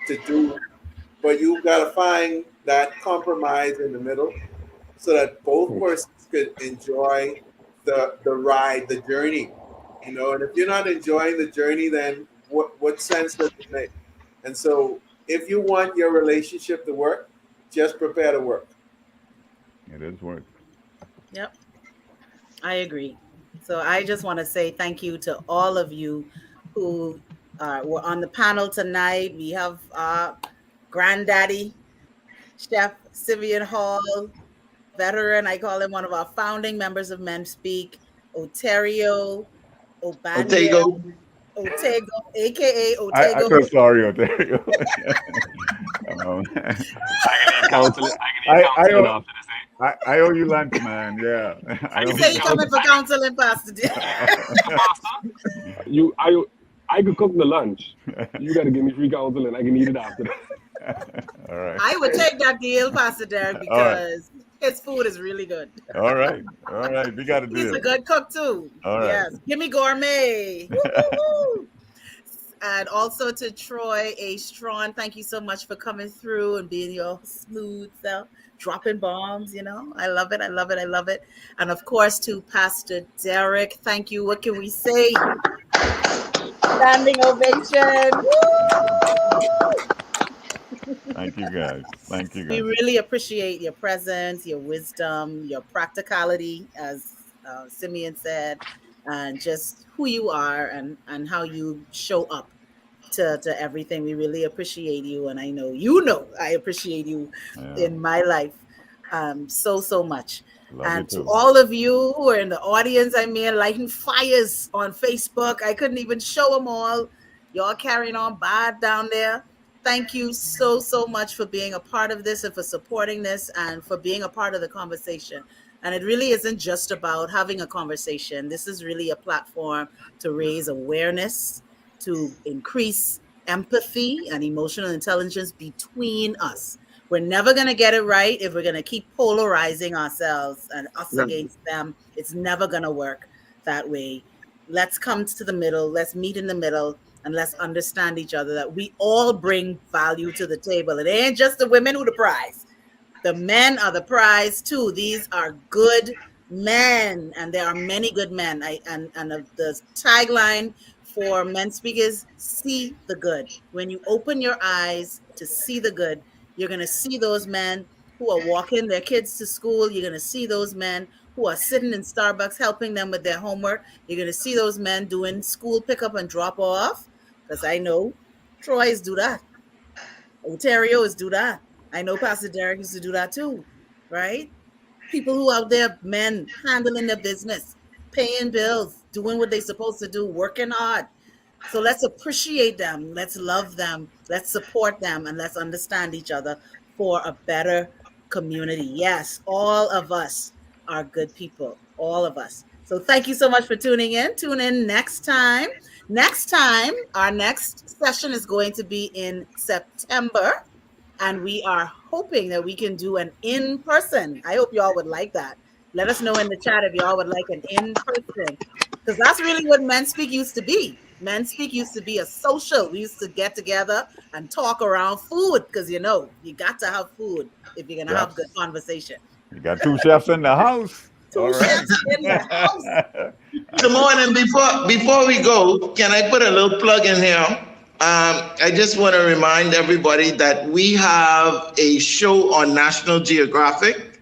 to do. But you've got to find that compromise in the middle. so that both persons could enjoy the ride, the journey. And if you're not enjoying the journey, then what sense does it make? And so if you want your relationship to work, just prepare to work. It is work. Yep, I agree. So I just want to say thank you to all of you who were on the panel tonight. We have Granddaddy, Chef Simeon Hall, veteran. I call him one of our founding members of MenSpeak, Oterio, Obandia, Otego. Otego, aka I Otego. feel sorry, Ontario. Counseling. I I, can I, need counseling owe, after this. I owe you lunch, man. Yeah. I You owe say you you coming for counseling, Pastor D. Pastor, I could cook the lunch. You got to give me free counseling. I can eat it after that. All right. I would take that deal, Pastor Derek, All right. because his food is really good. All right. All right. We got a He's deal. a good cook too. All right. Yes. Give me gourmet. Woo, woo, woo. And also to Troy A. Strawn, thank you so much for coming through and being your smooth self, dropping bombs, I love it. I love it. I love it. And of course to Pastor Derek, thank you. What can we say? Standing ovation. Woo! Thank you, guys. Thank you, We guys. really appreciate your presence, your wisdom, your practicality, as Simeon said, and just who you are and how you show up to everything. We really appreciate you. And I know I appreciate you Yeah. in my life so much. Love you And to too. all of you who are in the audience, lighting fires on Facebook. I couldn't even show them all. Y'all carrying on bad down there. Thank you so much for being a part of this and for supporting this and for being a part of the conversation. And it really isn't just about having a conversation. This is really a platform to raise awareness, to increase empathy and emotional intelligence between us. We're never going to get it right if we're going to keep polarizing ourselves and us Right. against them. It's never going to work that way. Let's come to the middle. Let's meet in the middle and let's understand each other, that we all bring value to the table. It ain't just the women who the prize. The men are the prize too. These are good men, and there are many good men. And the tagline for MenSpeak is see the good. When you open your eyes to see the good, you're going to see those men who are walking their kids to school. You're going to see those men who are sitting in Starbucks helping them with their homework. You're going to see those men doing school pickup and drop off, because I know Troy's do that. Ontario is do that. I know Pastor Derek used to do that too, right? People who out there, men handling their business, paying bills, doing what they're supposed to do, working hard. So let's appreciate them. Let's love them. Let's support them. And let's understand each other for a better community. Yes, all of us are good people. All of us. So thank you so much for tuning in. Tune in next time. Next time, our next session is going to be in September. And we are hoping that we can do an in-person. I hope y'all would like that. Let us know in the chat if y'all would like an in-person. Because that's really what MenSpeak used to be. MenSpeak used to be a social. We used to get together and talk around food, because you got to have food if you're going to have good conversation. You got two chefs in the house. Two chefs in the house. Simmone, and before we go, can I put a little plug in here? I just want to remind everybody that we have a show on National Geographic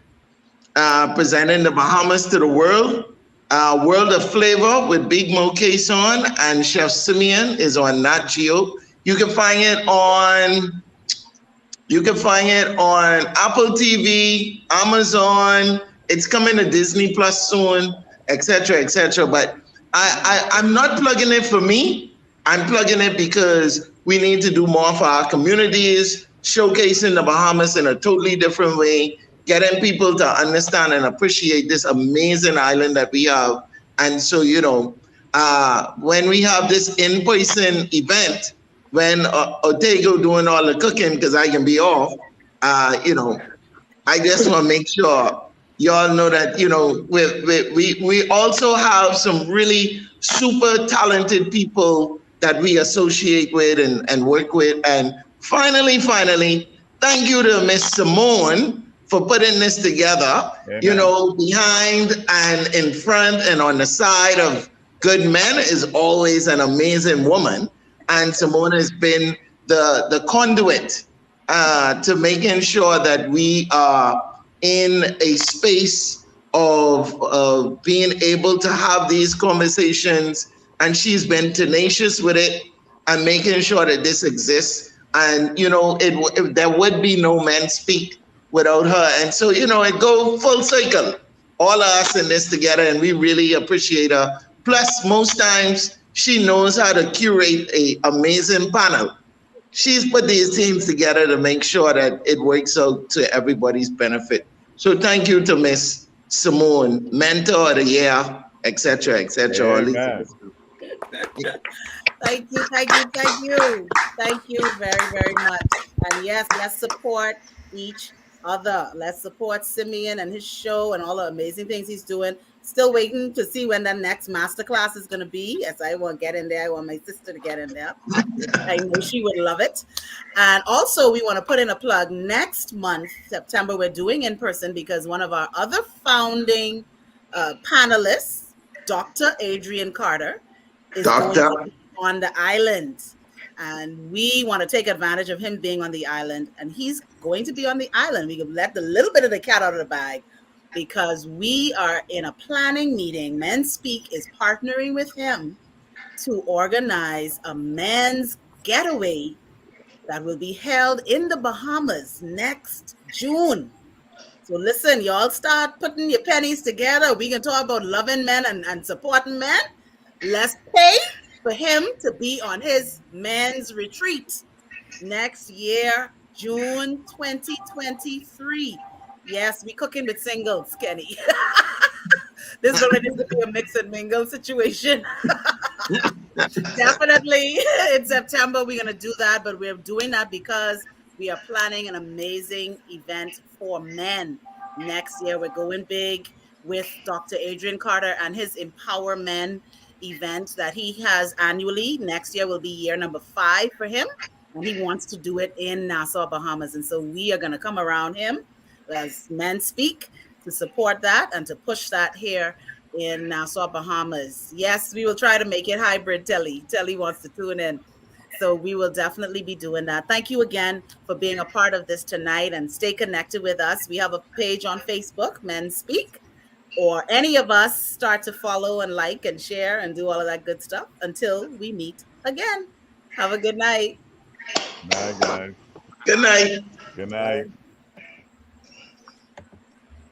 presenting the Bahamas to the world. World of Flavor with Big Mo Cason and Chef Simeon is on Nat Geo. You can find it on Apple TV, Amazon. It's coming to Disney Plus soon, etc., etc. But I'm not plugging it for me. I'm plugging it because we need to do more for our communities, showcasing the Bahamas in a totally different way, getting people to understand and appreciate this amazing island that we have. And so, when we have this in-person event, when Otego doing all the cooking, because I can be off, I just want to make sure y'all know that, we also have some really super talented people that we associate with and work with. And finally, thank you to Miss Simmone for putting this together. Amen. You know, behind and in front and on the side of good men is always an amazing woman. And Simmone has been the conduit to making sure that we are in a space of being able to have these conversations. And she's been tenacious with it and making sure that this exists. And, you know, there would be no MenSpeak without her. And so, you know, it goes full circle. All of us in this together, and we really appreciate her. Plus, most times, she knows how to curate an amazing panel. She's put these teams together to make sure that it works out to everybody's benefit. So thank you to Miss Simmone, Mentor of the Year, etc., etc. Amen. Thank you, thank you, thank you. Thank you very, very much. And yes, let's support each other. Let's support Simeon and his show and all the amazing things he's doing. Still waiting to see when the next masterclass is going to be. Yes, I want to get in there. I want my sister to get in there. I know she would love it. And also, we want to put in a plug. Next month, September, we're doing in person because one of our other founding panelists, Dr. Adrian Carter, is going to be on the island. And we want to take advantage of him being on the island. And he's going to be on the island. We can let the little bit of the cat out of the bag because we are in a planning meeting. MenSpeak is partnering with him to organize a men's getaway that will be held in the Bahamas next June. So listen, y'all start putting your pennies together. We can talk about loving men and supporting men. Let's pay for him to be on his men's retreat next year, June 2023. Yes, we cooking with singles, Kenny. This is already going to be a mix and mingle situation. Definitely in September, we're going to do that, but we're doing that because we are planning an amazing event for men. Next year, we're going big with Dr. Adrian Carter and his Empower Men event that he has annually. Next year will be year number 5 for him, and he wants to do it in Nassau, Bahamas. And so we are going to come around him as MenSpeak to support that and to push that here in Nassau, Bahamas. Yes, we will try to make it hybrid, Telly. Telly wants to tune in. So we will definitely be doing that. Thank you again for being a part of this tonight and stay connected with us. We have a page on Facebook, MenSpeak, or any of us start to follow and like and share and do all of that good stuff until we meet again. Have a good night. Bye, guys. Good night. Good night.